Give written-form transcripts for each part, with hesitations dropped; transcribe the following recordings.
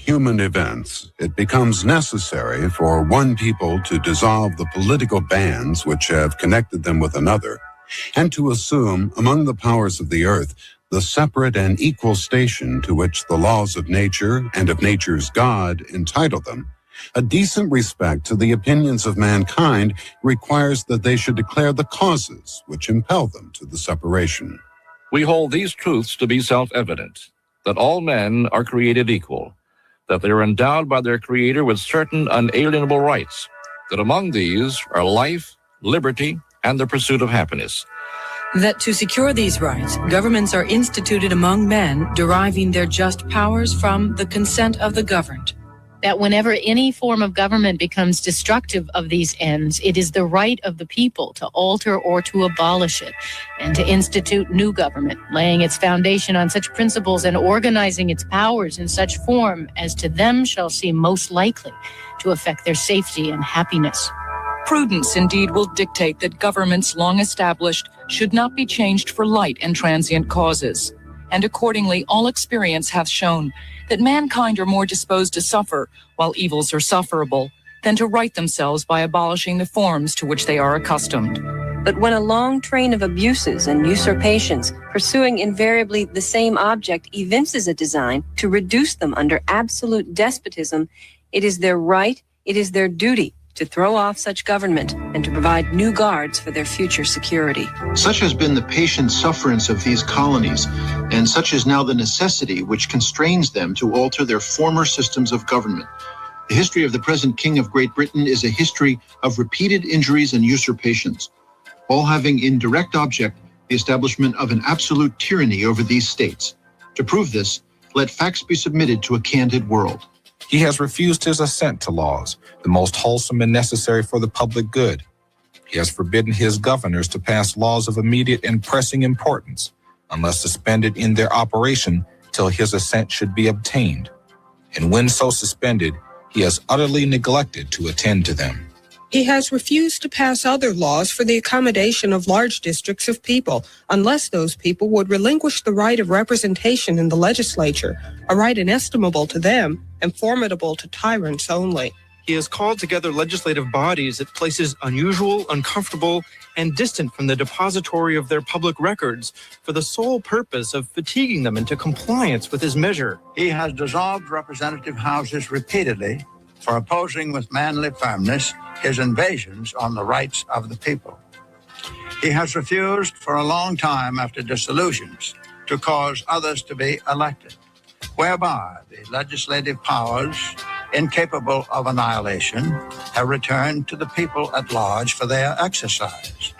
human events, it becomes necessary for one people to dissolve the political bands which have connected them with another, and to assume among the powers of the earth the separate and equal station to which the laws of nature and of nature's God entitle them, a decent respect to the opinions of mankind requires that they should declare the causes which impel them to the separation. We hold these truths to be self-evident, that all men are created equal, that they are endowed by their Creator with certain unalienable rights, that among these are life, liberty, and the pursuit of happiness. That to secure these rights, governments are instituted among men, deriving their just powers from the consent of the governed. That whenever any form of government becomes destructive of these ends, it is the right of the people to alter or to abolish it, and to institute new government, laying its foundation on such principles and organizing its powers in such form as to them shall seem most likely to affect their safety and happiness. Prudence indeed will dictate that governments long established should not be changed for light and transient causes. And accordingly, all experience hath shown that mankind are more disposed to suffer while evils are sufferable than to right themselves by abolishing the forms to which they are accustomed. But when a long train of abuses and usurpations, pursuing invariably the same object, evinces a design to reduce them under absolute despotism, it is their right, it is their duty to throw off such government and to provide new guards for their future security. Such has been the patient sufferance of these colonies, and such is now the necessity which constrains them to alter their former systems of government. The history of the present King of Great Britain is a history of repeated injuries and usurpations, all having in direct object the establishment of an absolute tyranny over these states. To prove this, let facts be submitted to a candid world. He has refused his assent to laws, the most wholesome and necessary for the public good. He has forbidden his governors to pass laws of immediate and pressing importance, unless suspended in their operation till his assent should be obtained. And when so suspended, he has utterly neglected to attend to them. He has refused to pass other laws for the accommodation of large districts of people, unless those people would relinquish the right of representation in the legislature, a right inestimable to them and formidable to tyrants only. He has called together legislative bodies at places unusual, uncomfortable, and distant from the depository of their public records for the sole purpose of fatiguing them into compliance with his measure. He has dissolved representative houses repeatedly for opposing with manly firmness his invasions on the rights of the people. He has refused for a long time after dissolutions to cause others to be elected, whereby the legislative powers, incapable of annihilation, have returned to the people at large for their exercise.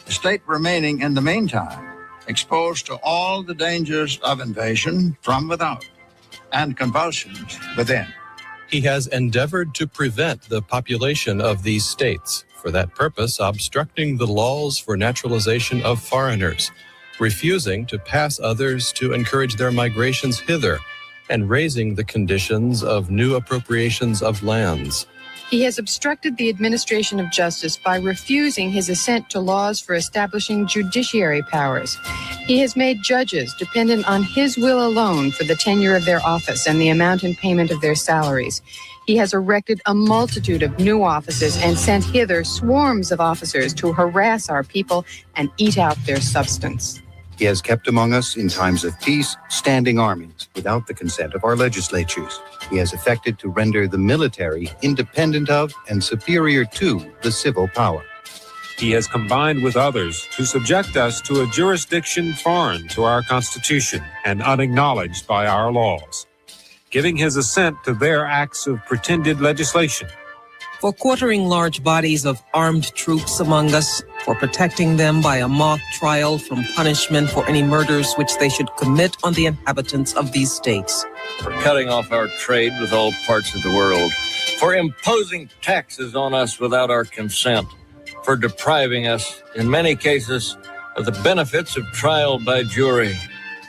The state remaining in the meantime exposed to all the dangers of invasion from without and convulsions within. He has endeavored to prevent the population of these states, for that purpose obstructing the laws for naturalization of foreigners, refusing to pass others to encourage their migrations hither, and raising the conditions of new appropriations of lands. He has obstructed the administration of justice by refusing his assent to laws for establishing judiciary powers. He has made judges dependent on his will alone for the tenure of their office and the amount and payment of their salaries. He has erected a multitude of new offices and sent hither swarms of officers to harass our people and eat out their substance. He has kept among us in times of peace standing armies without the consent of our legislatures. He has effected to render the military independent of and superior to the civil power. He has combined with others to subject us to a jurisdiction foreign to our Constitution and unacknowledged by our laws, giving his assent to their acts of pretended legislation. For quartering large bodies of armed troops among us, for protecting them by a mock trial from punishment for any murders which they should commit on the inhabitants of these states. For cutting off our trade with all parts of the world, for imposing taxes on us without our consent, for depriving us, in many cases, of the benefits of trial by jury,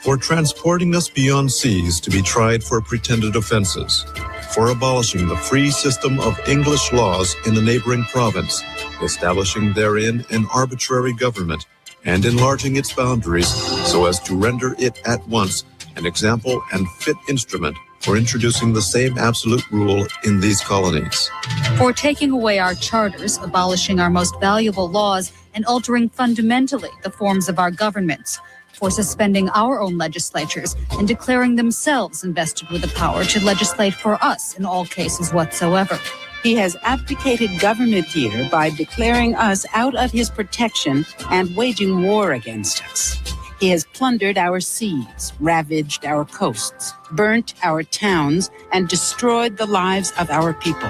for transporting us beyond seas to be tried for pretended offenses, for abolishing the free system of English laws in a neighboring province, establishing therein an arbitrary government, and enlarging its boundaries so as to render it at once an example and fit instrument for introducing the same absolute rule in these colonies. For taking away our charters, abolishing our most valuable laws, and altering fundamentally the forms of our governments. For suspending our own legislatures and declaring themselves invested with the power to legislate for us in all cases whatsoever. He has abdicated government here by declaring us out of his protection and waging war against us. He has plundered our seas, ravaged our coasts, burnt our towns, and destroyed the lives of our people.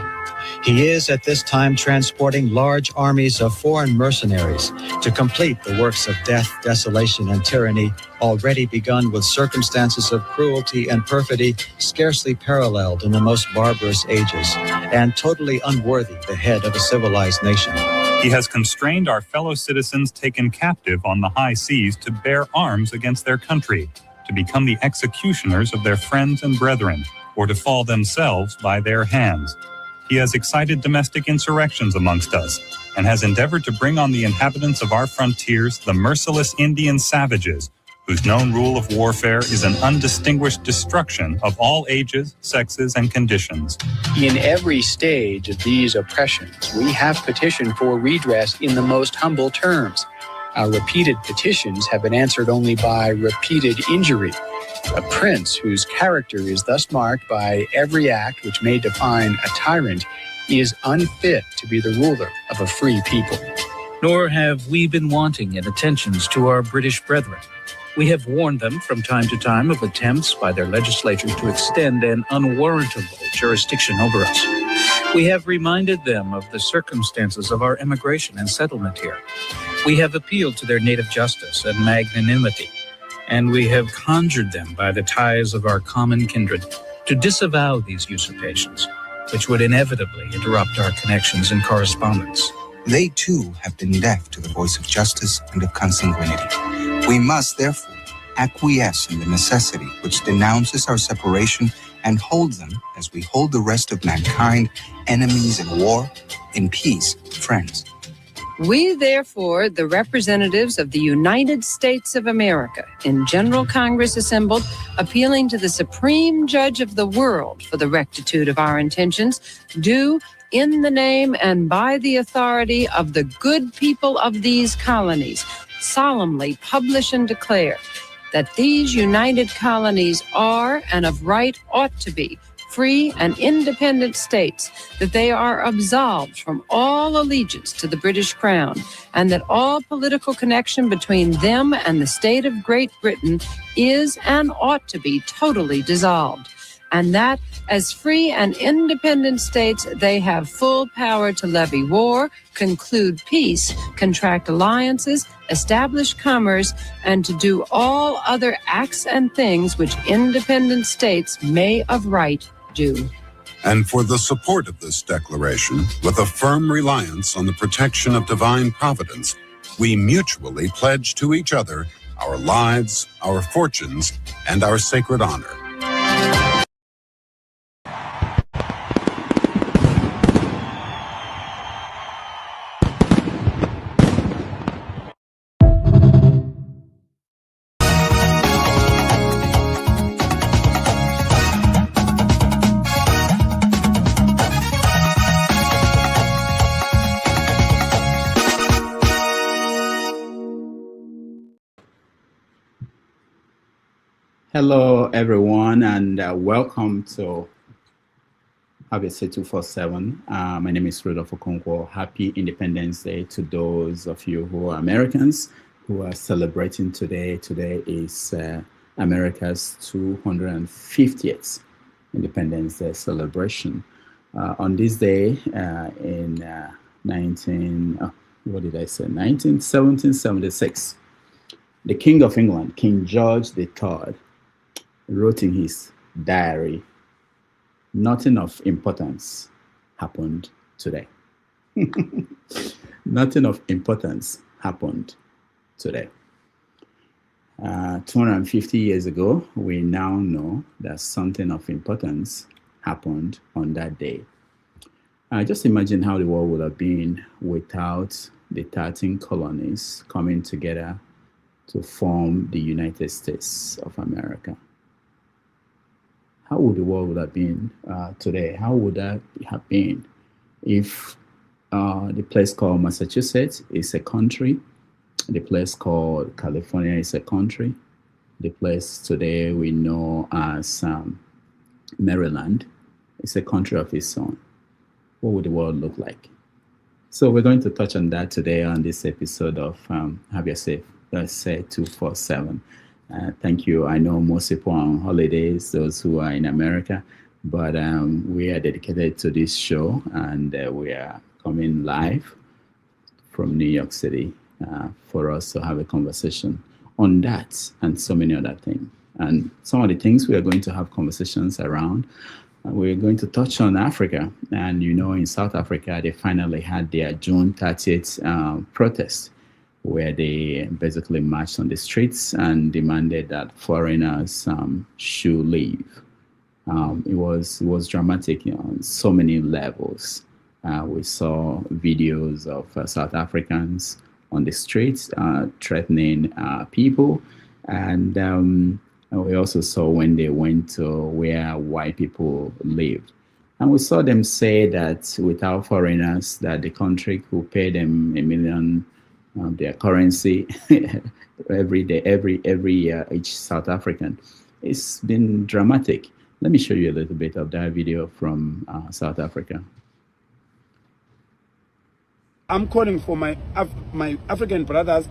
He is at this time transporting large armies of foreign mercenaries to complete the works of death, desolation, and tyranny already begun with circumstances of cruelty and perfidy scarcely paralleled in the most barbarous ages, and totally unworthy the head of a civilized nation. He has constrained our fellow citizens taken captive on the high seas to bear arms against their country, to become the executioners of their friends and brethren, or to fall themselves by their hands. He has excited domestic insurrections amongst us, and has endeavored to bring on the inhabitants of our frontiers the merciless Indian savages, whose known rule of warfare is an undistinguished destruction of all ages, sexes, and conditions. In every stage of these oppressions, we have petitioned for redress in the most humble terms. Our repeated petitions have been answered only by repeated injury. A prince whose character is thus marked by every act which may define a tyrant is unfit to be the ruler of a free people. Nor have we been wanting in attentions to our British brethren. We have warned them from time to time of attempts by their legislatures to extend an unwarrantable jurisdiction over us. We have reminded them of the circumstances of our immigration and settlement here. We have appealed to their native justice and magnanimity, and we have conjured them by the ties of our common kindred to disavow these usurpations, which would inevitably interrupt our connections and correspondence. They too have been deaf to the voice of justice and of consanguinity. We must therefore acquiesce in the necessity which denounces our separation and hold them, as we hold the rest of mankind, enemies in war, in peace, friends. We, therefore, the representatives of the United States of America, in General Congress assembled, appealing to the Supreme Judge of the world for the rectitude of our intentions, do, in the name and by the authority of the good people of these colonies, solemnly publish and declare that these united colonies are, and of right ought to be, free and independent states, that they are absolved from all allegiance to the British Crown, and that all political connection between them and the state of Great Britain is and ought to be totally dissolved, and that as free and independent states they have full power to levy war, conclude peace, contract alliances, establish commerce, and to do all other acts and things which independent states may of right do. And for the support of this declaration, with a firm reliance on the protection of divine providence, we mutually pledge to each other our lives, our fortunes, and our sacred honor. Hello, everyone, and welcome to ABC 247. My name is Rudolph Okonkwo. Happy Independence Day to those of you who are Americans who are celebrating today. Today is America's 250th Independence Day celebration. On this day in 1776, the King of England, King George III, wrote in his diary, "Nothing of importance happened today." Nothing of importance happened today. 250 years ago, we now know that something of importance happened on that day. Just imagine how the world would have been without the 13 colonies coming together to form the United States of America. how would the world have been today? How would that have been if the place called Massachusetts is a country, the place called California is a country, the place today we know as Maryland is a country of its own? What would the world look like? So we're going to touch on that today on this episode of Have Your Safe, let's say 247. Thank you. I know most people are on holidays, those who are in America, but we are dedicated to this show, and we are coming live from New York City for us to have a conversation on that and so many other things. And some of the things we are going to have conversations around, we're going to touch on Africa. And you know, in South Africa, they finally had their June 30th protest, where they basically marched on the streets and demanded that foreigners should leave. It was dramatic on so many levels. We saw videos of South Africans on the streets threatening people, and we also saw when they went to where white people lived. And we saw them say that without foreigners, that the country could pay them $1 million their currency every day, every year, each South African. It's been dramatic. Let me show you a little bit of that video from South Africa. I'm calling for my African brothers.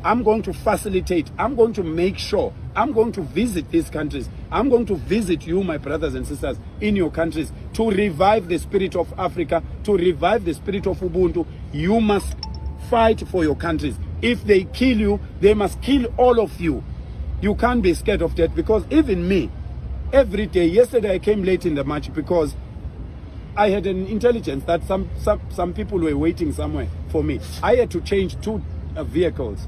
I'm going to facilitate. I'm going to make sure. I'm going to visit these countries. I'm going to visit you, my brothers and sisters, in your countries to revive the spirit of Africa, to revive the spirit of Ubuntu. You must fight for your countries. If they kill you, they must kill all of you. You can't be scared of that, because even me, every day, yesterday I came late in the march because I had an intelligence that some people were waiting somewhere for me. I had to change 2 vehicles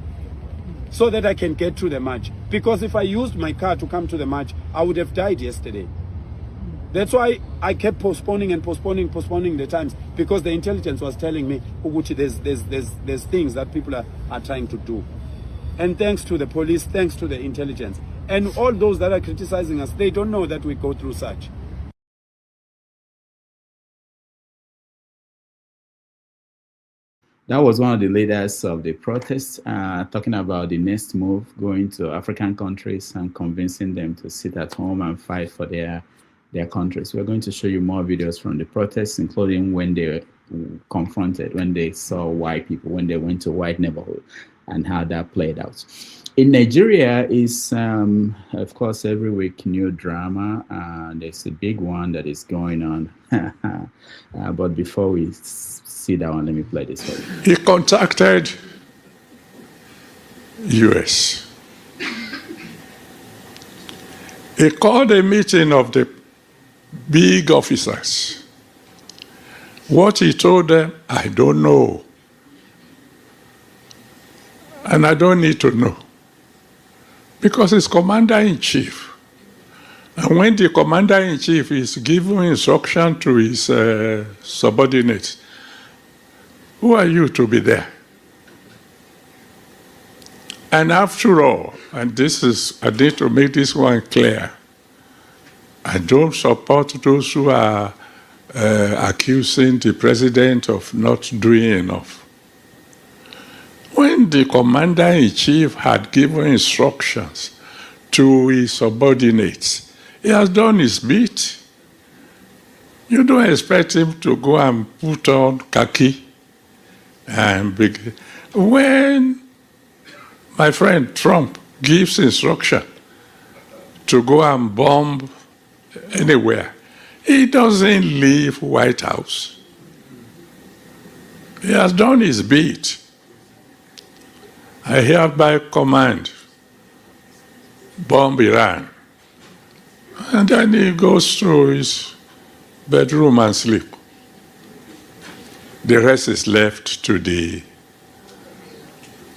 so that I can get to the march, because if I used my car to come to the march, I would have died yesterday. That's why I kept postponing the times, because the intelligence was telling me, Uguchi, there's things that people are trying to do. And thanks to the police, thanks to the intelligence, and all those that are criticizing us, they don't know that we go through such. That was one of the leaders of the protests talking about the next move, going to African countries and convincing them to sit at home and fight for their countries. We're going to show you more videos from the protests, including when they confronted, when they saw white people, when they went to white neighborhood, and how that played out. In Nigeria is, of course, every week new drama. There's a big one that is going on. But before we see that one, let me play this for you. He contacted US. He called a meeting of the big officers. What he told them, I don't know. And I don't need to know. Because he's commander-in-chief. And when the commander-in-chief is giving instruction to his subordinates, who are you to be there? And after all, and I need to make this one clear, I don't support those who are accusing the president of not doing enough. When the commander-in-chief had given instructions to his subordinates, he has done his bit. You don't expect him to go and put on khaki and when my friend Trump gives instruction to go and bomb anywhere, he doesn't leave White House. He has done his bit. I hereby command, bomb Iran. And then he goes to his bedroom and sleep. The rest is left to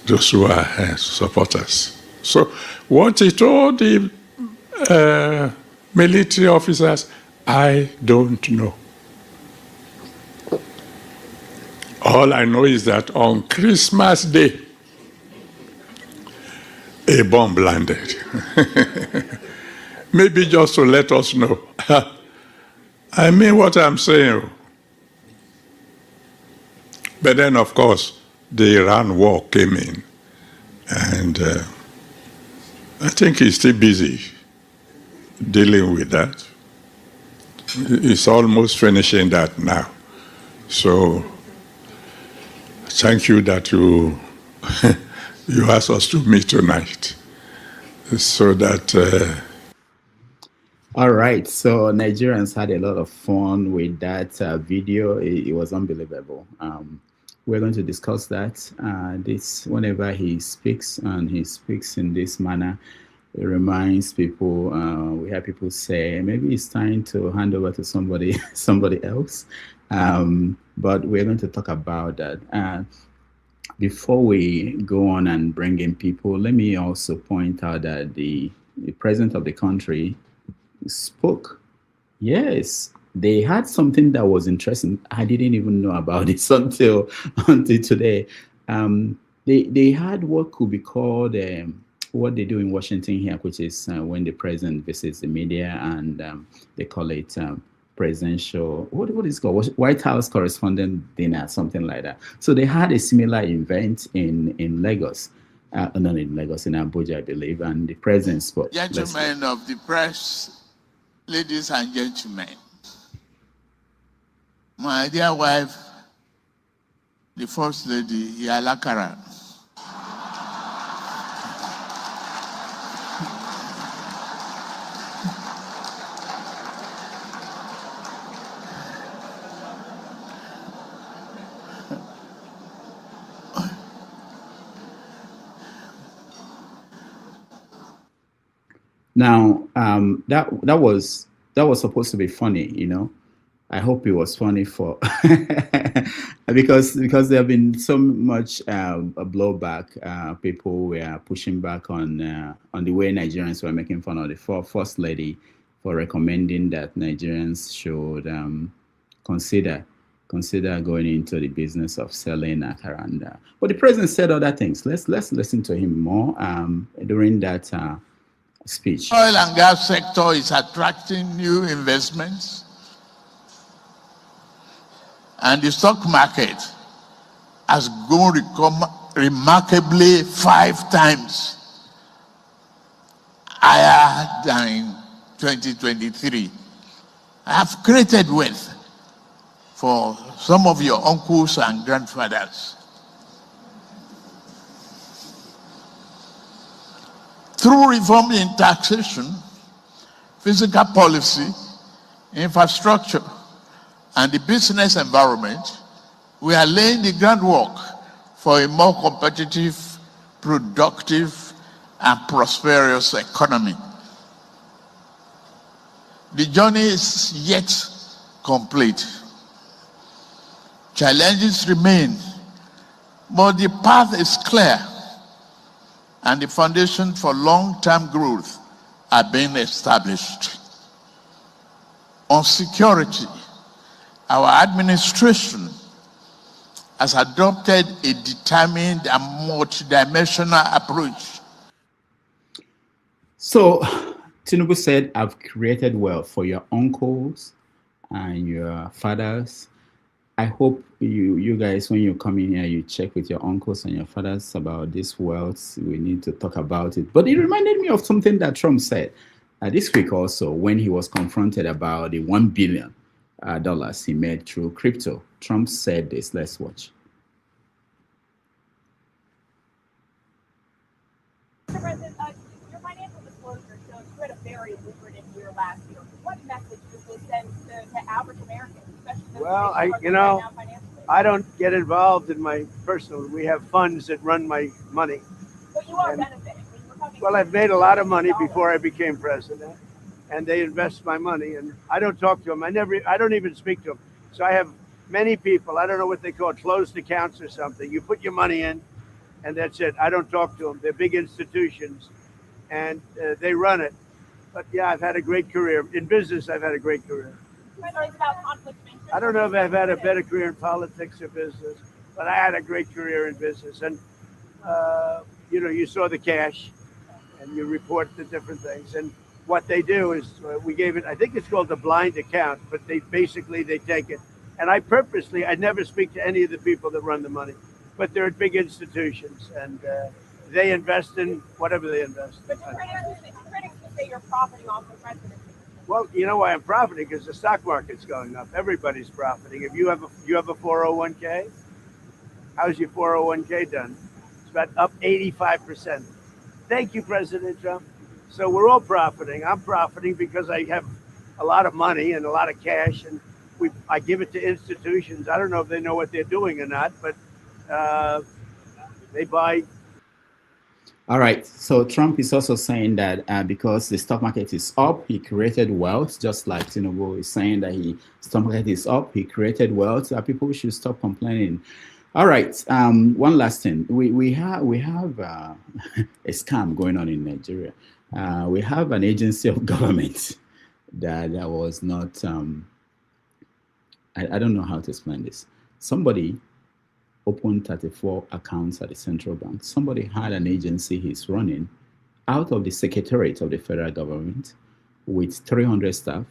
those who are supporters. So what he told the military officers, I don't know. All I know is that on Christmas Day, a bomb landed. Maybe just to let us know. I mean what I'm saying. But then, of course, the Iran war came in, and I think he's still busy dealing with that. He's almost finishing that now. So thank you that you you asked us to meet tonight, so that. All right, so Nigerians had a lot of fun with that video. It was unbelievable. We're going to discuss that. This whenever he speaks, and he speaks in this manner, it reminds people. We have people say maybe it's time to hand over to somebody else. But we're going to talk about that. Before we go on and bring in people, let me also point out that the president of the country spoke. Yes, they had something that was interesting. I didn't even know about this until today. They had what could be called what they do in Washington here, which is when the president visits the media, and they call it presidential, what is it called? White House correspondent dinner, something like that. So they had a similar event in Lagos. Not in Lagos, in Abuja, I believe, and the president spoke. Gentlemen of the press, ladies and gentlemen, my dear wife, the First Lady, Yalakara. Now, that was supposed to be funny, you know. I hope it was funny for because there have been so much a blowback. People were pushing back on the way Nigerians were making fun of the First Lady for recommending that Nigerians should consider going into the business of selling akara. But the president said other things. Let's listen to him more during that speech. Oil and gas sector is attracting new investments, and the stock market has grown remarkably 5 times higher than in 2023. I have created wealth for some of your uncles and grandfathers. Through reform in taxation, fiscal policy, infrastructure, and the business environment, we are laying the groundwork for a more competitive, productive, and prosperous economy. The journey is yet complete. Challenges remain, but the path is clear, and the foundation for long-term growth are being established. On security, our administration has adopted a determined and multidimensional approach. So, Tinubu said, I've created wealth for your uncles and your fathers. I hope you guys, when you come in here, you check with your uncles and your fathers about this wealth. We need to talk about it. But it reminded me of something that Trump said this week also, when he was confronted about the $1 billion he made through crypto. Trump said this. Let's watch. Mr. President, your financial disclosure shows you had a very lucrative year last year. What message does this send to average Americans, especially those well, I don't get involved in my personal. We have funds that run my money. But you are benefiting. Well, I've made a lot of money before I became president, and they invest my money, and I don't talk to them. I don't even speak to them. So I have many people. I don't know what they call it, closed accounts or something. You put your money in, and that's it. I don't talk to them. They're big institutions, and they run it. But yeah, I've had a great career in business. I've had a great career. About conflict of interest. I don't know if I've had a better career in politics or business, but I had a great career in business. And you saw the cash, and you report the different things. And what they do is we gave it, I think it's called the blind account, but they take it. And I never speak to any of the people that run the money, but they're at big institutions and they invest in whatever they invest in. But critics will say you're profiting off the presidency. Well, you know why I'm profiting? Because the stock market's going up. Everybody's profiting. If you have a 401k, how's your 401k done? It's about up 85%. Thank you, President Trump. So we're all profiting. I'm profiting because I have a lot of money and a lot of cash, and I give it to institutions. I don't know if they know what they're doing or not, but they buy. All right. So Trump is also saying that because the stock market is up, he created wealth, just like Tinubu is saying that stock market is up, he created wealth. People should stop complaining. All right. One last thing. We have a scam going on in Nigeria. We have an agency of government that was not. I don't know how to explain this. Somebody opened 34 accounts at the central bank. Somebody had an agency he's running out of the secretariat of the federal government with 300 staff.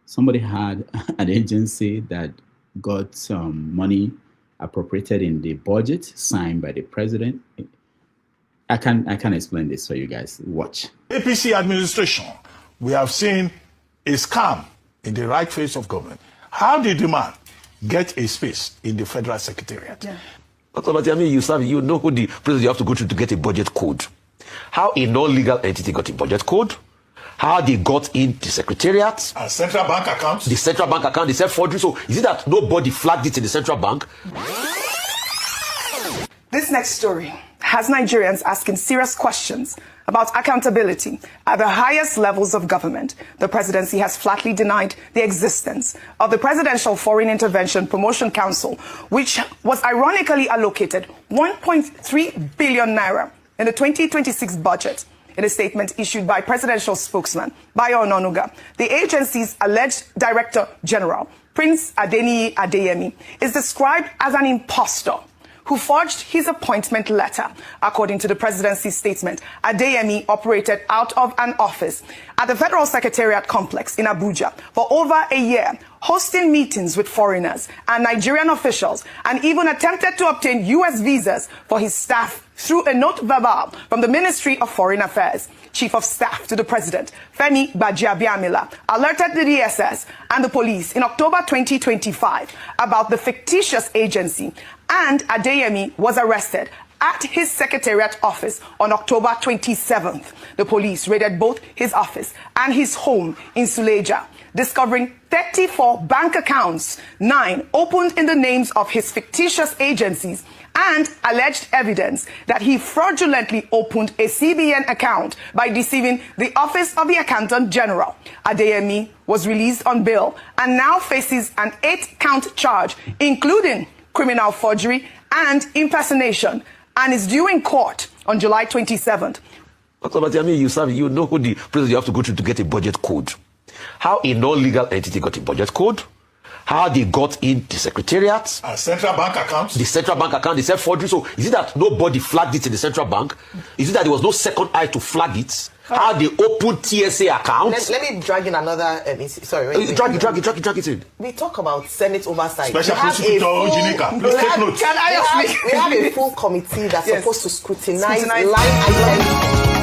Somebody had an agency that got some money appropriated in the budget signed by the president. I can explain this for you guys. Watch. APC administration, we have seen a scam in the right face of government. How did the man get a space in the federal secretariat? Yeah. But I mean, you know who the president you have to go to get a budget code. How a non-legal entity got a budget code. How they got in the secretariat. And central bank accounts. The central bank account, they said forgery. So is it that nobody flagged it in the central bank? This next story has Nigerians asking serious questions about accountability at the highest levels of government. The presidency has flatly denied the existence of the Presidential Foreign Intervention Promotion Council, which was ironically allocated 1.3 billion naira in the 2026 budget. In a statement issued by presidential spokesman Bayo Ononuga, the agency's alleged Director General, Prince Adeniyi Adeyemi, is described as an impostor who forged his appointment letter. According to the presidency's statement, Adeyemi operated out of an office at the Federal Secretariat complex in Abuja for over a year, hosting meetings with foreigners and Nigerian officials, and even attempted to obtain U.S. visas for his staff through a note verbal from the Ministry of Foreign Affairs. Chief of Staff to the President, Femi Gbajabiamila, alerted the DSS and the police in October 2025 about the fictitious agency, and Adeyemi was arrested at his secretariat office on October 27th. The police raided both his office and his home in Suleja, discovering 34 bank accounts, 9 opened in the names of his fictitious agencies, and alleged evidence that he fraudulently opened a CBN account by deceiving the Office of the Accountant General. Adeyemi was released on bail and now faces an 8-count charge, including criminal forgery and impersonation, and is due in court on July 27th. But I mean, you know who the president you have to go to get a budget code. How a non-legal entity got a budget code. How they got in the secretariat. And central bank accounts. The central bank account, they said forgery. So is it that nobody flagged it in the central bank? Is it that there was no second eye to flag it? How they opened TSA accounts? Let me drag in another. Sorry, wait. Drag it in. We talk about Senate oversight. Special prosecutor Jinika. Please take notes. We have a full committee that's supposed to scrutinize line items.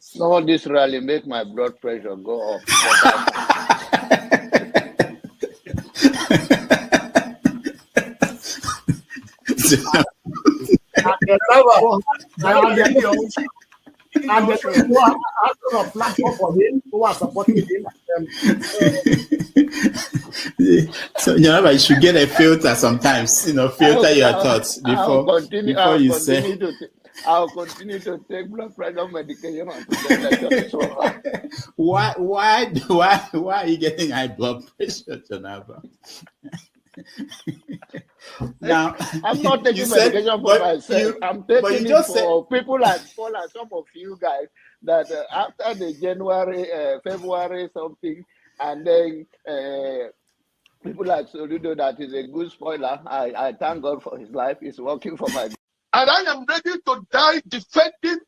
Some of this rally make my blood pressure go up. So I should get a filter sometimes, filter your thoughts before you say. I'll continue to take blood pressure medication until Why are you getting high blood pressure, Janaba? Now, I'm not taking medication for myself. I'm taking it for people like Paul and some of you guys that after the January, February something, and then people like Soludo that is a good spoiler. I thank God for his life. He's working for my. And I am ready to die defending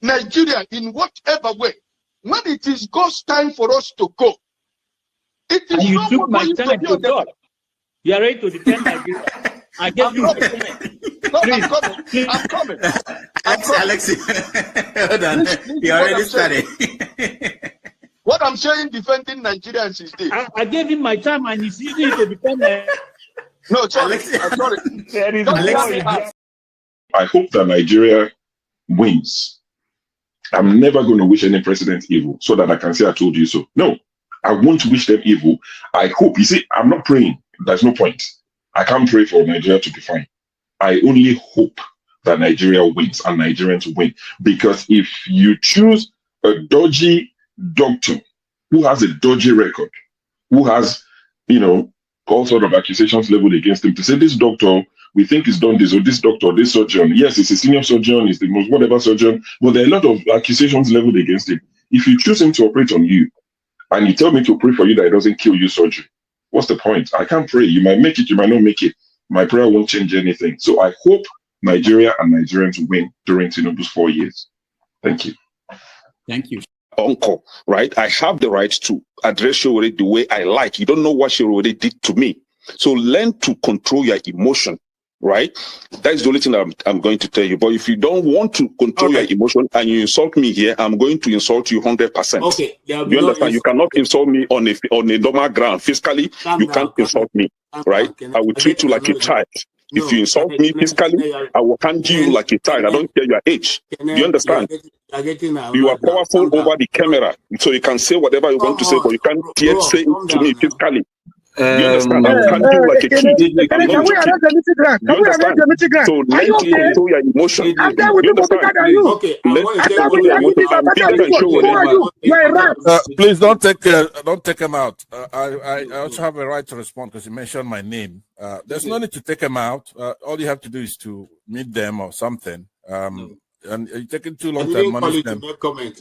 Nigeria in whatever way. When it is God's time for us to go, it is and you no took more my going time to to be God. You are ready to defend Nigeria. I gave you my time. No, I'm coming. I'm coming. Alexi, hold on. You already started. What I'm saying, defending Nigerians is this. I gave him my time and he's using it to defend Nigeria. No, sorry. I'm sorry. I hope that Nigeria wins. I'm never going to wish any president evil so that I can say I told you so. No, I won't wish them evil. I hope. You see, I'm not praying. There's no point. I can't pray for Nigeria to be fine. I only hope that Nigeria wins and Nigerians win. Because if you choose a dodgy doctor who has a dodgy record, who has, all sort of accusations leveled against him to say, this doctor, we think he's done this, or this doctor, this surgeon. Yes, he's a senior surgeon, he's the most whatever surgeon, but there are a lot of accusations leveled against him. If you choose him to operate on you, and you tell me to pray for you that it doesn't kill you surgery, what's the point? I can't pray. You might make it, you might not make it. My prayer won't change anything. So I hope Nigeria and Nigerians win during Tinubu's 4 years. Thank you. Thank you. Uncle, right? I have the right to address Showore the way I like. You don't know what Showore did to me. So learn to control your emotion, right? That is the only thing I'm going to tell you. But if you don't want to control your emotion and you insult me here, I'm going to insult you 100%. Okay. You understand? You cannot insult me on a normal ground. Physically, you can't insult me, right? I will treat you like a child. If you insult me physically, I will handle you like a child. I don't care your age. Do you understand? You are powerful over the camera, so you can say whatever you want to say, but you can't dare say it to me physically. You understand? I will handle you like a kid. I'm not joking. You understand? So learn to control your emotion. You understand? Okay. Please don't take him out. I also have a right to respond because you mentioned my name. There's no need to take him out. All you have to do is to meet them or something. And you're taking too long to manage them. Comment.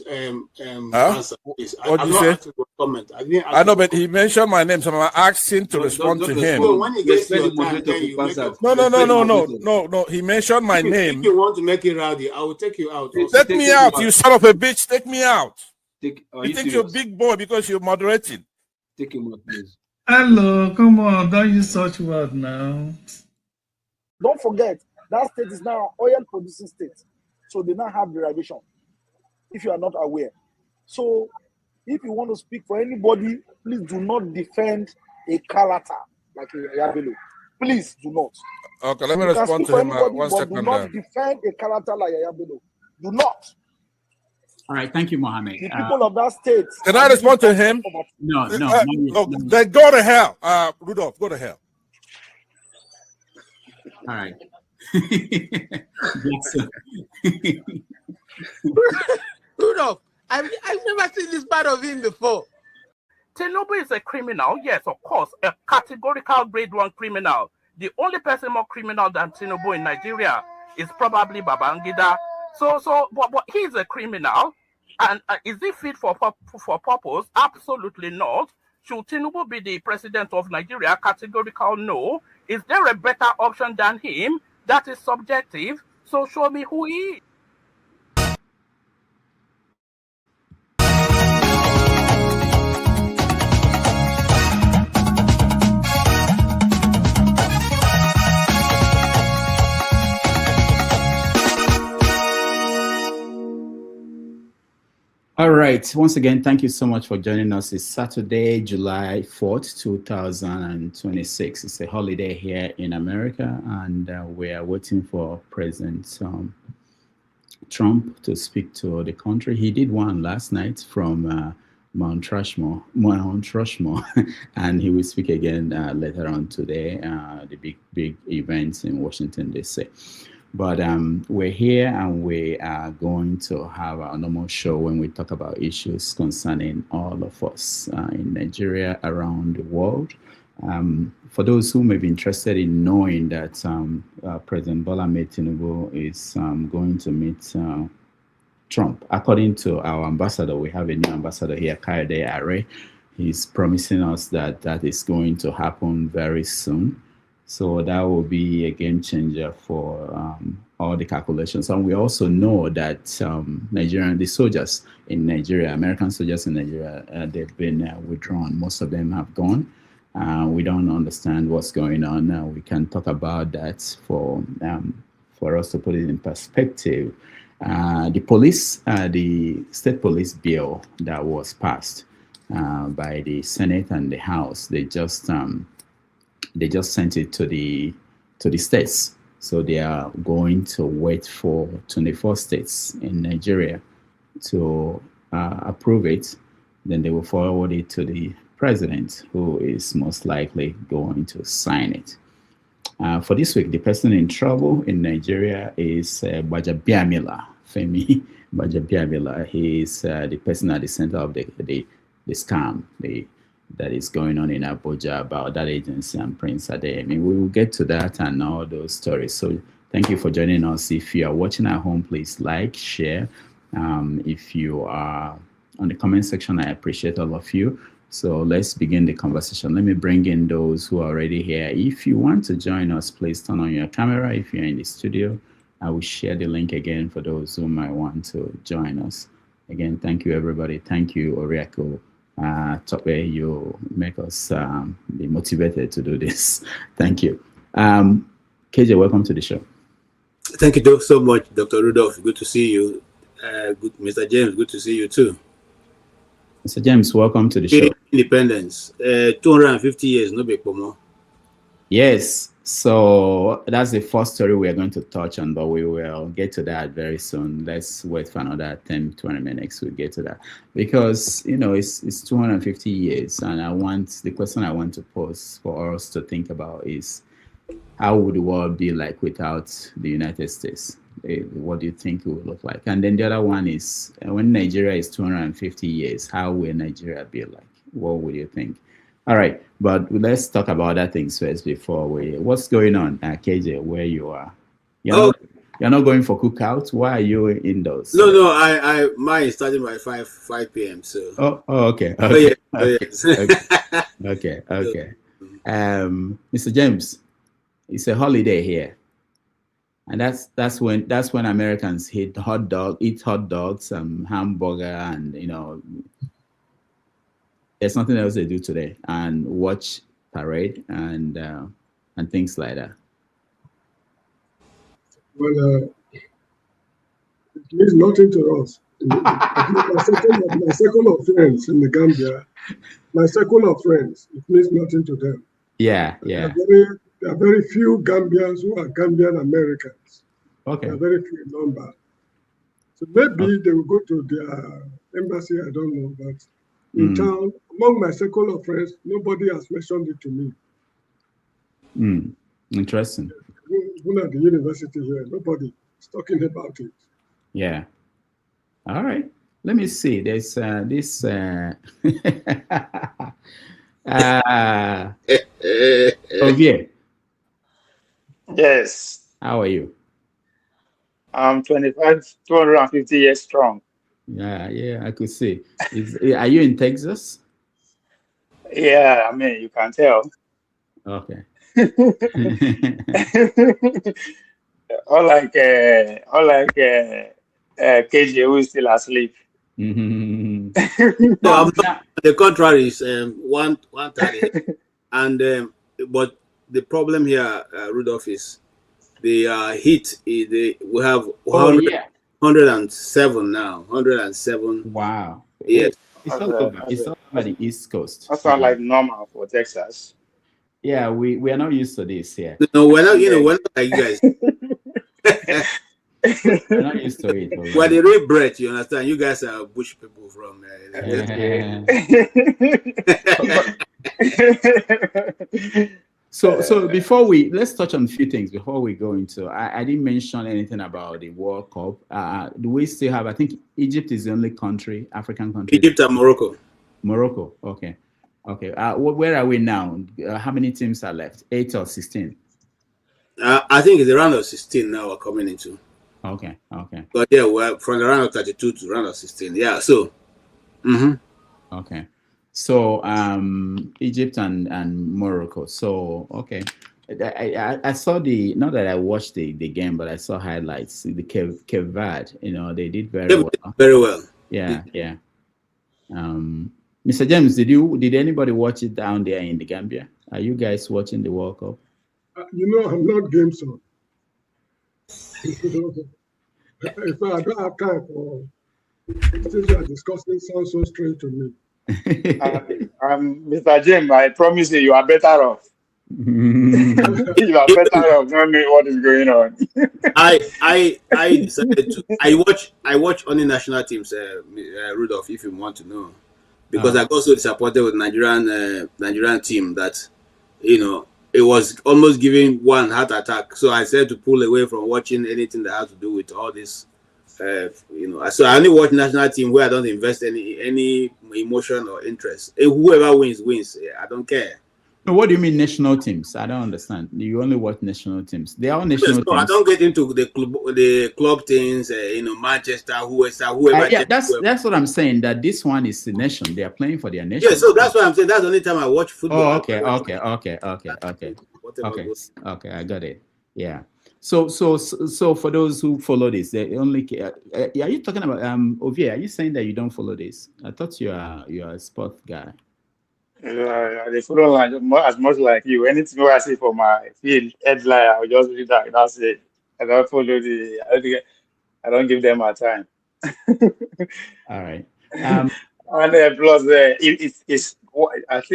What did you say? Comment. I know, but he mentioned my name, so I'm asking to respond to him. When he gets your time, No. He mentioned my name. If you want to make it rowdy, I will take you out. Take me out, you son of a bitch. Take me out. You think you're a big boy because you're moderating. Take him out, please. Hello, come on. Don't use such word now. Don't forget, that state is now an oil-producing state. So they now have derivation, if you are not aware. So if you want to speak for anybody, please do not defend a character like Yabelo. Please do not. Okay, let me respond to him. 1 second. Do not defend a character like Yabelo. Do not. All right, thank you, Mohammed. The people of that state. Can I respond to him? No. Then go to hell. Rudolph, go to hell. All right. Rudolph, I've never seen this part of him before. Tinubu is a criminal, yes, of course, a categorical grade 1 criminal. The only person more criminal than Tinubu in Nigeria is probably Babangida. But he's a criminal, and is he fit for purpose? Absolutely not. Should Tinubu be the president of Nigeria? Categorical no. Is there a better option than him? That is subjective. So show me who he is. All right. Once again, thank you so much for joining us. It's Saturday, July 4th, 2026. It's a holiday here in America, and we are waiting for President Trump to speak to the country. He did one last night from Mount Rushmore, and he will speak again later on today, the big events in Washington, D.C. But we're here and we are going to have our normal show when we talk about issues concerning all of us in Nigeria, around the world. For those who may be interested in knowing that President Bola Tinubu is going to meet Trump, according to our ambassador, we have a new ambassador here, Kayode Are. He's promising us that that is going to happen very soon. So that will be a game changer for all the calculations. And we also know that the soldiers in Nigeria, American soldiers in Nigeria, they've been withdrawn. Most of them have gone. We don't understand what's going on. We can talk about that for us to put it in perspective. The state police bill that was passed by the Senate and the House, they just sent it to the states. So they are going to wait for 24 states in Nigeria to approve it. Then they will forward it to the president, who is most likely going to sign it. For this week, the person in trouble in Nigeria is Gbajabiamila, Femi Gbajabiamila. He is the person at the center of the scam that is going on in Abuja about that agency and Prince Adeyemi. We will get to that and all those stories. So thank you for joining us. If you are watching at home, please like, share. If you are on the comment section, I appreciate all of you. So let's begin the conversation. Let me bring in those who are already here. If you want to join us, please turn on your camera. If you're in the studio, I will share the link again for those who might want to join us. Again, thank you, everybody. Thank you, Oriako. Tope, you make us be motivated to do this. Thank you. KJ, welcome to the show. Thank you so much, Dr. Rudolph. Good to see you. Mr. James, good to see you too. Mr. James, welcome to the show. Independence, 250 years, no big more. Yes, so that's the first story we are going to touch on, but we will get to that very soon. Let's wait for another 10-20 minutes. We'll get to that because it's 250 years, and the question I want to pose for us to think about is, how would the world be like without the United States? What do you think it would look like? And then the other one is, when Nigeria is 250 years, how will Nigeria be like? What would you think? All right, but let's talk about that things first before what's going on, KJ, where you are? You're not going for cookout? Why are you indoors? No, mine is starting by 5 p.m. So. Okay. Okay. Mr. James, it's a holiday here. And that's when Americans eat hot dogs and hamburger, and there's nothing else they do today, and watch parade and things like that. Well, it means nothing to us. My circle of friends in the Gambia, it means nothing to them. Yeah. There are very few Gambians who are Gambian Americans. Okay. There are very few number. So maybe they will go to their embassy, I don't know, but in town, among my circle of friends, nobody has mentioned it to me. Interesting. Even at the university here, nobody is talking about it. Yeah. All right. Let me see. There's this. Javier. Yes. How are you? I'm 250 years strong. Yeah, I could see. Are you in Texas? Yeah, I mean, you can tell. Okay. Unlike KJ, who is still asleep. No, the contrary is 1:30, and but the problem here, Rudolph, is the heat. We have 107 now. 107. Wow. Yes. It's all over the East Coast. That sounds like normal for Texas. Yeah, we are not used to this here. No, we're not. We're not like you guys. We're not used to it. We're the real bread, you understand? You guys are bush people from. So before let's touch on a few things before we go into. I didn't mention anything about the World Cup. Do we still have? I think Egypt is the only country, African country. Egypt and Morocco. Morocco. Okay. Where are we now? How many teams are left? 8 or 16? I think it's the round of 16 now we're coming into. Okay. But yeah, we're from the round of 32 to round of 16. Yeah. So. Okay. So Egypt and Morocco. So okay. I saw not that I watched the game, but I saw highlights. The Cape Verde, they did very well. Very well. Yeah. Mr. James, did anybody watch it down there in the Gambia? Are you guys watching the World Cup? I'm not game son. If I don't have time for things you are discussing, sounds so strange to me. Mr. James, I promise you are better off. You are better off knowing what is going on. I decided to. I watch only national teams, Rudolph, if you want to know, because I got so disappointed with Nigerian team that it was almost giving one heart attack. So I said to pull away from watching anything that has to do with all this. So I only watch national team where I don't invest any emotion or interest. Whoever wins. I don't care. What do you mean national teams? I don't understand. You only watch national teams. They are national teams. I don't get into the club things. Manchester, whoever. Yeah, that's what I'm saying. That this one is the nation. They are playing for their nation. Yeah, so that's what I'm saying. That's the only time I watch football. Oh, okay. I got it. Yeah. So for those who follow this, they only. Are you talking about Ovie? Are you saying that you don't follow this? I thought you are a sport guy. They follow like as much like you. Anything I see for my field headline, I'll just read that. That's it. I don't follow I don't give them my time. All right. And plus, it's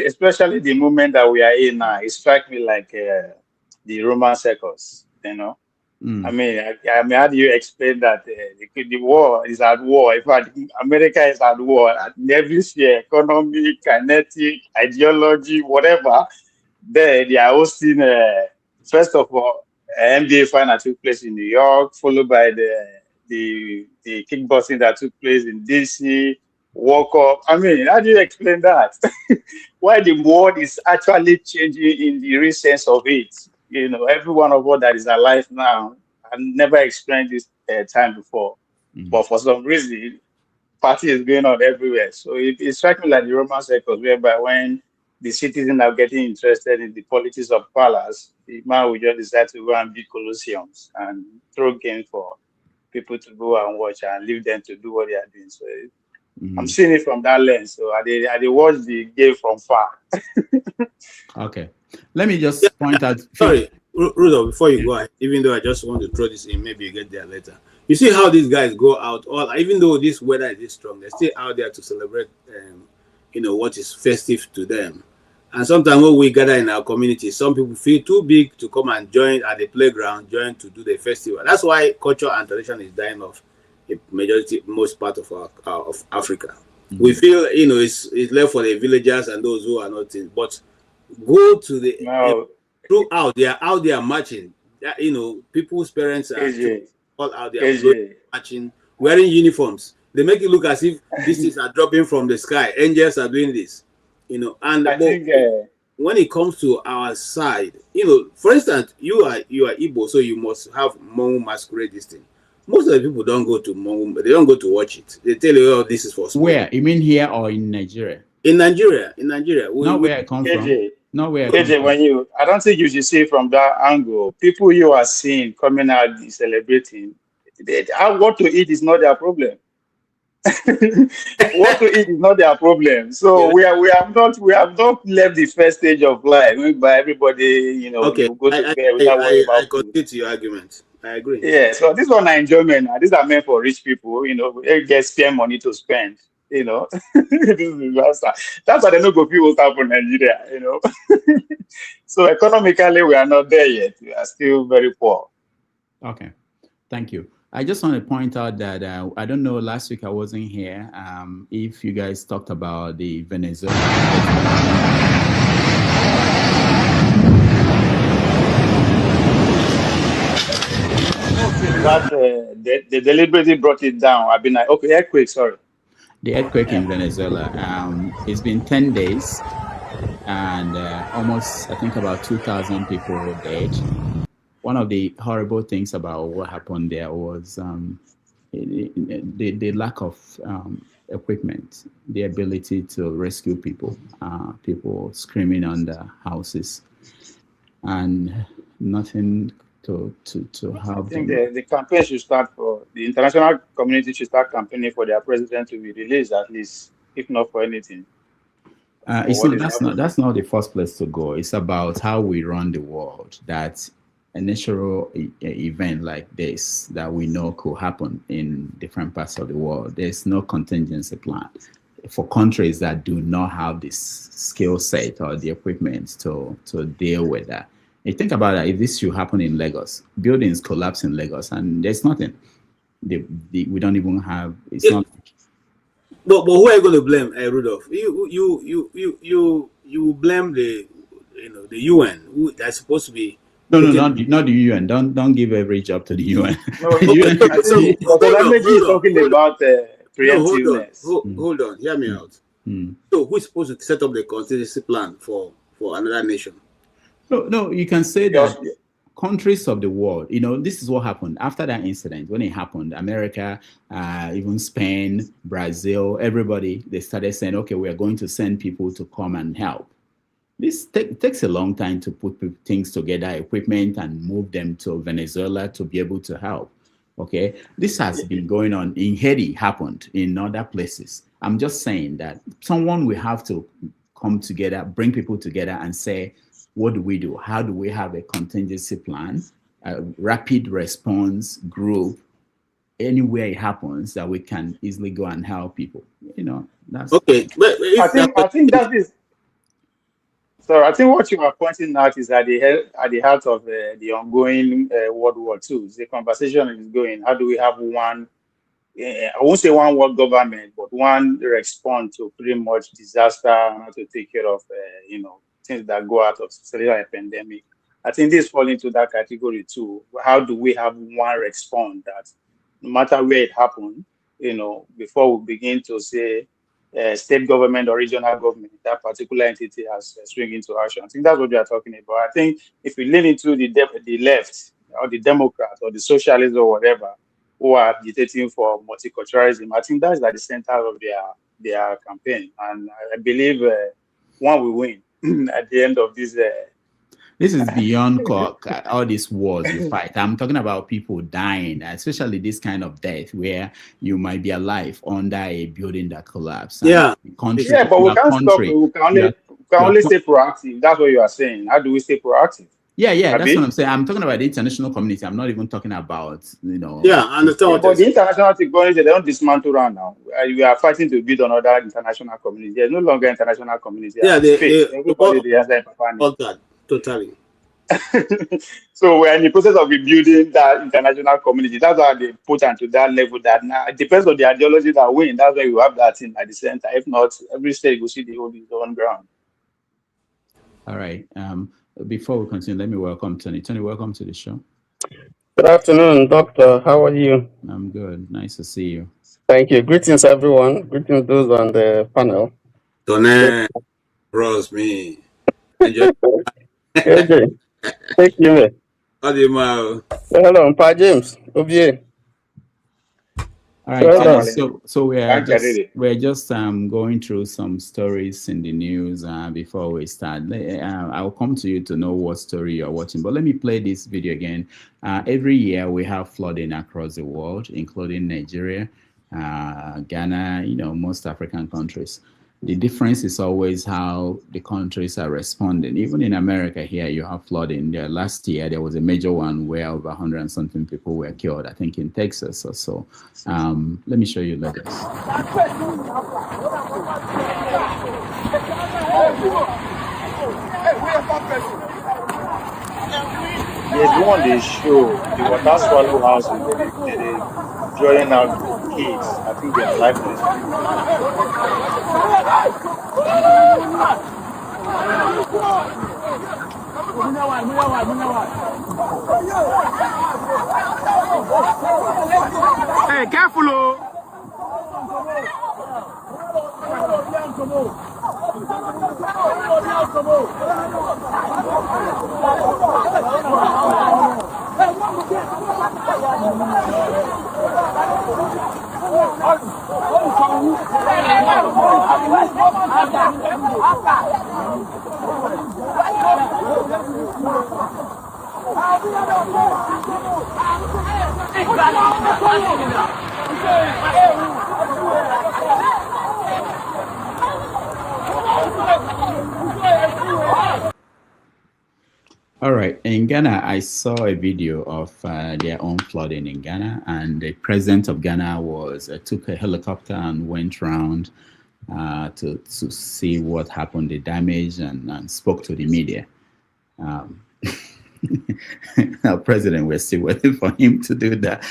especially the moment that we are in now. It strikes me like the Roman circus. I mean, how do you explain that the war is at war? In fact, America is at war at every sphere, economy, kinetic, ideology, whatever. They are hosting, first of all, NBA final took place in New York, followed by the kickboxing that took place in DC, World Cup. I mean, how do you explain that? Why the world is actually changing in the real sense of it? Every one of us that is alive now, I've never experienced this time before. But for some reason, party is going on everywhere. So it strikes me like the Roman circus, whereby when the citizens are getting interested in the politics of palace, the man will just decide to go and build colosseums and throw games for people to go and watch and leave them to do what they are doing. So I'm seeing it from that lens. So I watch the game from far. Okay. Let me just point out. Sorry, Rudolph, before you go ahead, even though I just want to throw this in, maybe you get there later. You see how these guys go out, even though this weather is strong, they're still out there to celebrate, what is festive to them. And sometimes when we gather in our community, some people feel too big to come and join at the playground, join to do the festival. That's why culture and tradition is dying off in most part of Africa. We feel, it's left for the villagers and those who are not in, but go to the throughout. They are out there marching. People's parents are all out there marching, wearing uniforms. They make it look as if these things are dropping from the sky. Angels are doing this, And when it comes to our side, for instance, you are Igbo, so you must have Mongu masquerade this thing. Most of the people don't go to Mongu. They don't go to watch it. They tell you, this is for sport. Where? You mean here or in Nigeria? In Nigeria. Not where I come from. Not where I come from. I don't think you should see it from that angle. People you are seeing coming out celebrating, what to eat is not their problem. What to eat is not their problem. So we have not left the first stage of life whereby everybody, okay. Go to bed without worrying about I continue to your argument. I agree. Yeah, so this one are enjoyment. These are meant for rich people, they get spare money to spend. This is that's why they don't go people out from Nigeria, So economically we are not there yet. We are still very poor. Okay. Thank you. I just want to point out that I don't know, last week I wasn't here. If you guys talked about the Venezuela. that they deliberately brought it down. I've been like, okay, earthquake, sorry. The earthquake in Venezuela. It's been 10 days, and almost, I think, about 2,000 people dead. One of the horrible things about what happened there was the lack of equipment, the ability to rescue people, people screaming under houses, and nothing to help I think them. the campaign should start for the international community should start campaigning for their president to be released, at least, if not for anything. That's not the first place to go. It's about how we run the world. That a natural event like this that we know could happen in different parts of the world. There's no contingency plan for countries that do not have this skill set or the equipment to deal with that. You think about it, if this should happen in Lagos, buildings collapse in Lagos, and there's nothing. We don't even have. It's not. But who are you going to blame, Rudolph? You blame the UN, who that's supposed to be. No, not the UN. Don't give every job to the UN. No, Dr. Lameji is talking about preemptiveness. Hold on, hear me out. So who's supposed to set up the contingency plan for another nation? No, you can say that countries of the world, this is what happened after that incident. When it happened, America, even Spain, Brazil, everybody, they started saying, okay, we are going to send people to come and help. This takes a long time to put things together, equipment, and move them to Venezuela to be able to help. Okay, this has been going on in Haiti, happened in other places. I'm just saying that someone will have to come together, bring people together and say, what do we do? How do we have a contingency plan, a rapid response group, anywhere it happens that we can easily go and help people? That's okay. But I think that is. So I think what you are pointing out is at the heart of the ongoing World War II. The conversation is going, how do we have one, I won't say one world government, but one response to pretty much disaster and how to take care of, things that go out of cellular pandemic. I think this falls into that category too. How do we have one response that no matter where it happened, before we begin to say, state government or regional government, that particular entity has swing into action. I think that's what we are talking about. I think if we lean into the left or the Democrats or the socialists or whatever who are agitating for multiculturalism, I think that's at the center of their campaign. And I believe one will win at the end of this. This is beyond all these wars you fight. I'm talking about people dying, especially this kind of death where you might be alive under a building that collapsed. Yeah. But we can't stop. We can only stay proactive. That's what you are saying. How do we stay proactive? Yeah, that's what I'm saying. I'm talking about the international community. I'm not even talking about, Yeah, I understand. But the international community, they don't dismantle around now. We are fighting to build another international community. There's no longer international community. Yeah, everybody has that. Totally. So we're in the process of rebuilding that international community. That's why they put onto that level that now it depends on the ideology that win. That's why we have that thing at the center. If not, every state will see the whole on ground. All right. Before we continue, let me welcome Tony. Tony, welcome to the show. Good afternoon, Doctor. How are you? I'm good. Nice to see you. Thank you. Greetings, everyone. Greetings those on the panel. Tony, bros, me. Okay. Thank you. How do you know? Hello, Pa James. Obie. All right, so we're just going through some stories in the news before we start. I'll come to you to know what story you're watching, but let me play this video again. Every year we have flooding across the world, including Nigeria, Ghana, most African countries. The difference is always how the countries are responding. Even in America here, you have flooding. Last year, there was a major one where over 100 and something people were killed, I think in Texas or so. Let me show you later. There's one they show, the water swallow houses, they're drawing out the kids. I think they're lifeless. Hey, careful, oh. All right. In Ghana, I saw a video of their own flooding in Ghana, and the president of Ghana took a helicopter and went around to see what happened, the damage, and spoke to the media. Our president, we're still waiting for him to do that.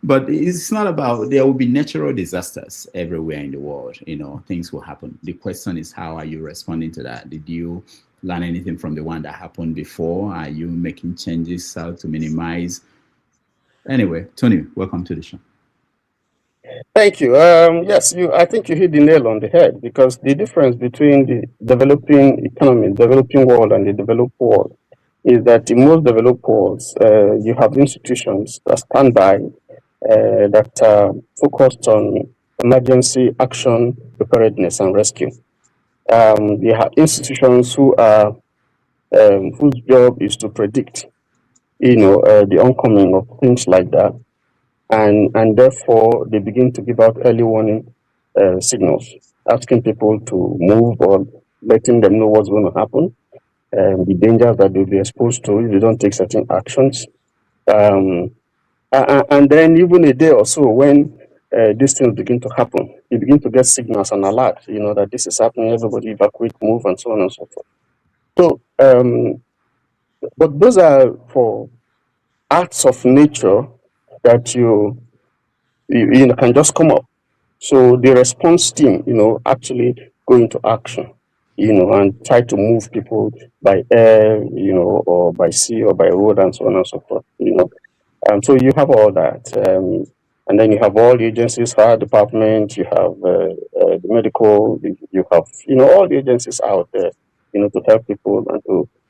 But it's not about, there will be natural disasters everywhere in the world. You know, things will happen. The question is, how are you responding to that? Did you learn anything from the one that happened before? Are you making changes to minimize? Anyway, Tony, welcome to the show. Thank you. Yes, I think you hit the nail on the head, because the difference between the developing economy, developing world, and the developed world is that in most developed worlds, you have institutions that stand by, that are focused on emergency action, preparedness, and rescue. You have institutions who are whose job is to predict, the oncoming of things like that, and therefore they begin to give out early warning signals, asking people to move or letting them know what's going to happen, the dangers that they'll be exposed to if they don't take certain actions. And then even a day or so when these things begin to happen, you begin to get signals and alerts, that this is happening, everybody evacuate, move, and so on and so forth. So, but those are for acts of nature that you can just come up. So the response team, actually go into action, and try to move people by air, or by sea or by road and so on and so forth, So you have all that. And then you have all the agencies, fire department, you have the medical, you have, all the agencies out there, to help people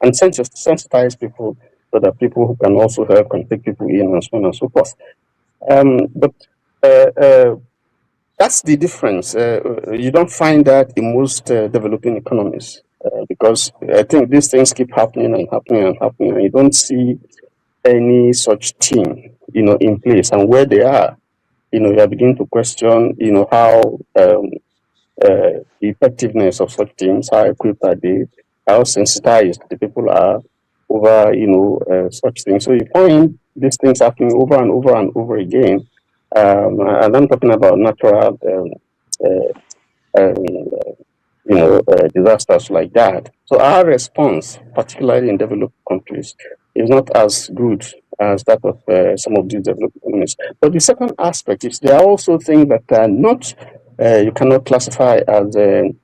and sensitize people so that people who can also help can take people in and so on and so forth. But that's the difference. You don't find that in most developing economies because I think these things keep happening and happening and happening, and you don't see any such team, in place. And where they are, you are beginning to question, how the effectiveness of such teams, how equipped are they, how sensitized the people are over, such things. So you find these things happening over and over and over again. And I'm talking about natural, disasters like that. So our response, particularly in developed countries, is not as good as that of some of these developed economies. But the second aspect is there are also things that are not, you cannot classify as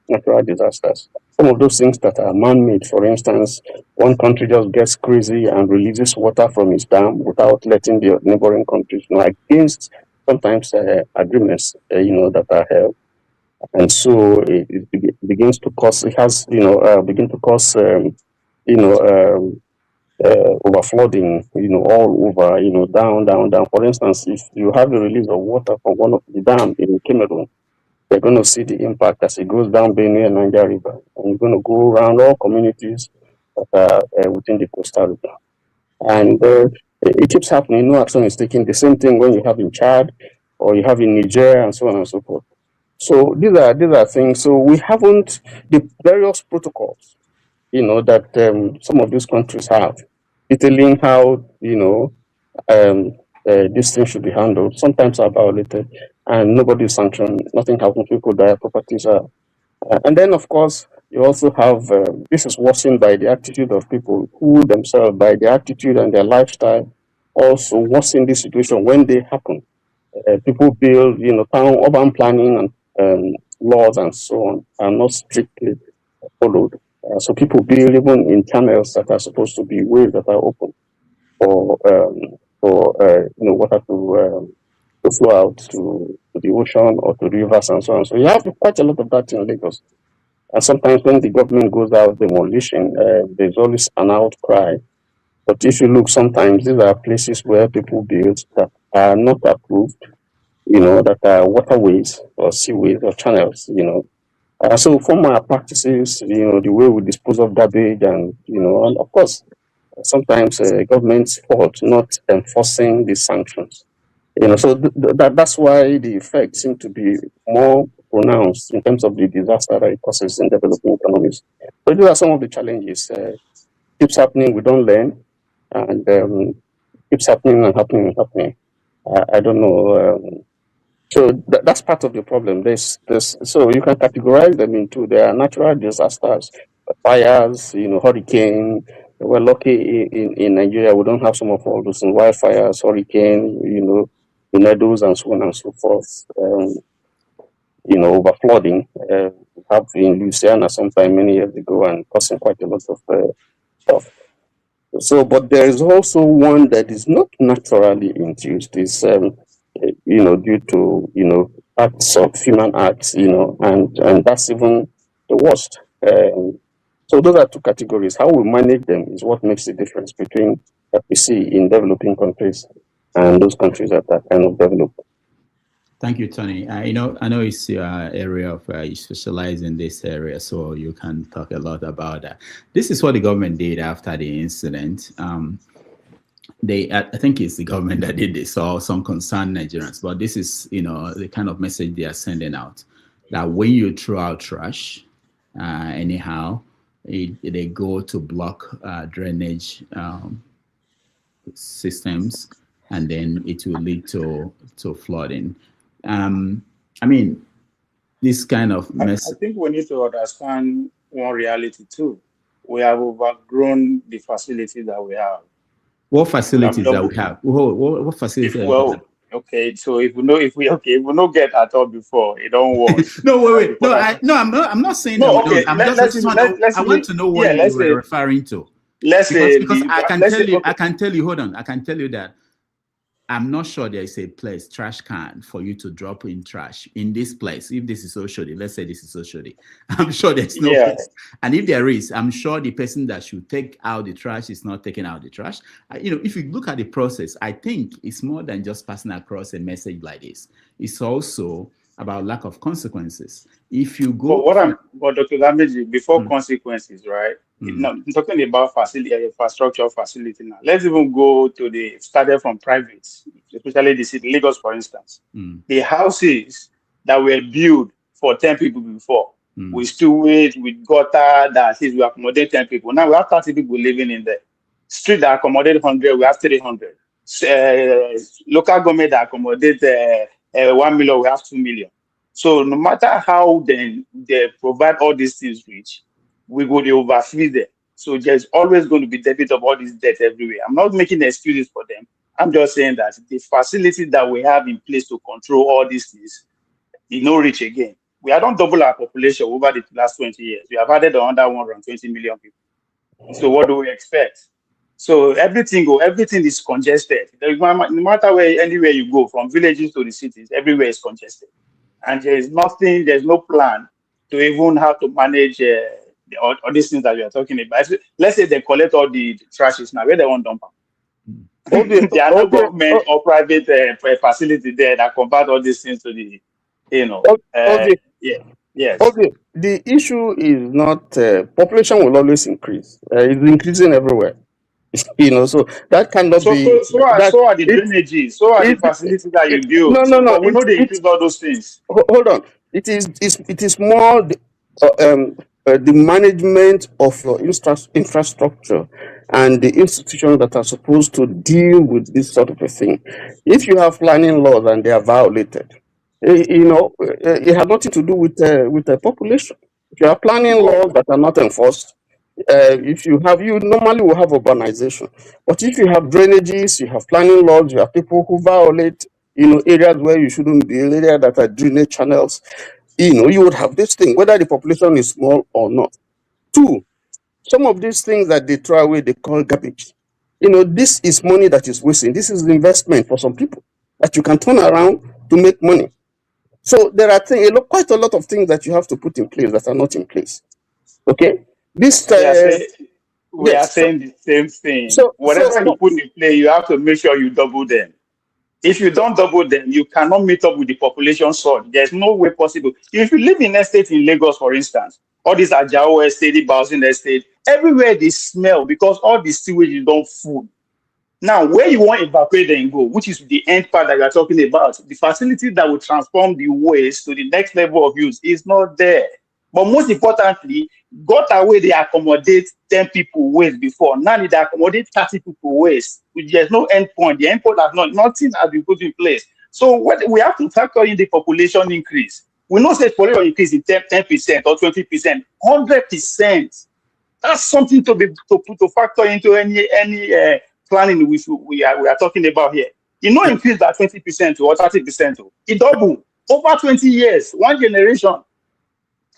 natural disasters. Some of those things that are man-made, for instance, one country just gets crazy and releases water from its dam without letting the neighboring countries know, against sometimes agreements, that are held. And so it begins to cause, it has, begin to cause, overflooding, all over, down, down, down. For instance, if you have a release of water from one of the dams in Cameroon, they're going to see the impact as it goes down Benue and Niger River. And you're going to go around all communities that are within the coastal river. And it keeps happening. No action is taken. The same thing when you have in Chad or you have in Niger and so on and so forth. So these are things. So we haven't the various protocols, that some of these countries have, detailing how these things should be handled. Sometimes are violated, and nobody is sanctioned. Nothing happens. People die. Properties are, and then of course you also have this is worsened by the attitude of people who themselves, by their attitude and their lifestyle, also worsen this situation when they happen. People build, town urban planning and laws and so on are not strictly followed. So people build even in channels that are supposed to be ways that are open for water to flow out to the ocean or to rivers and so on. So you have quite a lot of that in Lagos. And sometimes when the government goes out demolition, there's always an outcry. But if you look, sometimes these are places where people build that are not approved, that are waterways or seaways or channels, So from our practices, the way we dispose of garbage and of course, sometimes government's fault not enforcing the sanctions. So that's why the effects seem to be more pronounced in terms of the disaster that it causes in developing economies. So these are some of the challenges. Keeps happening, we don't learn, and keeps happening and happening and happening. I don't know. So that's part of the problem. So you can categorize them into there are natural disasters, fires, hurricane. We're lucky in Nigeria, we don't have some of all those wildfires, hurricane, tornadoes and so on and so forth. Over flooding. We have in Louisiana sometime many years ago and causing quite a lot of stuff. So, but there is also one that is not naturally induced. It's due to acts of human acts, and that's even the worst. So those are two categories. How we manage them is what makes the difference between what we see in developing countries and those countries that are kind of developed. Thank you, Tony. I know it's your area of you specialize in this area, so you can talk a lot about that. This is what the government did after the incident. I think it's the government that did this, or some concerned Nigerians. But this is, the kind of message they are sending out, that when you throw out trash, anyhow, they go to block drainage systems, and then it will lead to flooding. This kind of mess. I think we need to understand one reality too. We have overgrown the facilities that we have. What facilities that we have? What facilities? Okay. So if we don't get at all before, it don't work. No, wait. No, I'm not saying no. That. Okay. I want to know what you were referring to. Because I can tell you. Hold on. I can tell you that I'm not sure there is a place, trash can, for you to drop in trash in this place. If this is Oshodi, let's say this is Oshodi, I'm sure there's no place. And if there is, I'm sure the person that should take out the trash is not taking out the trash. If you look at the process, I think it's more than just passing across a message like this. It's also about lack of consequences. If you go, but Dr. Damage, before consequences, right? I'm talking about facility, infrastructure facility now. Let's even go to started from private, especially the city, Lagos, for instance. The houses that were built for 10 people before, we still wait with gutter that at least we accommodate 10 people. Now we have 30 people living in there. Street that accommodate 100, we have 300. Local government that accommodate 1 million, we have 2 million. So no matter how they provide all these things rich, we go to overfeed them. So there's always going to be debit of all this debt everywhere. I'm not making excuses for them. I'm just saying that the facility that we have in place to control all these things is not rich again. We have not doubled our population over the last 20 years. We have added under 120 million people. So what do we expect? So everything is congested. No matter anywhere you go, from villages to the cities, everywhere is congested. And there's no plan to even how to manage all these things that you are talking about. Let's say they collect all the trashes now, where they want to dump them. There are no government or private facility there that convert all these things to the, yes. Okay, the issue is not population will always increase. It's increasing everywhere. So that cannot be. So are the drainages, so are the facilities that you build. No. But we know they increase all those things. Hold on. It is more the management of your infrastructure and the institutions that are supposed to deal with this sort of a thing. If you have planning laws and they are violated, it has nothing to do with the population. If you have planning laws that are not enforced, you normally will have urbanization. But if you have drainages, you have planning laws, you have people who violate, areas where you shouldn't be, areas that are drainage channels, you would have this thing, whether the population is small or not. Two, some of these things that they throw away, they call garbage. This is money that is wasting. This is investment for some people. that you can turn around to make money. So there are quite a lot of things that you have to put in place that are not in place. Okay, this we are saying the same thing. Whatever you put in play, you have to make sure you double them. If you don't double them, you cannot meet up with the population surge. There's no way possible. If you live in estate in Lagos, for instance, all these Ajao estate, the Bowsing estate, everywhere they smell because all the sewage is done full. Now, where you want to evacuate and go, which is the end part that we are talking about, the facility that will transform the waste to the next level of use is not there. But most importantly, got away they accommodate 10 people waste before. Now they accommodate 30 people waste, which there's no end point. The end point has nothing has been put in place. So what we have to factor in the population increase. We know say population increase in 10% or 20%, 100%. That's something to factor into any planning we are talking about here. You know, increase by 20% or 30%. It double over 20 years, one generation.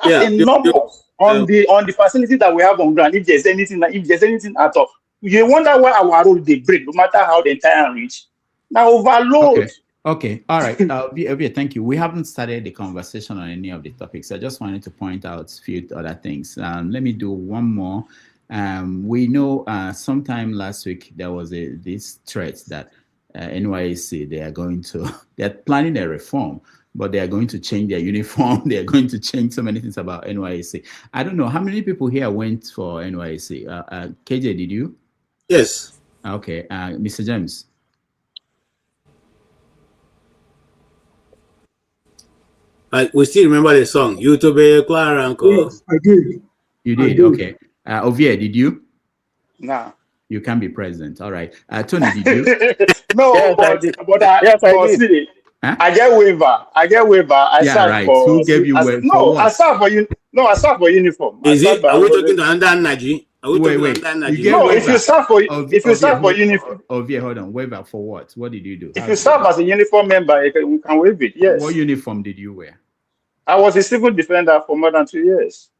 That's a number on the facility that we have on ground. If there's anything at all, you wonder why our road they break, no matter how the entire reach. Now overload. Okay. All right. Ovie, thank you. We haven't started the conversation on any of the topics. I just wanted to point out a few other things. Let me do one more. We know sometime last week there was this threat that NYSC they're planning a reform, but they are going to change their uniform. They are going to change so many things about NYSC. I don't know how many people here went for NYSC. KJ, did you? Yes. Okay. Mr. James. We still remember the song. You to be Clara Uncle. Yes, I did. You did? Okay. Ovie, did you? Nah. You can be president. All right. Tony, did you? No, yes, I did. I did. Huh? I get waiver. I serve for. Who gave you waiver? No, I serve for you. No, I serve for uniform. Is it? Are we talking to under Naji? Wait. No, if you serve for uniform. Ovie, hold on. Waiver for what? What did you do? If you serve as a uniform member, we can waive it. Yes. What uniform did you wear? I was a civil defender for more than 2 years.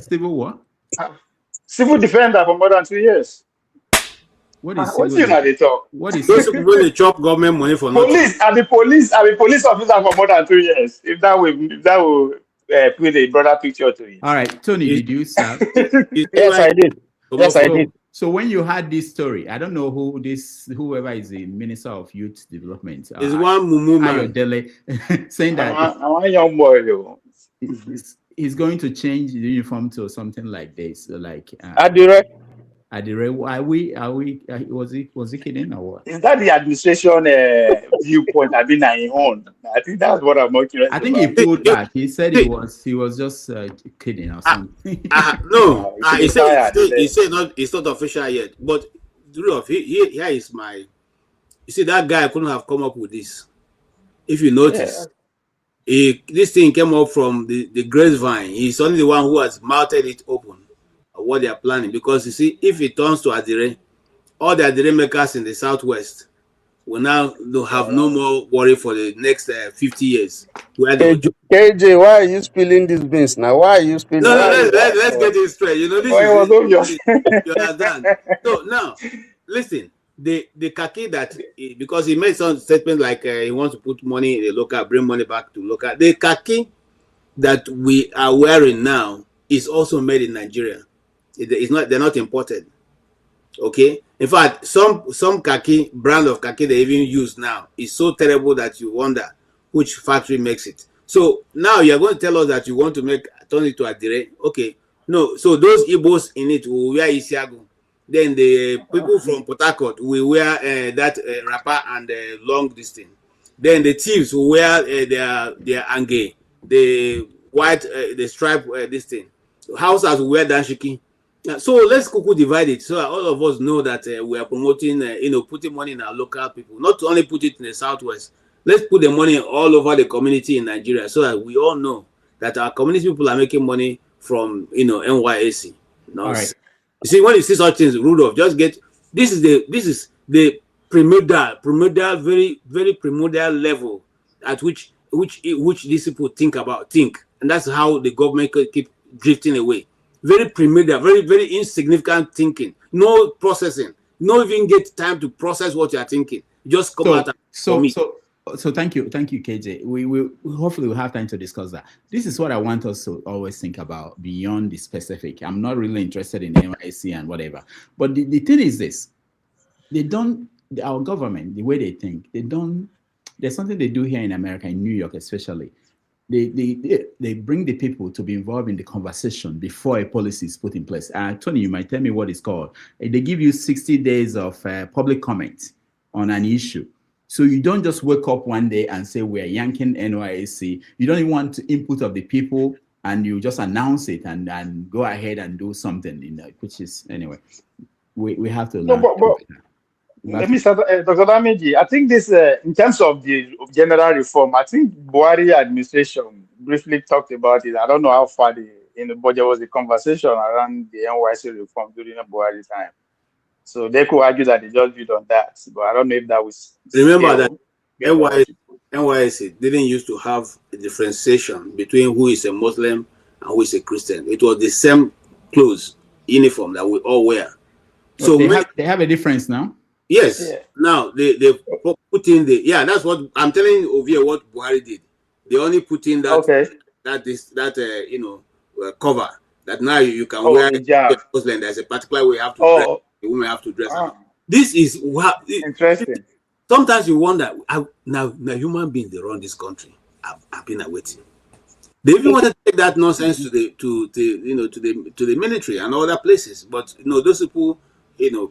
Civil what? Civil defender for more than 2 years. What is what's you now they talk? What is those people they chop government money for police? I'm a police officer for more than 2 years. If that will put a broader picture to it. All right, Tony, did you serve? Yes, I did. Yes, I did. So when you had this story, I don't know whoever is the Minister of Youth Development. Is one Mumu man Dele, saying that I'm a young boy though. He's going to change the uniform to something like this, like Adire. Are we? Was he kidding or what? Is that the administration viewpoint? I mean, I think that's what I'm more curious. I think he pulled back. He said he was just kidding or something. No, he said it's not official yet. But here is my. You see, that guy couldn't have come up with this. If you notice, this thing came up from the grapevine. He's only the one who has mouthed it open. What they are planning, because you see, if it turns to Adire, all the Adire makers in the southwest will now have no more worry for the next 50 years. KJ, why are you spilling these beans now? Why are you spilling? No, let's get it straight. You know, this is obvious. You understand? So now, listen, the khaki that because he made some statement like he wants to put money in the local, bring money back to local. The khaki that we are wearing now is also made in Nigeria. It's not. They're not imported. Okay. In fact, some khaki brand of khaki they even use now is so terrible that you wonder which factory makes it. So now you're going to tell us that you want to turn it to Adire. Okay. No. So those Igbos in it will wear Isiago. Then the people from Port Harcourt will wear that wrapper and long distance. Then the thieves will wear their ange, the white, the stripe this thing. Houses will wear danshiki. So let's divide it so that all of us know that we are promoting, putting money in our local people. Not to only put it in the southwest. Let's put the money all over the community in Nigeria so that we all know that our community people are making money from NYSC. All right. You see, when you see such things, Rudolph, just get this is the primordial, very very primordial level at which these people think, and that's how the government could keep drifting away. Very primordial, very very insignificant thinking. No processing. No even get time to process what you are thinking. Just come out. So So thank you, KJ. We will hopefully we'll have time to discuss that. This is what I want us to always think about beyond the specific. I'm not really interested in NYC and whatever, but the thing is this: our government, the way they think, there's something they do here in America, in New York especially. They bring the people to be involved in the conversation before a policy is put in place. Tony, you might tell me what it's called. They give you 60 days of public comment on an issue. So you don't just wake up one day and say, we're yanking NYSC. You don't even want the input of the people, and you just announce it and go ahead and do something, which is, anyway, we have to learn. Let me start, Dr. Dameji. I think this, in terms of the general reform, I think Buhari administration briefly talked about it. I don't know how far in the budget was the conversation around the NYC reform during the Buhari time. So they could argue that they just built on that, but I don't know if that was. Remember that NYC didn't used to have a differentiation between who is a Muslim and who is a Christian. It was the same clothes, uniform that we all wear. So they have a difference now. Yes. Yeah. Now they put in that's what I'm telling you over here. What Buhari did, they only put in that cover that now you can wear Muslim. There's a particular way you have to dress. The women have to dress. This is interesting. Sometimes you wonder, now human beings, they run this country. I've been waiting. They even want to take that nonsense to the military and other places, but those people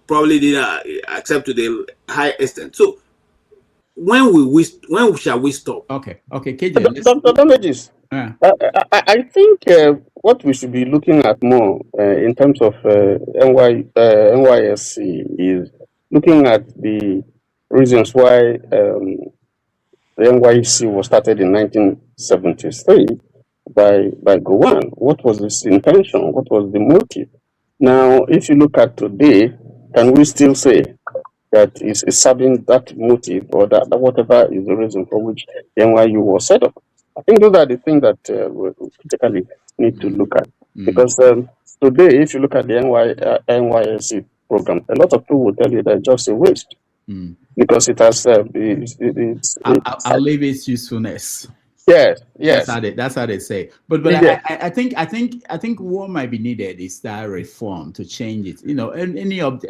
probably didn't accept to the high extent. So when shall we stop? Okay, KJ. Dr. Damages, I think what we should be looking at more in terms of NYSC is looking at the reasons why the NYSC was started in 1973 by Gowon. What was its intention? What was the motive? Now, if you look at today, can we still say that is serving that motive, or that whatever is the reason for which the NYU was set up? I think those are the things that we particularly need to look at. Because today, if you look at the NYSC program, a lot of people will tell you that it's just a waste. Because it has I'll leave its usefulness. Yes. That's how they say. But yeah. I think what might be needed is that reform to change it.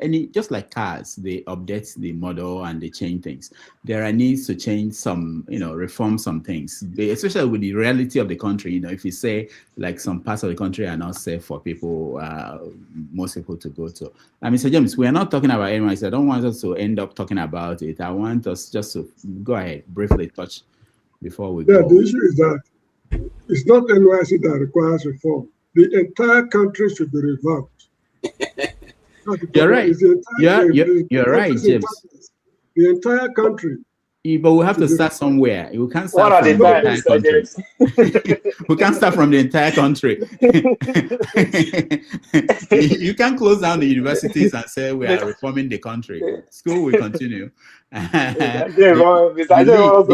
Any just like cars, they update the model and they change things. There are needs to change some, reform some things, especially with the reality of the country. If you say like some parts of the country are not safe for people, most people to go to. Mr. James, we are not talking about NYC. I don't want us to end up talking about it. I want us just to go ahead, briefly touch before we go. The issue is that it's not NYC that requires reform. The entire country should be revamped. You're right. You're right, James. The entire country. But we have to start somewhere. We can't start from the entire country. We can't start from the entire country. You can't close down the universities and say we are reforming the country. School will continue. The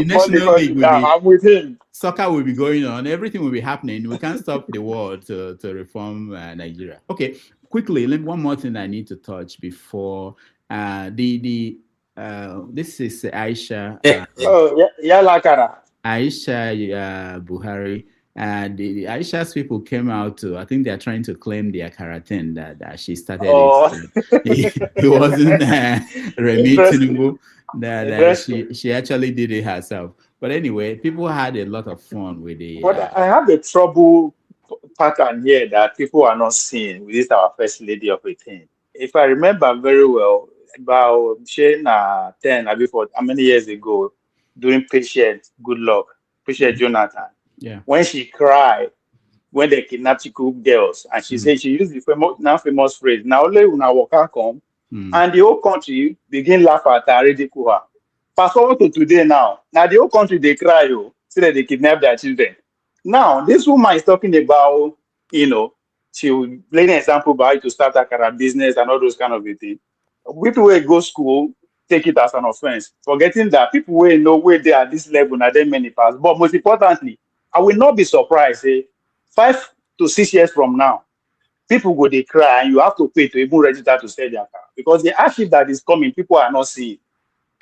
National League will be, soccer will be going on. Everything will be happening. We can't stop the war to reform Nigeria. Okay, quickly, one more thing I need to touch before this is Aisha. Aisha Buhari. The Aisha's people came out to, I think they are trying to claim their karatin that she started it wasn't Remi Tinubu, that she actually did it herself. But anyway, people had a lot of fun with it. But I have a trouble pattern here that people are not seeing with this our first lady of a thing. If I remember very well, about 10 before how many years ago, during Patient Jonathan, when she cried when they kidnapped two girls, and she said she used the famous phrase, "Now only una waka come," and the whole country begin laugh at her, ridicule her. Fast forward to today now the whole country they cry, say that they kidnap their children. Now this woman is talking about, she will lay an example by to start a kind of business and all those kind of things. People who go school take it as an offense, forgetting that people will know where they are at this level, not that many pass. But most importantly, I will not be surprised. 5 to 6 years from now, people go they cry and you have to pay to even register to sell their car, because the hardship that is coming, people are not seeing.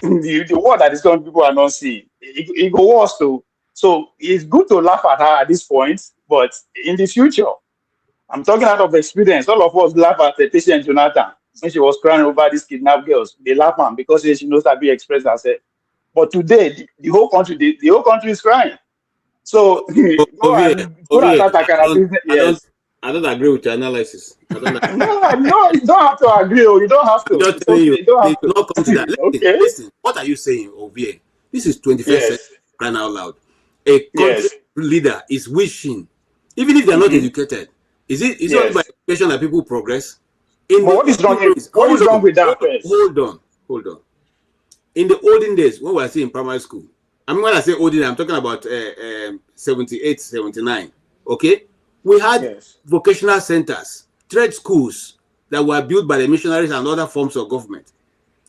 The word that is coming, people are not seeing. it go worse too. So it's good to laugh at her at this point, but in the future, I'm talking out of experience. All of us laugh at the patient Jonathan when she was crying over these kidnapped girls. They laugh at her because she knows how to express herself. But today, the whole country, the whole country is crying. So go and attack Akara business. Yes. I don't agree with your analysis. No, you don't have to agree. You don't have to. I'm just telling you, You don't have they do not come to that. Listen, Okay. listen, what are you saying, Ovie? This is 21st century, crying out loud. A country leader is wishing, even if they are not educated, is it only by education that people progress? But what is wrong with that? Hold on. In the olden days, when we were still in primary school, I mean, when I say olden, I'm talking about 78, 79, okay? We had vocational centers, trade schools that were built by the missionaries and other forms of government.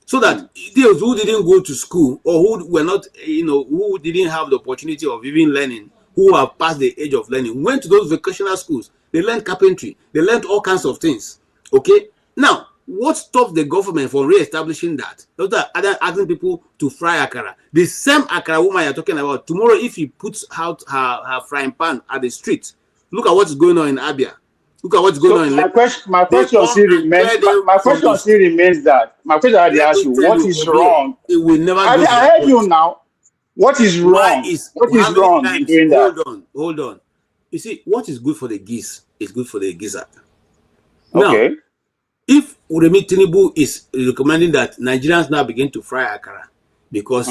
So that those who didn't go to school or who were not, who didn't have the opportunity of even learning, who are past the age of learning, went to those vocational schools. They learned carpentry. They learned all kinds of things. Okay? Now, what stops the government from re-establishing that? Those are other asking people to fry akara. The same akara woman you're talking about, tomorrow if he puts out her frying pan at the street, look at what's going on in Abia. Look at what's going on in my question still remains that my question I ask you, what is wrong? It will never I heard you now. What is wrong? What is wrong in doing that? Hold on. You see, what is good for the geese is good for the gizzard. Okay. Now, if Uremi Tinubu is recommending that Nigerians now begin to fry akara because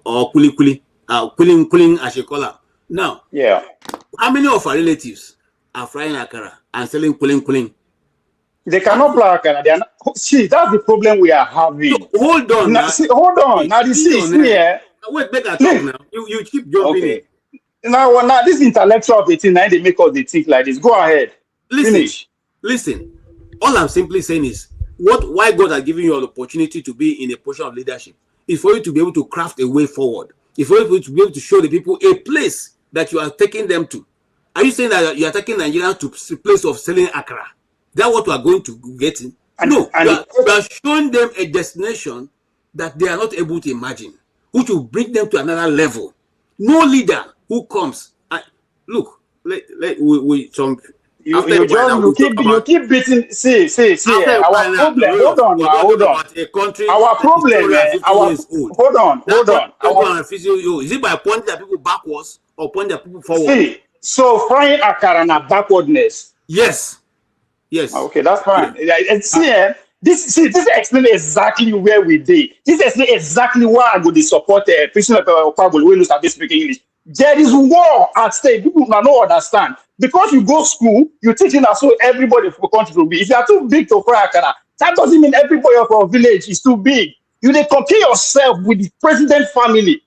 or kuling ashikola. Now, how many of our relatives are frying akara and selling kuling? They cannot fry akara. They are not, see, that's the problem we are having. So, hold on. Hold on. Now this is here. Wait, make I talk now. You keep jumping in. Now this intellectual of 18, they make us they think like this. Go ahead. Finish. Listen. All I'm simply saying is, why God has given you an opportunity to be in a position of leadership is for you to be able to craft a way forward. It's for you to be able to show the people a place that you are taking them to. Are you saying that you are taking Nigeria to a place of selling akara? That's what we are going to get in? No, you are showing them a destination that they are not able to imagine, which will bring them to another level. No leader who comes, look, you keep beating. See. Our problem. Hold on. Our problem. Hold on. Is it by pointing at people backwards or pointing at people forward? See, so frying akara na backwardness. Yes. Okay, that's fine. See, this explains exactly where we did. This explains exactly why I go to support prisoner of Pablo when you start speaking English. There is war at stake. People do not understand. Because you go school, you teach in so everybody for country will be. If you are too big to fry akara, that doesn't mean everybody of our village is too big. You they compare yourself with the president family.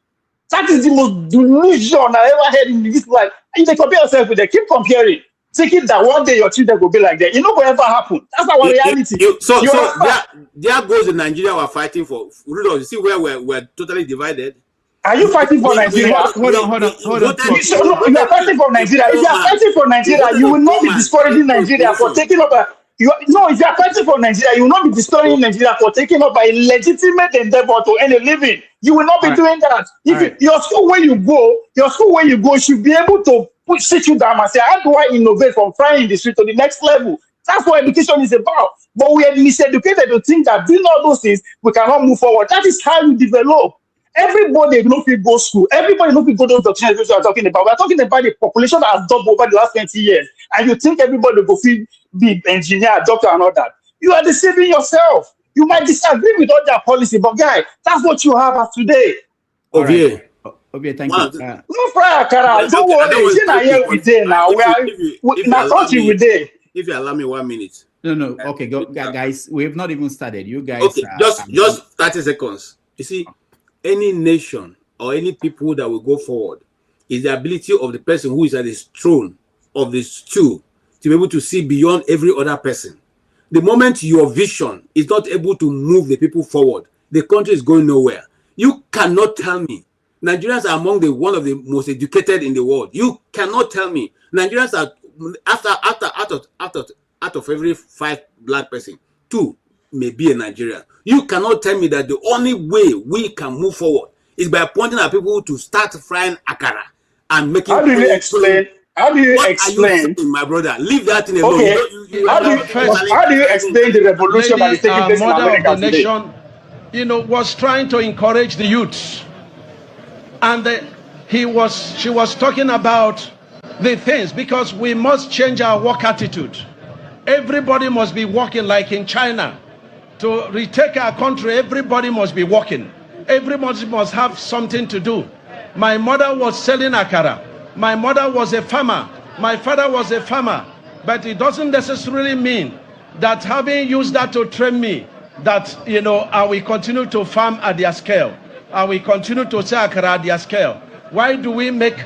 That is the most delusion I ever had in this life. And they compare yourself with them. Keep comparing. Thinking that one day your children will be like that. You know what ever happen. That's our reality. So there goes in Nigeria we're fighting for. Rudolph, you see where we're totally divided. Are you fighting for Nigeria? Hold on. You are fighting for Nigeria. If you are fighting for Nigeria, you will not be discouraging Nigeria for taking up a. If you are fighting for Nigeria, you will not be discouraging Nigeria for taking up a legitimate endeavor to earn a living. You will not be doing that. If your school where you go should be able to sit you down and say, how do I innovate from frying the street to the next level? That's what education is about. But we are miseducated to think that doing all those things, we cannot move forward. That is how we develop. Everybody no fit go school. Everybody no fit go those doctrines we are talking about. We are talking about the population that has doubled over the last 20 years. And you think everybody will be engineer, doctor, and all that. You are deceiving yourself. You might disagree with all their policy, but guy, that's what you have as today. Okay, thank you. No fry akara. Don't worry. See now here we dey now. We are na country we dey. If you allow me 1 minute. No. Okay, go, guys. We have not even started. You guys. Okay, just 30 seconds. You see, any nation or any people that will go forward is the ability of the person who is at the throne of the stool to be able to see beyond every other person. The moment your vision is not able to move the people forward, the country is going nowhere. You cannot tell me Nigerians are among one of the most educated in the world. You cannot tell me Nigerians are out of every 5 black person, 2 may be a Nigerian. You cannot tell me that the only way we can move forward is by pointing at people to start frying akara and making. How do you explain? How do you explain? Are you saying, my brother? Leave that thing alone. Okay. How do you explain the revolution that is taking place in America today? Nation, was trying to encourage the youth, and she was talking about the things, because we must change our work attitude. Everybody must be working, like in China. To retake our country, everybody must be working. Everybody must have something to do. My mother was selling akara. My mother was a farmer. My father was a farmer. But it doesn't necessarily mean that having used that to train me, that, I will continue to farm at their scale. I will continue to sell akara at their scale. Why do we make,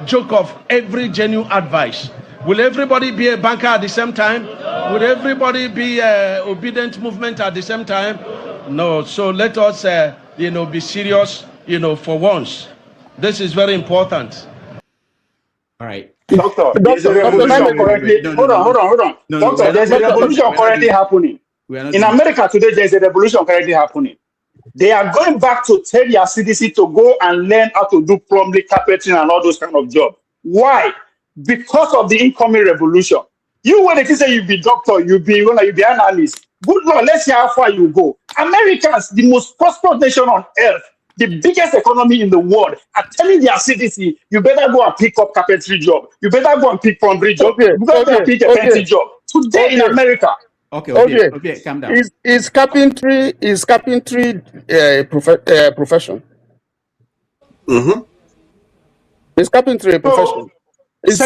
joke of every genuine advice? Will everybody be a banker at the same time? Will everybody be obedient movement at the same time? No. So let us, be serious, for once. This is very important. All right. Doctor, there's a revolution currently. Hold on. Doctor, there's a revolution currently happening. In America today, there's a revolution currently happening. They are going back to tell their citizens to go and learn how to do plumbing, carpentry, and all those kind of jobs. Why? Because of the incoming revolution. You, when they say you be doctor, you be analyst. Good Lord, let's see how far you go. Americans, the most prosperous nation on earth, the biggest economy in the world, are telling their citizens, you better go and pick up carpentry job. You better go and pick plumbing job. You better go and pick a carpentry job. Today in America. Okay, calm down. Is carpentry profession? Mm-hmm. Is carpentry a profession? Is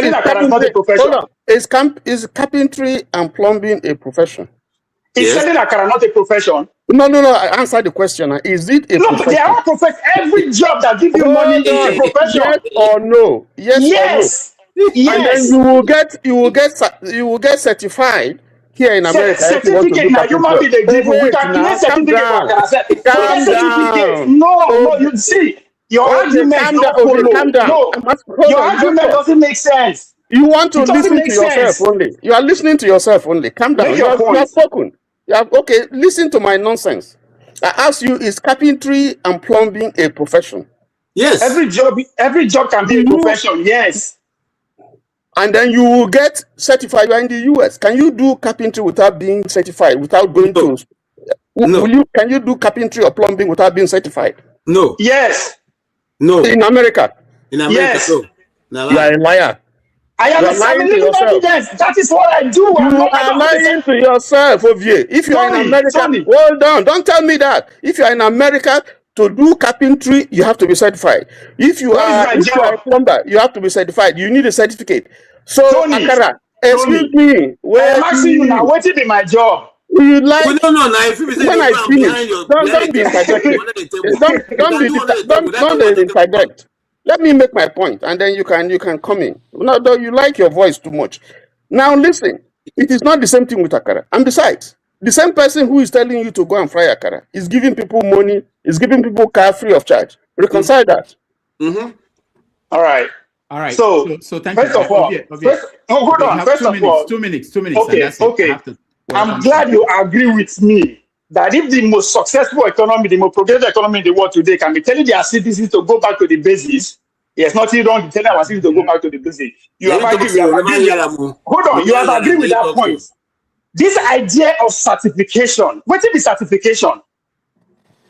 carpentry and plumbing a profession? Is selling akara not a profession? No. Answer the question. Is it a profession? No, they are profession. Every job that gives you money is a profession. Yes or no? Yes. Or no? Yes. And then you will get certified here in America. Certificate now, you might be the giver. We can create certificate. Calm down. No, you see. Your argument doesn't make sense. You want to listen to yourself only. You are listening to yourself only. Calm down. You have spoken. Okay, listen to my nonsense. I ask you, is carpentry and plumbing a profession? Yes. Every job can be a profession, yes. And then you will get certified. You are in the US. Can you do carpentry without being certified, without going to? No. Can you do carpentry or plumbing without being certified? No. Yes. No. In America? Yes. No. You are a liar. I am living evidence. That is what I do. You are lying to yourself, Ovie. If you are in America, hold on. Don't tell me that. If you are in America, to do carpentry, you have to be certified. If you are a plumber, you have to be certified. You need a certificate. So, Akara, excuse me. I am asking you now, what is my job? You like when I finish, don't be interjecting. Don't interject. Let me make my point, and then you can come in. No, you like your voice too much. Now listen, it is not the same thing with akara. And besides, the same person who is telling you to go and fry akara is giving people money, is giving people car free of charge. Reconcile that. Mm-hmm. All right. So thank first you. Of all, hold on. First of all, 2 minutes. Okay. I'm glad you agree with me that if the most successful economy, the most progressive economy in the world today can be telling their citizens to go back to the basics, there's nothing wrong with telling our citizens to go back to the basics. You have agreed with that point. This idea of certification, what is the certification?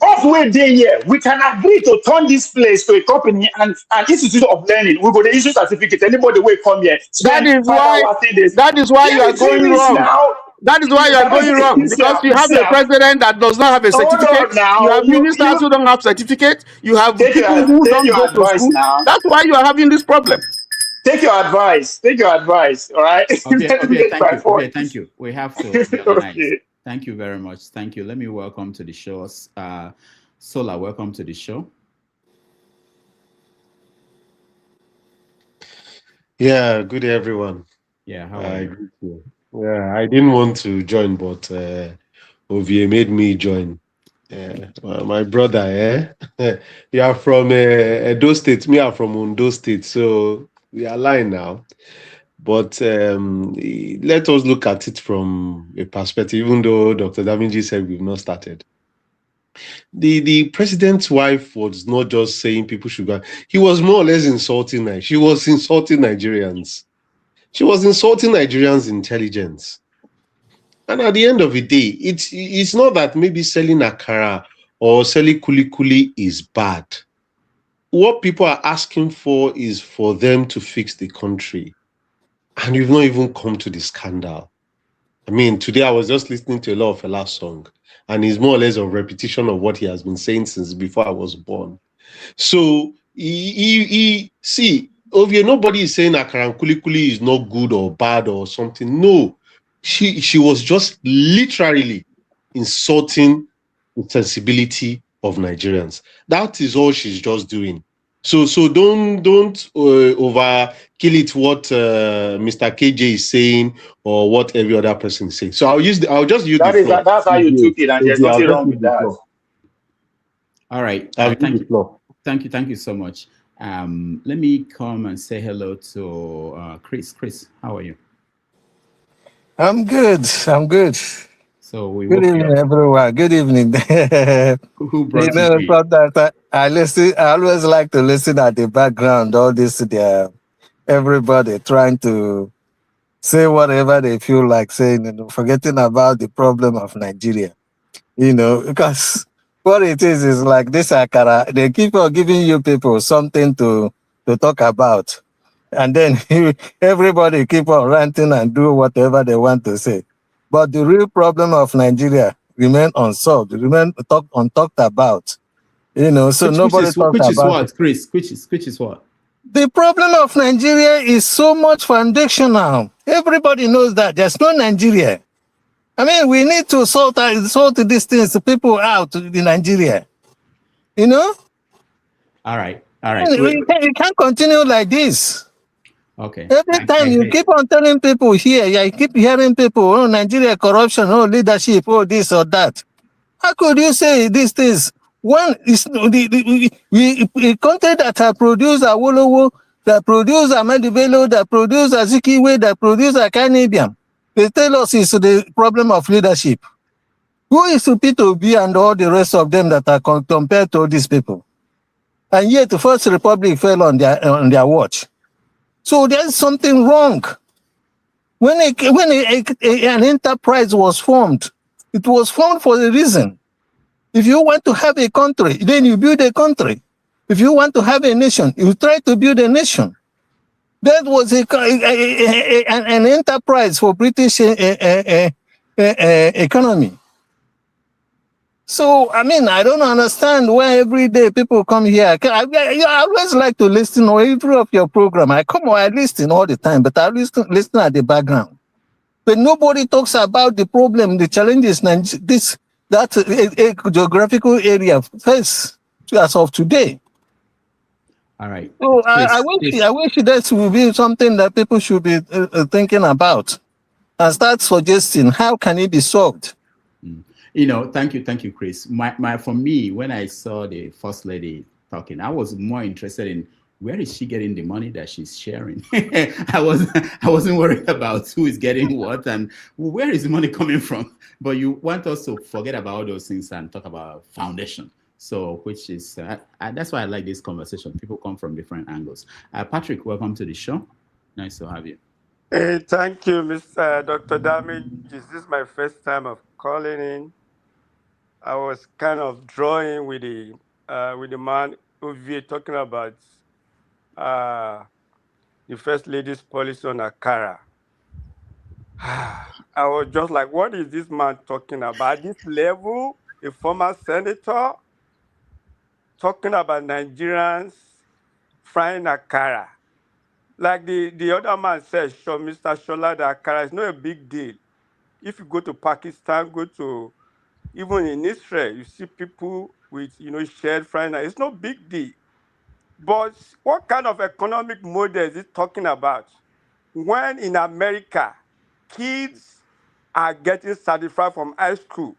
Of way day here, we can agree to turn this place to a company and an institute of learning. We're going to issue certificate. Anybody will come here. That is why you are going wrong. That is why you are going wrong, because you have a president that does not have a certificate. You have ministers who don't have certificate. You have people who don't go to school. That's why you are having this problem. Take your advice. All right. Okay, thank you. We have to. Thank you very much. Thank you. Let me welcome to the show. Sola, welcome to the show. Yeah, good day, everyone. Yeah, how are you? Yeah, I didn't want to join, but Ovie made me join. My brother, you are from Edo State, me are from Ondo State, so we are aligned now. But let us look at it from a perspective, even though Dr. Davinji said we've not started. The president's wife was not just saying people should go. He was more or less insulting. She was insulting Nigerians. She was insulting Nigerians' intelligence. And at the end of the day, it's not that maybe selling akara or selling kuli is bad. What people are asking for is for them to fix the country. And you've not even come to the scandal. I mean, today I was just listening to a lot of a last song, and it's more or less a repetition of what he has been saying since before I was born. So see, Ovie, nobody is saying akara and kuli is not good or bad or something. No, she was just literally insulting the sensibility of Nigerians. That is all she's just doing. So don't over kill it what Mr. KJ is saying or what every other person is saying. So I'll just use the floor. That's how you took it, and there's nothing wrong with that. All right. Thank you so much. Let me come and say hello to Chris. Chris, how are you? I'm good. So good evening, everyone. Good evening. Who brought you? Sometimes I listen. I always like to listen at the background. All this, everybody trying to say whatever they feel like saying, forgetting about the problem of Nigeria. Because what it is like this akara. They keep on giving you people something to talk about, and then everybody keep on ranting and do whatever they want to say. But the real problem of Nigeria remain unsolved, remain untalked about. So nobody talks about it. Chris, which is what? The problem of Nigeria is so much foundational. Everybody knows that there's no Nigeria. I mean, we need to sort these things, people out in Nigeria. All right. We can't continue like this. Okay. Every time you keep on telling people here, you keep hearing people, Nigeria corruption, leadership, this or that. How could you say these things? One is the country that have produced Awolowo, that produce Ahmadu Bello, that produce Azikiwe, that produce Akanibiam. They tell us it's the problem of leadership. Who is P2B and all the rest of them that are compared to these people? And yet the First Republic fell on their watch. So there's something wrong. When an enterprise was formed, it was formed for a reason. If you want to have a country, then you build a country. If you want to have a nation, you try to build a nation. That was an enterprise for British economy. So, I mean, I don't understand why every day people come here. I always like to listen to every of your program. I listen all the time, but I listen at the background. But nobody talks about the problem, the challenges that geographical area face as of today. All right. So I wish that will be something that people should be thinking about and start suggesting how can it be solved. Thank you, Chris. For me, when I saw the First Lady talking, I was more interested in where is she getting the money that she's sharing. I wasn't worried about who is getting what and where is the money coming from. But you want us to forget about all those things and talk about foundation. So, which is that's why I like this conversation. People come from different angles. Patrick, welcome to the show. Nice to have you. Hey, thank you, Mr. Dr. Damage. This is my first time of calling in. I was kind of drawing with the man Ovie talking about the First Lady's policy on Akara. I was just like, what is this man talking about? At this level, a former senator talking about Nigerians frying Akara. Like the other man said, Mr. Shola, the Akara is not a big deal. If you go to Pakistan, even in Israel, you see people with, shared frying. It's no big deal. But what kind of economic model is it talking about? When in America, kids are getting certified from high school.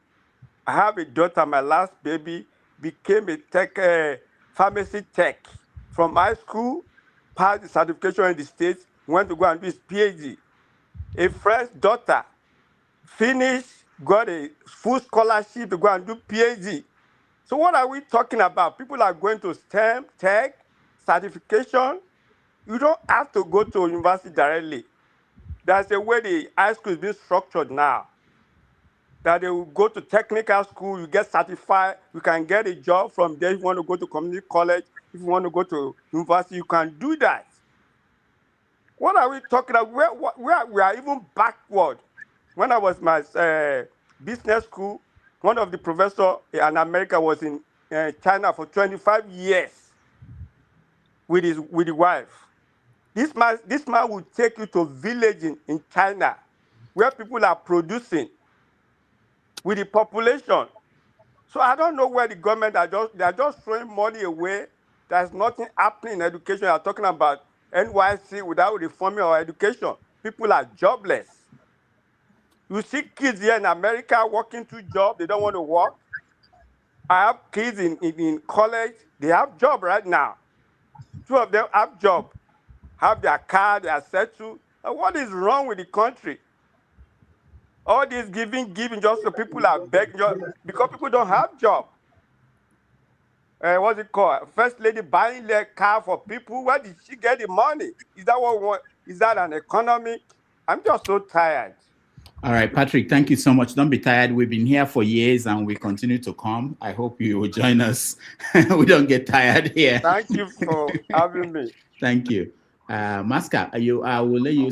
I have a daughter, my last baby became a pharmacy tech from high school, passed the certification in the States, went to go and do his PhD. A friend's daughter finished, got a full scholarship to go and do PhD. So what are we talking about? People are going to STEM, tech, certification. You don't have to go to university directly. That's the way the high school is being structured now. That they will go to technical school, you get certified, you can get a job from there. If you want to go to community college, if you want to go to university, you can do that. What are we talking about? We are even backward. When I was in my business school, one of the professors in America was in China for 25 years with his wife. This man will take you to a village in China where people are producing with the population. So I don't know where the government they are just throwing money away. There's nothing happening in education. You are talking about NYC without reforming our education. People are jobless. You see kids here in America working 2 jobs. They don't want to work. I have kids in college. They have job right now. 2 of them have job, have their car, they are settled. And what is wrong with the country? All this giving just so people are begging because people don't have job. What's it called? First lady buying their car for people. Where did she get the money? Is that what we want? Is that an economy? I'm just so tired. All right, Patrick, thank you so much. Don't be tired. We've been here for years and we continue to come. I hope you will join us. We don't get tired here. Thank you for having me. Thank you. Masca, I will let you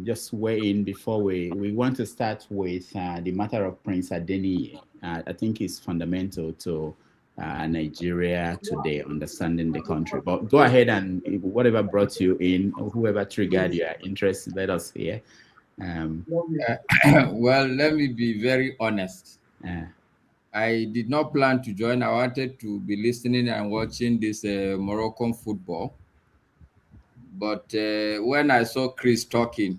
just weigh in before we want to start with the matter of Prince Adeniyi. I think it's fundamental to Nigeria today, understanding the country. But go ahead and whatever brought you in, or whoever triggered your interest, let us hear. Well, let me be very honest. I did not plan to join. I wanted to be listening and watching this Moroccan football. But when I saw Chris talking,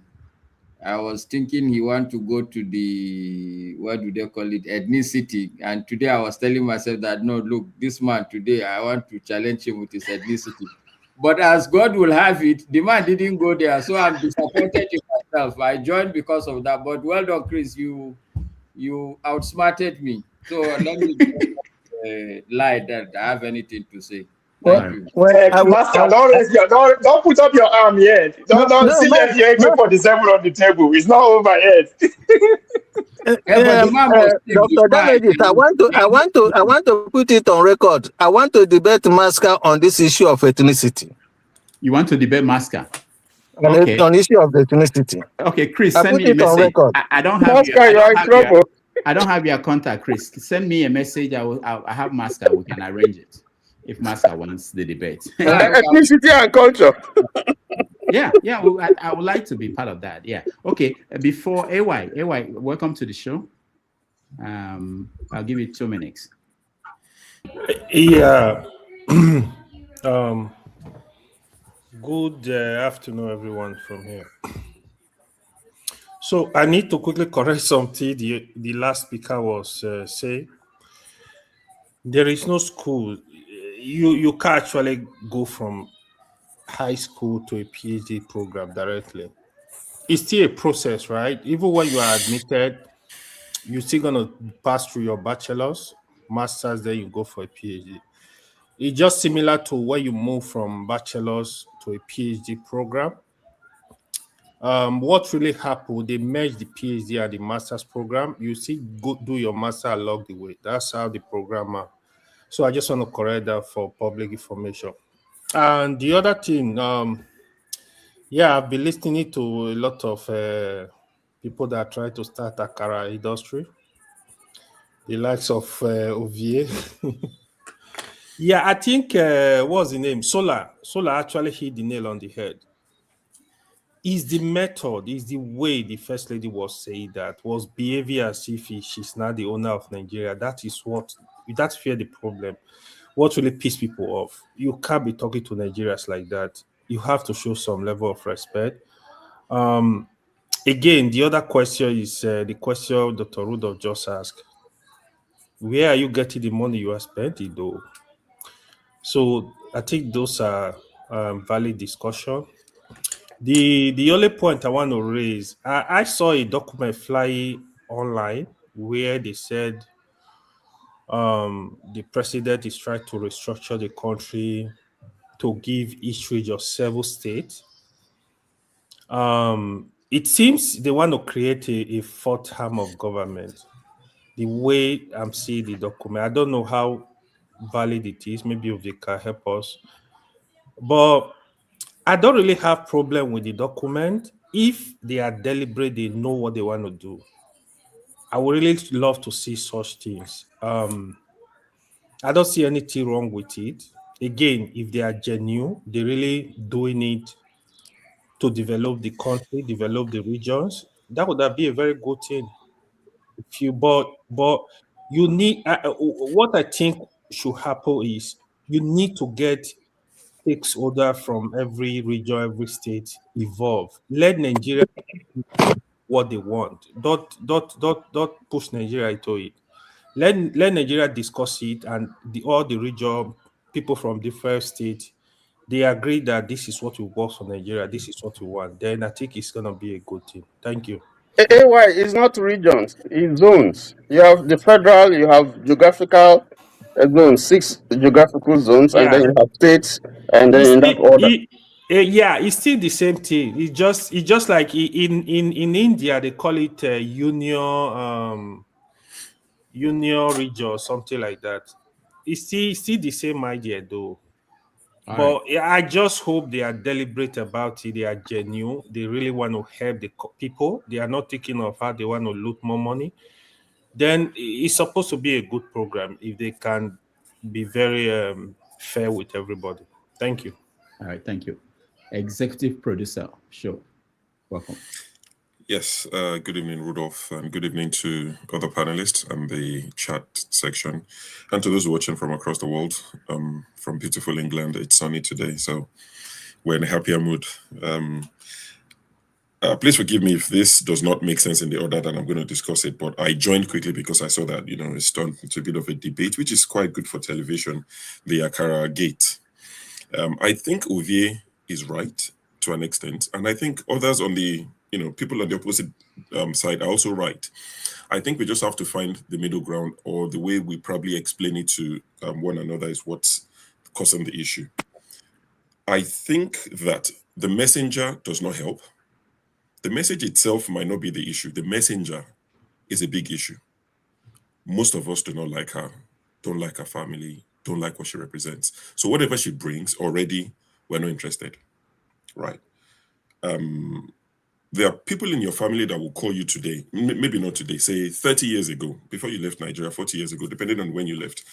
I was thinking he want to go to the, what do they call it, ethnicity. And today I was telling myself that, no, look, this man today, I want to challenge him with his ethnicity. But as God will have it, the man didn't go there. So I'm disappointed in myself. I joined because of that. But well done, Chris. You outsmarted me. So let me lie that I have anything to say. Thank you. Master, don't put up your arm yet. Don't see your AK-47 on the table. It's not over yet. Dr. Damages, I want to put it on record. I want to debate Masca on this issue of ethnicity. You want to debate Masca? Okay. On issue of ethnicity. Okay, Chris, send me a message. I don't have I don't have your contact, Chris. Send me a message. I have Masca. We can arrange it if Masca wants the debate. Ethnicity and culture. Yeah. I would like to be part of that. Yeah. Okay. Before AY, welcome to the show. I'll give you 2 minutes. Yeah. Good afternoon, everyone from here. So I need to quickly correct something the last speaker was saying. There is no school. You can actually go from high school to a PhD program directly. It's still a process, right? Even when you are admitted, you're still gonna pass through your bachelor's, master's, then you go for a PhD. It's just similar to when you move from bachelor's to a PhD program. What really happened, they merged the PhD and the master's program. You still go do your master along the way. That's how the program are. So I just want to correct that for public information. And the other thing, I've been listening to a lot of people that try to start Akara industry, the likes of Ovie. I think, what's the name? Solar actually hit the nail on the head. Is the method, is the way the first lady was saying that, was behavior as if she's not the owner of Nigeria. That's where the problem. What really pisses people off. You can't be talking to Nigerians like that. You have to show some level of respect. Again, the other question is the question Dr. Rudolph just asked. Where are you getting the money you are spending, though? So I think those are valid discussion. The only point I want to raise, I saw a document fly online where they said The president is trying to restructure the country to give each region several states. It seems they want to create a fourth arm of government. The way I'm seeing the document, I don't know how valid it is. Maybe if they can help us. But I don't really have problem with the document if they are deliberate, they know what they want to do. I would really love to see such things. I don't see anything wrong with it. Again, if they are genuine, they're really doing it to develop the country, develop the regions, that would be a very good thing. If you but you need what I think should happen is you need to get stakeholder from every region, every state evolve. Let Nigeria do what they want. Don't push Nigeria into it. Let Nigeria discuss it, and all the region people from different states, they agree that this is what will work for Nigeria, this is what we want. Then I think it's gonna be a good thing. Thank you. AY is not regions, it's zones. You have the federal, you have geographical zones, 6 geographical zones, and Yeah, then you have states, and then it's in still, that order. yeah, it's still the same thing. It's just like in India they call it union region or something like that. It's still the same idea though. All right. But I just hope they are deliberate about it. They are genuine. They really want to help the people. They are not thinking of how they want to loot more money. Then it's supposed to be a good program if they can be very fair with everybody. Thank you. All right, thank you. Executive producer, show. Welcome. Yes, good evening, Rudolph, and good evening to other panelists and the chat section, and to those watching from across the world. From beautiful England, it's sunny today, so we're in a happier mood. Please forgive me if this does not make sense in the order that I'm going to discuss it, but I joined quickly because I saw that, it's turned into a bit of a debate, which is quite good for television, the Akara Gate. I think Ovie is right to an extent, and I think others on the people on the opposite side are also right. I think we just have to find the middle ground, or the way we probably explain it to one another is what's causing the issue. I think that the messenger does not help. The message itself might not be the issue. The messenger is a big issue. Most of us do not like her, don't like her family, don't like what she represents. So whatever she brings, already we're not interested, right? There are people in your family that will call you today, maybe not today, say 30 years ago, before you left Nigeria, 40 years ago, depending on when you left,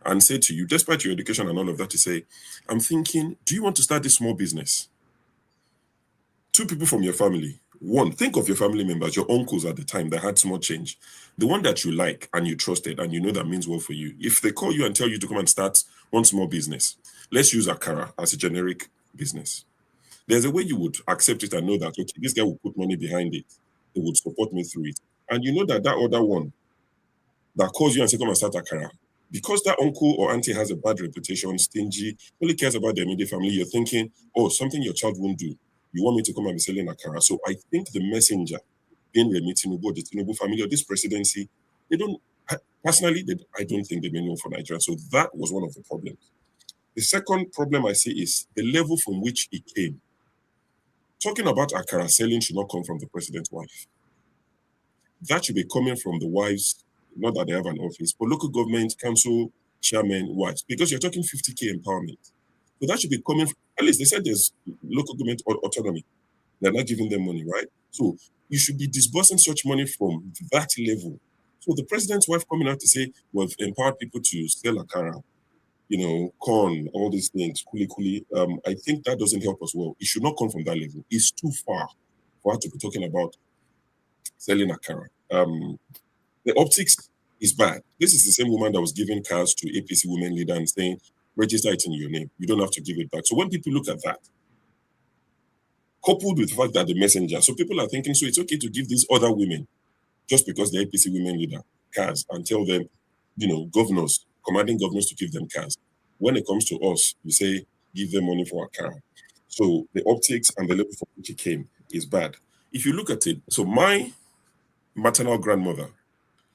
and say to you, despite your education and all of that, to say, I'm thinking, do you want to start this small business? 2 people from your family. 1, think of your family members, your uncles at the time that had small change. The one that you like and you trusted and you know that means well for you. If they call you and tell you to come and start one small business, let's use Akara as a generic business. There's a way you would accept it and know that, okay, this guy will put money behind it. He would support me through it. And you know that other one that calls you and says, come and start Akara, because that uncle or auntie has a bad reputation, stingy, only cares about their immediate family, you're thinking, oh, something your child won't do. You want me to come and be selling Akara. So I think the messenger, being Remi Tinubu, the Tinubu family, or this presidency, I don't think they mean well for Nigeria. So that was one of the problems. The second problem I see is the level from which it came. Talking about Akara selling should not come from the president's wife. That should be coming from the wives, not that they have an office, but local government, council, chairman, wives, because you're talking 50K empowerment. So that should be coming, at least they said there's local government autonomy. They're not giving them money, right? So you should be disbursing such money from that level. So the president's wife coming out to say, we've empowered people to sell Akara, corn, all these things, kuli. I think that doesn't help us well. It should not come from that level. It's too far for her to be talking about selling Akara. The optics is bad. This is the same woman that was giving cars to APC women leader and saying, register it in your name. You don't have to give it back. So when people look at that, coupled with the fact that the messenger, so people are thinking, so it's okay to give these other women, just because they're APC women leader, cars, and tell them, governors, commanding governors to give them cars. When it comes to us, we say, give them money for a car. So the optics and the level from which it came is bad. If you look at it, so my maternal grandmother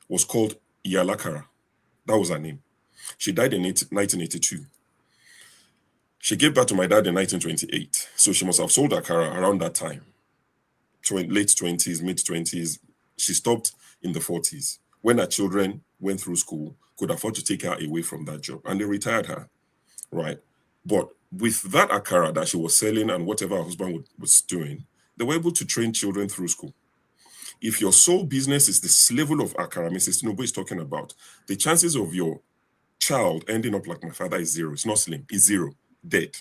was called Iyalakara. That was her name. She died in 1982. She gave birth to my dad in 1928. So she must have sold akara around that time. Late 20s, mid 20s. She stopped in the 40s. When her children went through school, could afford to take her away from that job. And they retired her, right? But with that akara that she was selling and whatever her husband was doing, they were able to train children through school. If your sole business is this level of akara Mrs. Tinubu is talking about, the chances of your child ending up like my father is zero. It's not slim, it's zero, dead.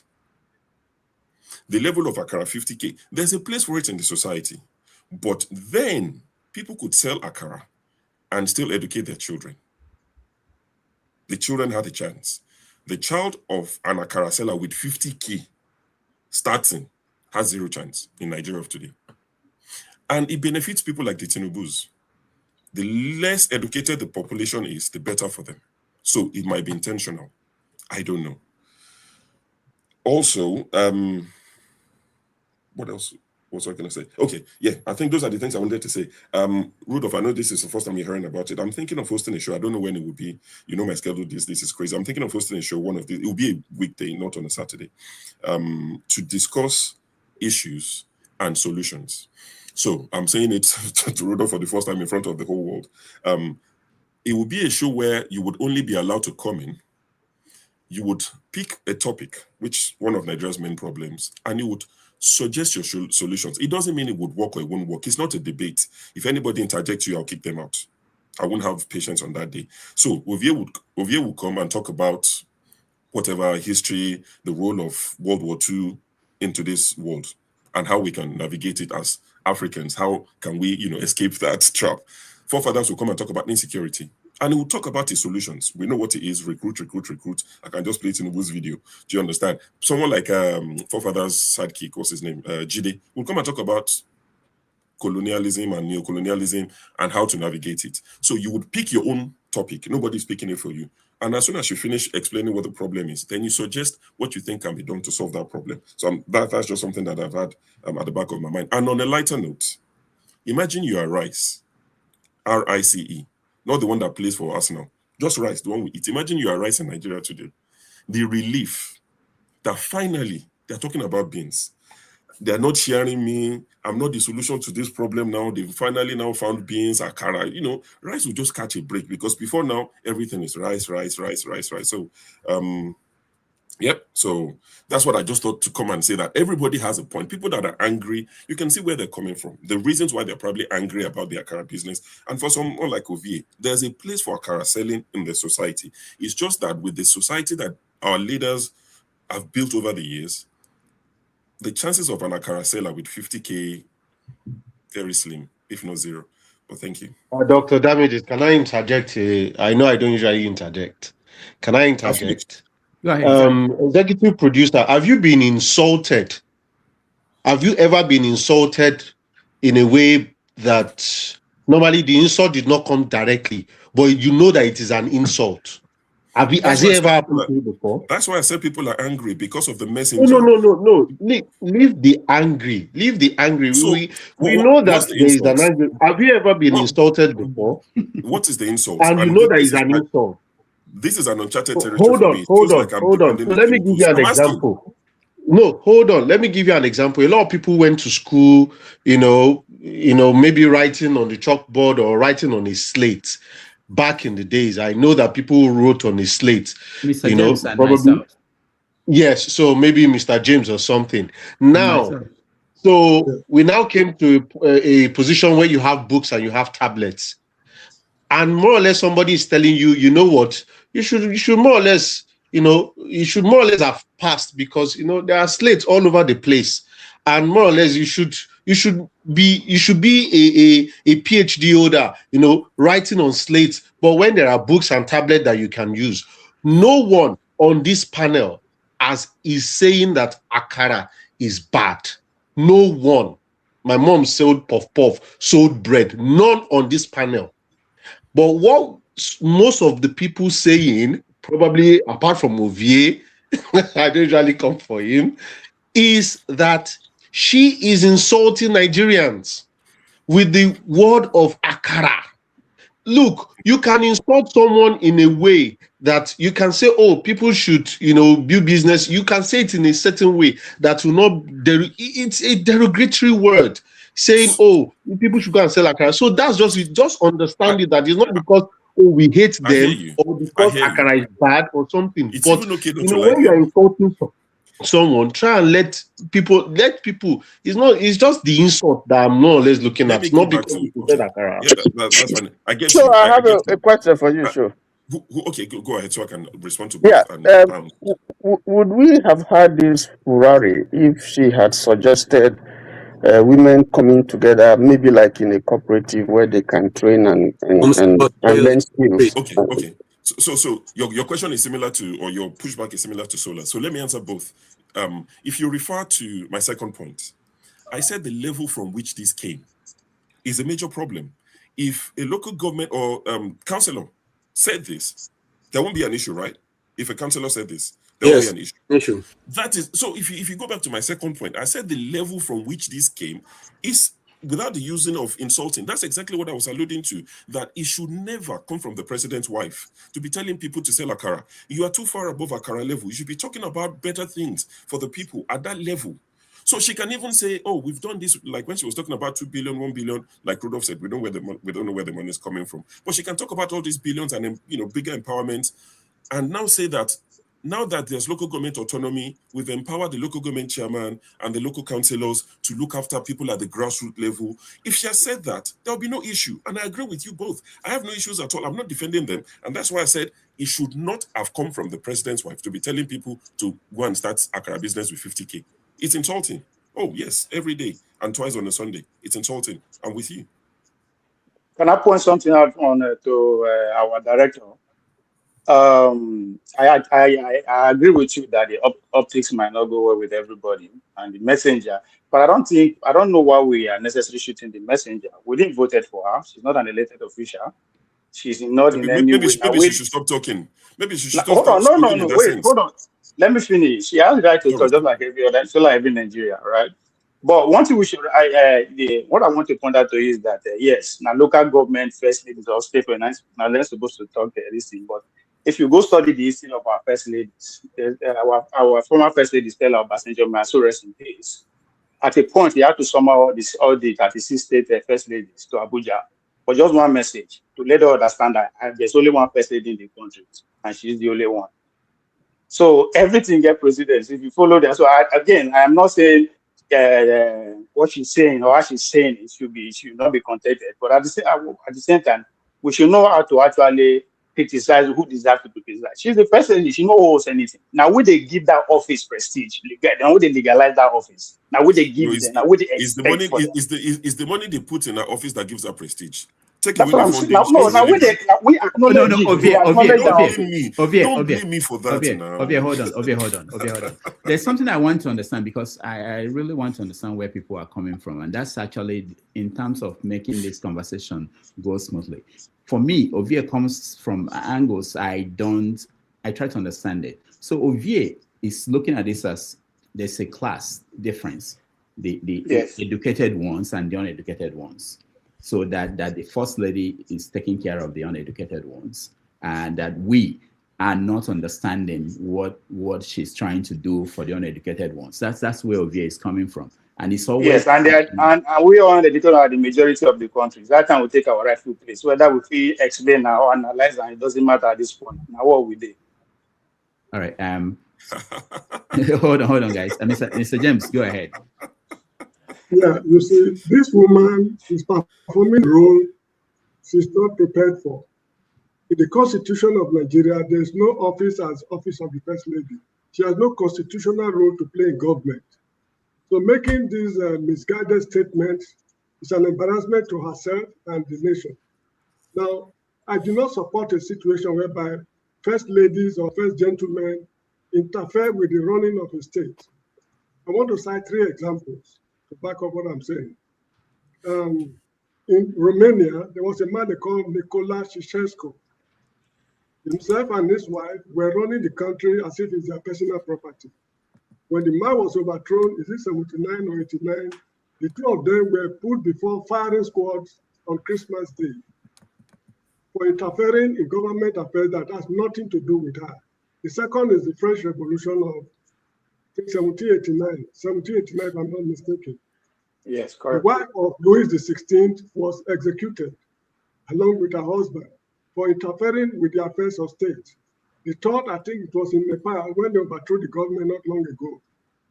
The level of akara, 50K, there's a place for it in the society. But then people could sell akara and still educate their children. The children had a chance. The child of an akara seller with 50K starting has zero chance in Nigeria of today. And it benefits people like the Tinubus. The less educated the population is, the better for them. So it might be intentional. I don't know. Also, what else was I going to say? Okay, yeah, I think those are the things I wanted to say. Rudolph, I know this is the first time you're hearing about it. I'm thinking of hosting a show. I don't know when it will be. You know my schedule, this is crazy. I'm thinking of hosting a show, it will be a weekday, not on a Saturday, to discuss issues and solutions. So I'm saying it to Rudolph for the first time in front of the whole world. It will be a show where you would only be allowed to come in. You would pick a topic, which one of Nigeria's main problems, and you would suggest your solutions. It doesn't mean it would work or it won't work. It's not a debate. If anybody interjects you, I'll kick them out. I won't have patience on that day. So Ovie would come and talk about whatever history, the role of World War II into this world, and how we can navigate it as Africans. How can we, escape that trap? Forefathers will come and talk about insecurity. And we'll talk about his solutions. We know what it is, recruit. I can just play it in Tinubu's video. Do you understand? Someone like Forefathers' sidekick, what's his name? Jide, will come and talk about colonialism and neocolonialism and how to navigate it. So you would pick your own topic. Nobody's picking it for you. And as soon as you finish explaining what the problem is, then you suggest what you think can be done to solve that problem. So that's just something that I've had at the back of my mind. And on a lighter note, imagine you are Rice, R-I-C-E, not the one that plays for Arsenal, just Rice, the one we eat. Imagine you are Rice in Nigeria today. The relief that finally they're talking about beans. They're not sharing me. I'm not the solution to this problem now. They've finally now found beans, akara. Rice will just catch a break because before now, everything is rice. So, yep. So that's what I just thought to come and say, that everybody has a point. People that are angry, you can see where they're coming from. The reasons why they're probably angry about the akara business. And for someone like Ovie, there's a place for akara selling in the society. It's just that with the society that our leaders have built over the years, the chances of an akara seller with 50K, very slim, if not zero. But thank you. Dr. Damages, can I interject? I know I don't usually interject. Can I interject? Go ahead. Executive producer, have you been insulted? Have you ever been insulted in a way that normally the insult did not come directly, but you know that it is an insult? Has it ever happened to you before? That's why I said people are angry, because of the messenger. No. Leave the angry. Leave the angry. So, we know that there is an angry. Have you ever been insulted before? What is the insult? And you know that is an insult. This is an uncharted territory. Hold on. So let me give you an example. No, hold on. Let me give you an example. A lot of people went to school, maybe writing on the chalkboard or writing on a slate. Back in the days, I know that people wrote on a slate. Mr. James and myself. Yes, so maybe Mr. James or something. Now, we now came to a position where you have books and you have tablets. And more or less somebody is telling you, you know what, you should more or less, you should more or less have passed, because there are slates all over the place. And more or less you should be a PhD holder, writing on slates. But when there are books and tablets that you can use, no one on this panel is saying that akara is bad. No one. My mom sold puff, sold bread. None on this panel. But what most of the people saying, probably apart from Ovie, I don't usually come for him, is that she is insulting Nigerians with the word of akara. look, you can insult someone in a way that you can say, oh, people should, do business. You can say it in a certain way that will not, it's a derogatory word saying, oh, people should go and sell akara. So that's just understand it, that it's not because, oh, we hate I hear them you. or because akara is bad or something. It's But, even okay not to like when you're them. insulting someone, try and let people, it's just the insult that I'm more or less looking Let at, me go not back because to people said okay. akara. Yeah, that's fine. I get So you. I I have get a you. question for you, sure. Okay, go ahead so I can respond to Yeah. both. And Would we have had this furore if she had suggested women coming together, maybe like in a cooperative where they can train and learn skills? Okay. So your question is similar to, or your pushback is similar to Solar. So let me answer both. If you refer to my second point, I said the level from which this came is a major problem. If a local government or councillor said this, there won't be an issue, right? If a councillor said this, there won't be an issue. That is so. If you go back to my second point, I said the level from which this came is without the using of insulting. That's exactly what I was alluding to. That it should never come from the president's wife to be telling people to sell akara. You are too far above akara level. You should be talking about better things for the people at that level. So she can even say, "Oh, we've done this." Like when she was talking about 2 billion, 1 billion, like Rudolph said, we don't know where the money is coming from. But she can talk about all these billions and bigger empowerment, and now say that now that there's local government autonomy, we've empowered the local government chairman and the local councillors to look after people at the grassroots level. If she has said that, there'll be no issue. And I agree with you both. I have no issues at all. I'm not defending them. And that's why I said it should not have come from the president's wife to be telling people to go and start akara business with 50K. It's insulting. Oh, yes, every day and twice on a Sunday. It's insulting. I'm with you. Can I point something out to our director? I agree with you that the optics might not go well with everybody and the messenger, but I don't know why we are necessarily shooting the messenger. We didn't vote for her. She's not an elected official. She's not in any way. Maybe she should stop talking. Maybe she should Hold stop on, speaking in that wait, sense. hold on. Let me finish. She has the right to talk just like every other, so like in Nigeria, right? But one thing we should, what I want to point out to you is that yes, now local government first ladies or state finance, now they're supposed to talk this thing. But if you go study the history of our first ladies, our former first lady Stella Obasanjo, may so rest in peace. At a point, he had to summon all the 36 state first ladies to Abuja for just one message to let her understand that there's only one first lady in the country, and she's the only one. So everything get precedence if you follow that. So I am not saying what she's saying or how she's saying it should not be contested. But at the same time, we should know how to actually criticize who deserves to be criticized. She's the first lady. She knows anything. Now, would they give that office prestige? Now, would they legalize that office? Now, would they give them? Now, would they expect for them? Is the money they put in her office that gives her prestige? Take That's away what the I'm funding. saying. We acknowledge it. We acknowledge that office. Don't blame me for that now. Hold on. There's something I want to understand because I really want to understand where people are coming from. And that's actually in terms of making this conversation go smoothly. For me, Ovie comes from angles I try to understand it. So Ovie is looking at this as there's a class difference, the educated ones and the uneducated ones. So that the first lady is taking care of the uneducated ones, and that we are not understanding what she's trying to do for the uneducated ones. That's where Ovie is coming from, and it's always and we are uneducated are the majority of the countries. That time we take our rightful place, whether we feel explain or analyze, and it doesn't matter at this point. Now what we do? All right. Hold on, guys. Mr. James, go ahead. Yeah, you see, this woman is performing a role she's not prepared for. In the Constitution of Nigeria, there is no office as office of the First Lady. She has no constitutional role to play in government. So making these misguided statements is an embarrassment to herself and the nation. Now, I do not support a situation whereby First Ladies or First Gentlemen interfere with the running of a state. I want to cite 3 examples to back up what I'm saying. In Romania, there was a man they called Nicolae Ceausescu. Himself and his wife were running the country as if it's their personal property. When the man was overthrown, is it 79 or 89, the 2 of them were put before firing squads on Christmas Day. for interfering in government affairs that has nothing to do with her. The second is the French Revolution of 1789, if I'm not mistaken. Yes, The correct. wife of Louis XVI was executed along with her husband for interfering with the affairs of state. The third, I think it was in Nepal when they overthrew the government not long ago.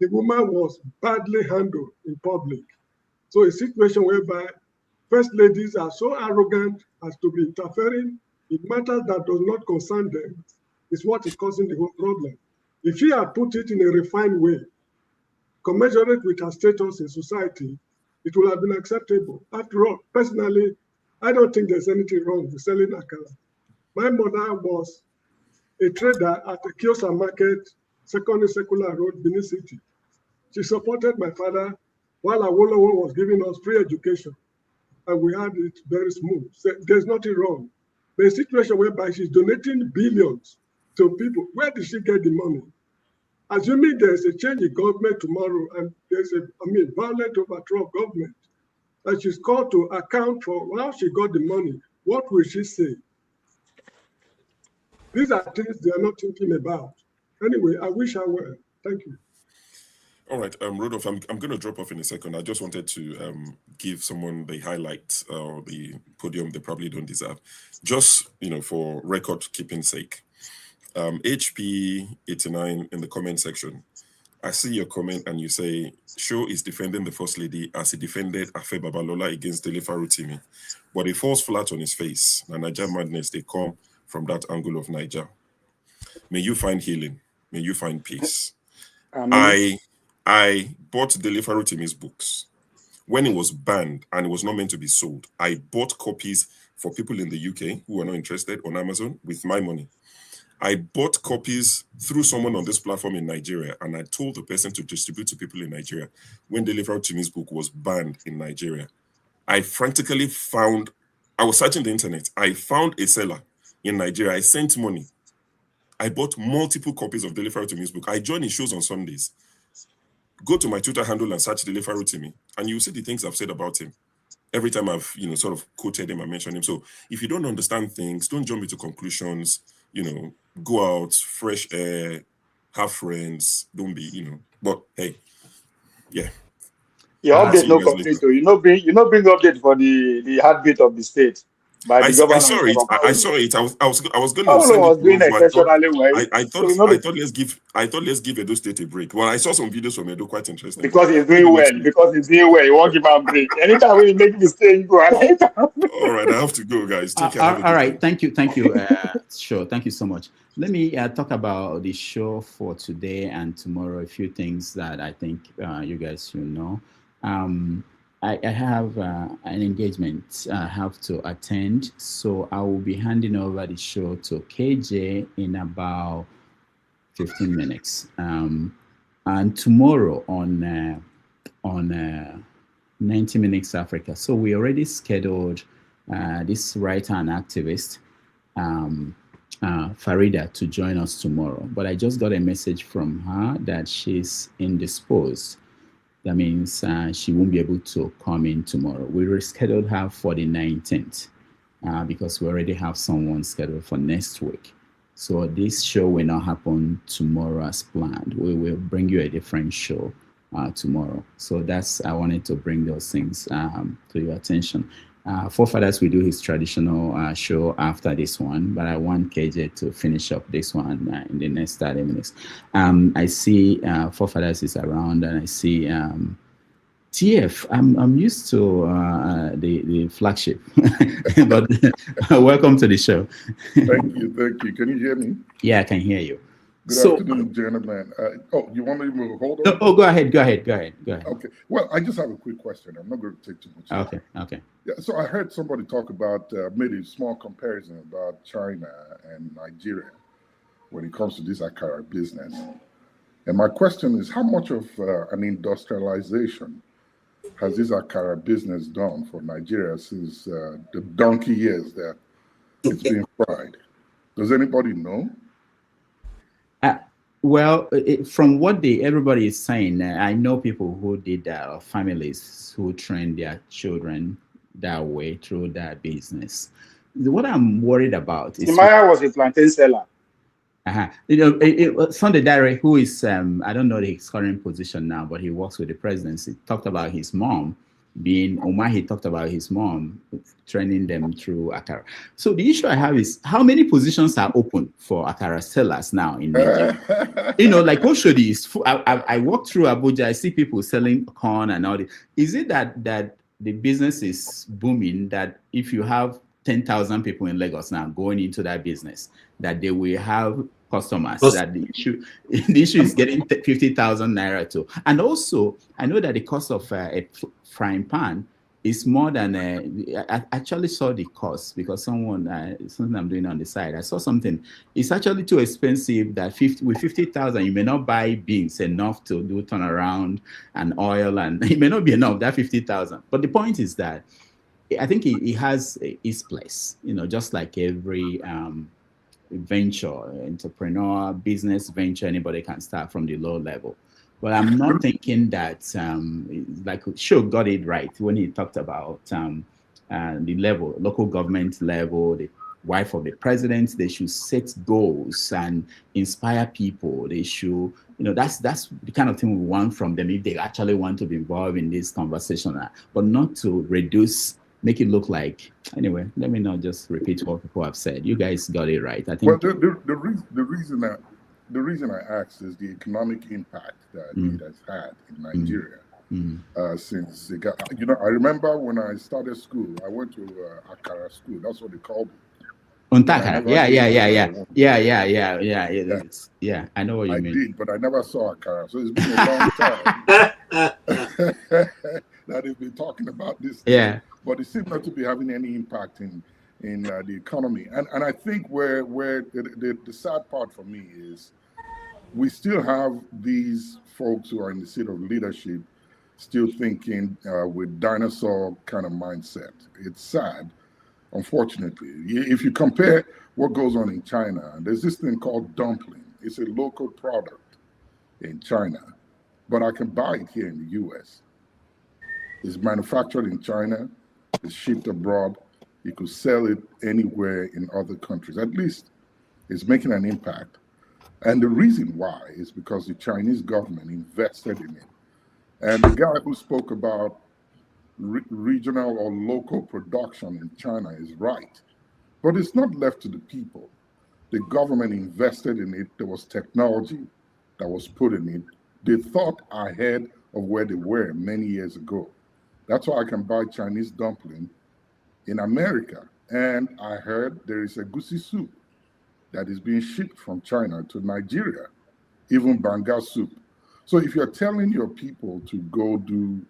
The woman was badly handled in public. So a situation whereby first ladies are so arrogant as to be interfering in matters that does not concern them is what is causing the whole problem. If she had put it in a refined way, commensurate with her status in society, it would have been acceptable. After all, personally, I don't think there's anything wrong with selling akara. My mother was a trader at a Kiosa market, Secondary Secular Road, Benin City. She supported my father while Awolowo was giving us free education, and we had it very smooth. So there's nothing wrong. But a situation whereby she's donating billions to people, where did she get the money? Assuming there's a change in government tomorrow and there's a violent overthrow of government, and she's called to account for how she got the money, what will she say? These are things they are not thinking about. Anyway, I wish her well. Thank you. All right, Rodolphe, I'm going to drop off in a second. I just wanted to give someone the highlight or the podium they probably don't deserve, just for record keeping sake. HP 89 in the comment section. I see your comment and you say Show is defending the First Lady as he defended Afe Babalola against Dele Farutimi, but he falls flat on his face. And Niger madness, they come from that angle of Niger. May you find healing. May you find peace. I bought Dele Farutimi's books when it was banned and it was not meant to be sold. I bought copies for people in the UK who are not interested on Amazon with my money. I bought copies through someone on this platform in Nigeria, and I told the person to distribute to people in Nigeria when Dele Farutimi's book was banned in Nigeria. I frantically found, I was searching the internet, I found a seller in Nigeria. I sent money. I bought multiple copies of Dele Farutimi's book. I join his shows on Sundays. Go to my Twitter handle and search Dele Farutimi, and you'll see the things I've said about him. Every time I've, sort of quoted him and mentioned him. So if you don't understand things, don't jump into conclusions, go out, fresh air, have friends, don't be, but hey, yeah. Your update no complete. You not bring update for the heartbeat of the state. By the I saw it. I saw it. I was going to send it doing exceptionally well. I thought let's give Edo State a break. Well, I saw some videos from Edo, quite interesting. Because he's doing well. You won't give him a break. Anytime we make mistake, go ahead. All right, I have to go, guys. Take care. All right, thank you. Sure, thank you so much. Let me talk about the show for today and tomorrow. A few things that I think you guys should know. I have an engagement I have to attend, so I will be handing over the show to KJ in about 15 minutes. And tomorrow on 90 Minutes Africa. So we already scheduled this writer and activist, Farida, to join us tomorrow. But I just got a message from her that she's indisposed. That means she won't be able to come in tomorrow. We rescheduled her for the 19th because we already have someone scheduled for next week. So this show will not happen tomorrow as planned. We will bring you a different show tomorrow. So I wanted to bring those things to your attention. Forefathers will do his traditional show after this one, but I want KJ to finish up this one in the next 30 minutes. I see Forefathers is around, and I see TF. I'm used to the flagship, but welcome to the show. Thank you. Can you hear me? Yeah, I can hear you. Good afternoon, gentlemen. You want me to hold on? Oh, go ahead. Okay. Well, I just have a quick question. I'm not going to take too much time. Okay. Yeah, so I heard somebody talk about, made a small comparison about China and Nigeria when it comes to this Akara business. And my question is, how much of an industrialization has this Akara business done for Nigeria since the donkey years that it's been fried? Does anybody know? Well, from what everybody is saying, I know people who did that, families who trained their children that way through that business. what I'm worried about is Timaya was a plantain seller. Sunday Dare, who is I don't know his current position now, but he works with the presidency, talked about his mom being He talked about his mom training them through Akara. So the issue I have is how many positions are open for Akara sellers now in Nigeria? Like Oshodi is full. I walk through Abuja, I see people selling corn and all this. Is it that the business is booming, that if you have 10,000 people in Lagos now going into that business, that they will have customers, that the issue is getting 50,000 naira too? And also, I know that the cost of a frying pan is more than I actually saw the cost because something I'm doing on the side, I saw something. It's actually too expensive that with 50,000 you may not buy beans enough to do turnaround and oil, and it may not be enough, that 50,000. But the point is that I think it has its place, just like every venture, entrepreneur, business venture, anybody can start from the low level. But I'm not thinking that, like Sho got it right when he talked about the level, local government level, the wife of the president, they should set goals and inspire people. They should, that's the kind of thing we want from them if they actually want to be involved in this conversation, but not to make it look like. Anyway, let me not just repeat what people have said. You guys got it right. I think. Well, the reason I asked is the economic impact that it has had in Nigeria since it got. I remember when I started school, I went to Akara school. That's what they called it. Untakara. Yeah. I know what you mean. I did, but I never saw Akara, so it's been a long time that they've been talking about this. Yeah. But it seems not to be having any impact in the economy. And I think where the sad part for me is we still have these folks who are in the seat of leadership still thinking with dinosaur kind of mindset. It's sad, unfortunately. If you compare what goes on in China, there's this thing called dumpling. It's a local product in China, but I can buy it here in the US. It's manufactured in China. It's shipped abroad. You could sell it anywhere in other countries. At least it's making an impact. And the reason why is because the Chinese government invested in it. And the guy who spoke about regional or local production in China is right. But it's not left to the people. The government invested in it. There was technology that was put in it. They thought ahead of where they were many years ago. That's why I can buy Chinese dumpling in America. And I heard there is a goosey soup that is being shipped from China to Nigeria, even banga soup. So if you're telling your people to go do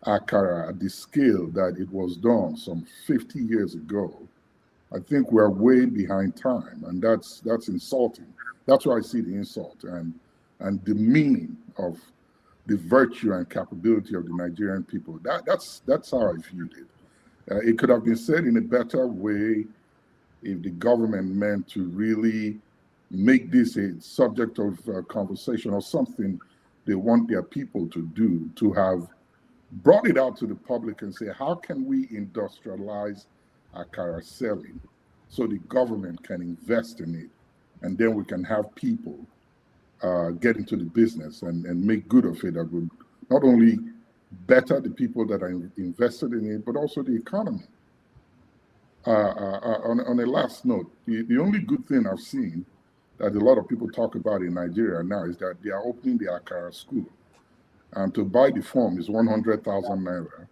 akara at the scale that it was done some 50 years ago, I think we're way behind time, and that's insulting. That's why I see the insult and the meaning of the virtue and capability of the Nigerian people. That's how I viewed it. It could have been said in a better way if the government meant to really make this a subject of conversation or something they want their people to do, to have brought it out to the public and say, how can we industrialize akara selling so the government can invest in it, and then we can have people get into the business and make good of it that would not only better the people that are invested in it, but also the economy. On a last note, the only good thing I've seen that a lot of people talk about in Nigeria now is that they are opening the Akara school. And to buy the form is 100,000 naira.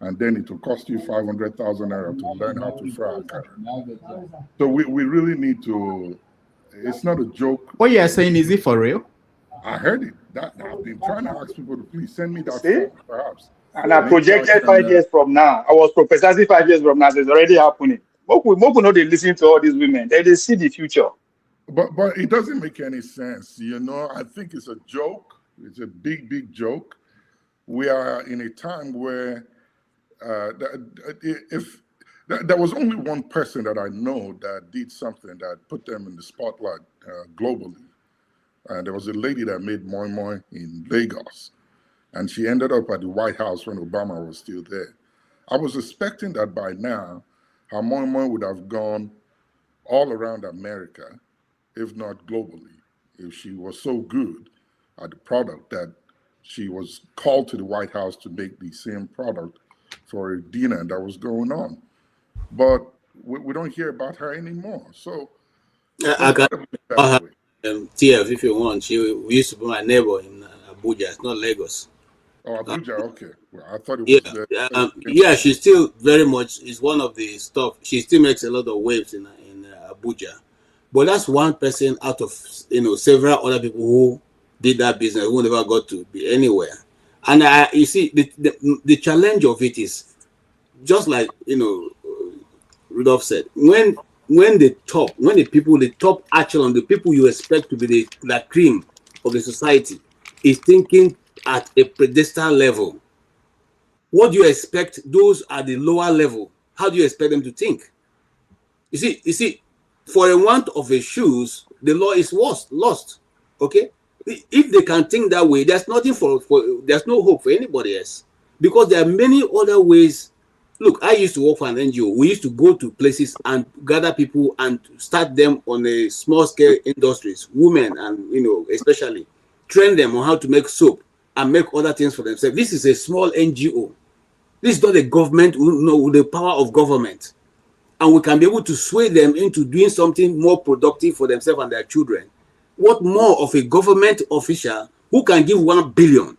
And then it will cost you 500,000 naira to learn how to fry Akara. So we really need to, it's not a joke. What you are saying, is it for real? I heard it. I've been trying to ask people to please send me that form, perhaps. And I projected 5 years from now. I was prophesying 5 years from now. It's already happening. Moku know they listen to all these women. They see the future. But it doesn't make any sense. I think it's a joke. It's a big, big joke. We are in a time where if there was only one person that I know that did something that put them in the spotlight globally. There was a lady that made moi moi in Lagos, and she ended up at the White House when Obama was still there. I was expecting that by now, her moi would have gone all around America, if not globally, if she was so good at the product that she was called to the White House to make the same product for a dinner that was going on. But we don't hear about her anymore. So I can TF if you want. She used to be my neighbor in Abuja. It's not Lagos. Oh, Abuja, okay. Well, I thought it was yeah, she's still very much is one of the stuff. She still makes a lot of waves in Abuja, but that's one person out of several other people who did that business who never got to be anywhere. And you see, the challenge of it is just like Rudolph said, when the top echelon, the people you expect to be the cream of the society, is thinking at a pedestal level, what do you expect those at the lower level? How do you expect them to think? You see, for a want of a shoes, the law is lost. Okay, if they can think that way, there's nothing there's no hope for anybody else, because there are many other ways. Look, I used to work for an NGO. We used to go to places and gather people and start them on a small scale industries, women and especially train them on how to make soap and make other things for themselves. This is a small NGO. This is not a government with the power of government. And we can be able to sway them into doing something more productive for themselves and their children. What more of a government official who can give 1 billion?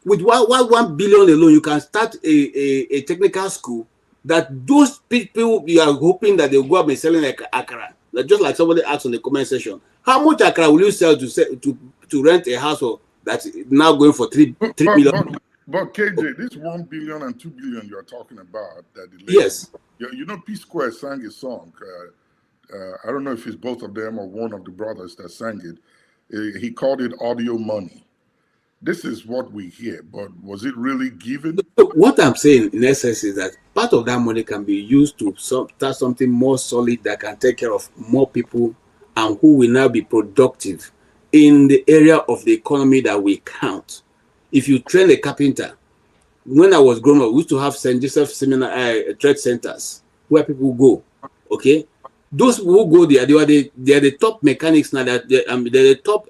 With 1 billion alone, you can start a technical school that those people you are hoping that they'll go up and selling like akara. Just like somebody asked on the comment section, how much akara will you sell to rent a house that's now going for 3 million? But KJ, this 1 billion and 2 billion you're talking about, yes, P Square sang a song. I don't know if it's both of them or one of the brothers that sang it. He called it audio money. This is what we hear, but was it really given? So what I'm saying in essence is that part of that money can be used to start something more solid that can take care of more people and who will now be productive in the area of the economy that we count. If you train a carpenter, when I was growing up, we used to have St. Joseph seminar trade centers where people go. Okay, those who go there, they are the top mechanics now. They're the top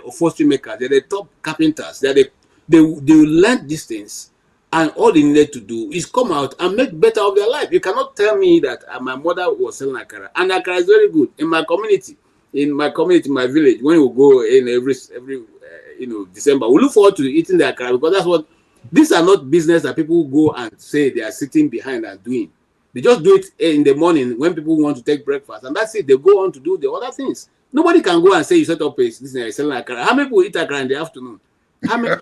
upholstery makers. They're the top carpenters. They learn these things, and all they needed to do is come out and make better of their life. You cannot tell me that my mother was selling akara, and akara is very good in my community. My village, when we go in every December, we look forward to eating the akara, because that's what. These are not business that people go and say they are sitting behind and doing. They just do it in the morning when people want to take breakfast, and that's it. They go on to do the other things. Nobody can go and say you set up a selling akara. How many people eat akara in the afternoon? How many?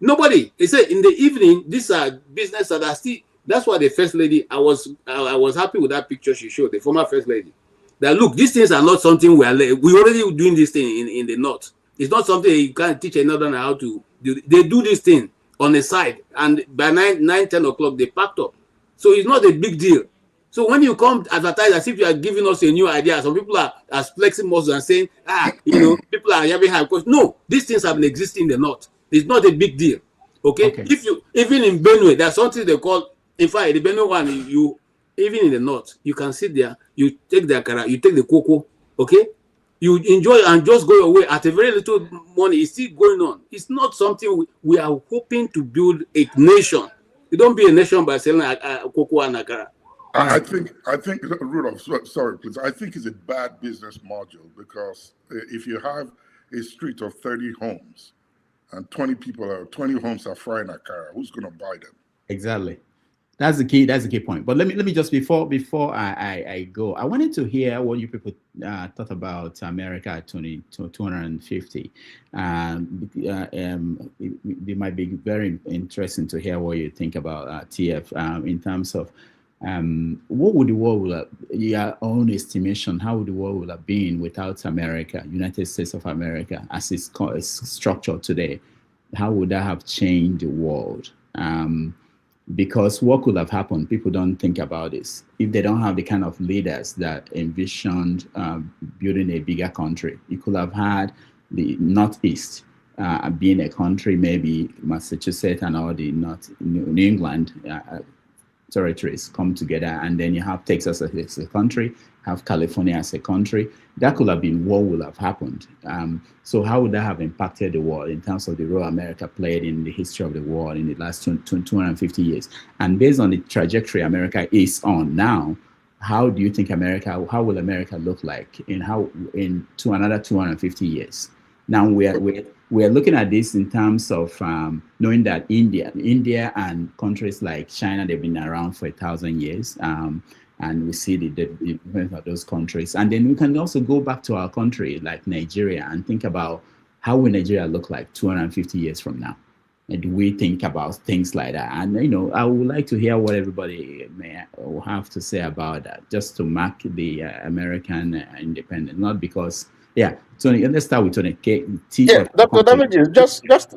Nobody. They say in the evening, these are business that are still. That's why the first lady. I was happy with that picture she showed, the former first lady. That look, these things are not something we already doing this thing in the north. It's not something you can teach another how to do. They do this thing on the side, and by 9-10 o'clock they packed up. So it's not a big deal. So when you come advertise as if you are giving us a new idea, some people are flexing muscles and saying, people are having high cost. No, these things have been existing in the north. It's not a big deal. Okay? If you even in Benue, there's something they call, in fact, the Benue one, you even in the north, you can sit there, you take the akara, you take the cocoa, okay? You enjoy and just go your way at a very little money. It's still going on. It's not something we are hoping to build a nation. You don't be a nation by selling cocoa and akara. I think Rudolph, sorry, please. I think it's a bad business module, because if you have a street of 30 homes and 20 homes are frying akara, who's going to buy them? Exactly. That's the key point. But let me just before I go, I wanted to hear what you people thought about America at 250. It might be very interesting to hear what you think about TF in terms of what would the world, your own estimation, how would the world have been without America, United States of America, as it's structured today? How would that have changed the world? Because what could have happened, people don't think about this. If they don't have the kind of leaders that envisioned building a bigger country, you could have had the Northeast being a country, maybe Massachusetts and all the New England, territories come together, and then you have Texas as a country, have California as a country. That could have been what would have happened. So how would that have impacted the world in terms of the role America played in the history of the world in the last 250 years? And based on the trajectory America is on now, how do you think how will America look like in another 250 years? Now we're looking at this in terms of knowing that India and countries like China, they've been around for 1,000 years, and we see the development of those countries. And then we can also go back to our country like Nigeria and think about how will Nigeria look like 250 years from now? And do we think about things like that? And I would like to hear what everybody may have to say about that, just to mark the American independence. Not because, Tony. Let's start with Tony. Dr. Damages,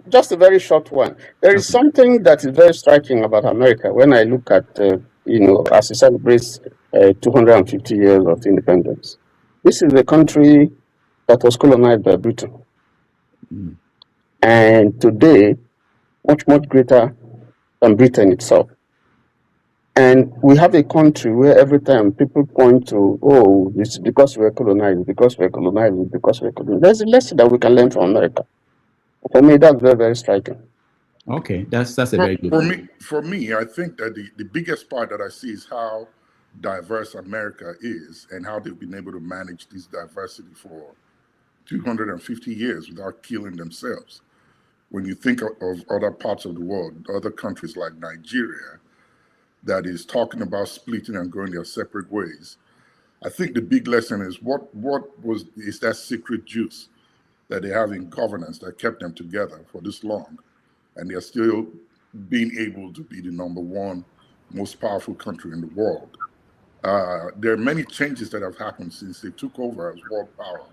just a very short one. There is something that is very striking about America when I look at, as it celebrates 250 years of independence. This is a country that was colonized by Britain. And today, much greater than Britain itself. And we have a country where every time people point to, it's because we're colonized, because we're colonized, because we're colonized. There's a lesson that we can learn from America. For me, that's very, very striking. Okay, that's a very good For me, I think that the biggest part that I see is how diverse America is and how they've been able to manage this diversity for 250 years without killing themselves. When you think of other parts of the world, other countries like Nigeria, that is talking about splitting and going their separate ways, I think the big lesson is what is that secret juice that they have in governance that kept them together for this long, and they're still being able to be the #1 most powerful country in the world. There are many changes that have happened since they took over as world power,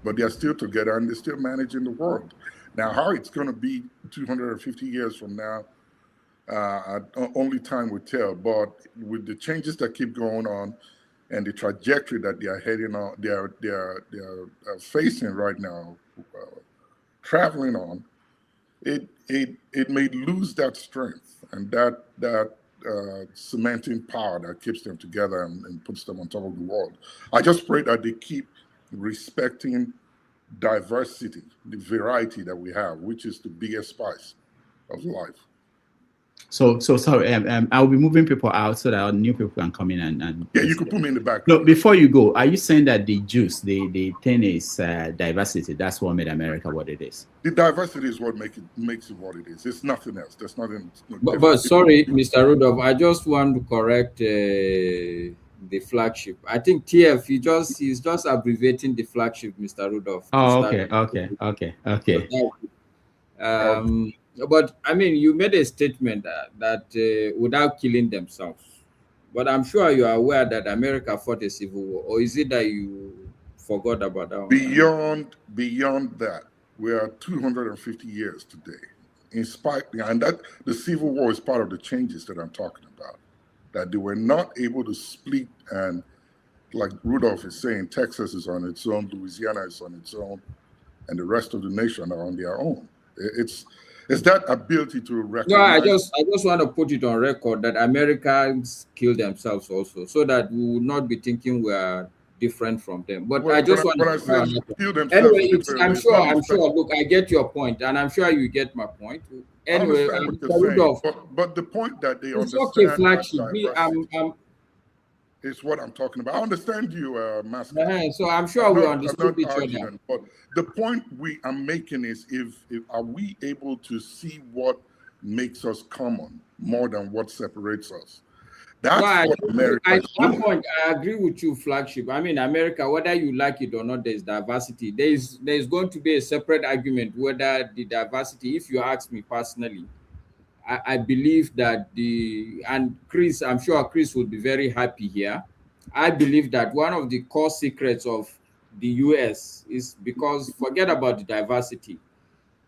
but they're still together and they're still managing the world. Now, how it's going to be 250 years from now, only time will tell. But with the changes that keep going on and the trajectory that they are heading on, they are facing right now, traveling on, it may lose that strength and that cementing power that keeps them together and puts them on top of the world. I just pray that they keep respecting diversity, the variety that we have, which is the biggest spice of life. So sorry, I'll be moving people out so that new people can come in and you can put me in the back. No, before you go, are you saying that the juice, the thing is diversity? That's what made America what it is. The diversity is what makes it what it is. It's nothing else. There's nothing. But sorry, Mr. Rudolph, I just want to correct the flagship. I think TF, he's just abbreviating the flagship, Mr. Rudolph. Oh, okay. But I mean, you made a statement that without killing themselves. But I'm sure you are aware that America fought a civil war, or is it that you forgot about that one? Beyond that, we are 250 years today. And that the civil war is part of the changes that I'm talking about. That they were not able to split, and like Rudolph is saying, Texas is on its own, Louisiana is on its own, and the rest of the nation are on their own. It's that ability to recognize. No, I just want to put it on record that Americans kill themselves also, so that we will not be thinking we are different from them. But I just want to kill themselves. Anyway, I'm sure. Look, I get your point, and I'm sure you get my point. Anyway, but the point that they understand. Okay, flagship. Is what I'm talking about. I understand you, Master. So I'm sure we understood each other. But the point I'm making is, if are we able to see what makes us common more than what separates us? That's what America is doing. At that point, I agree with you, flagship. I mean, America, whether you like it or not, there's diversity. There's going to be a separate argument whether the diversity, if you ask me personally, I believe that and Chris, I'm sure Chris would be very happy here. I believe that one of the core secrets of the US is because, forget about the diversity.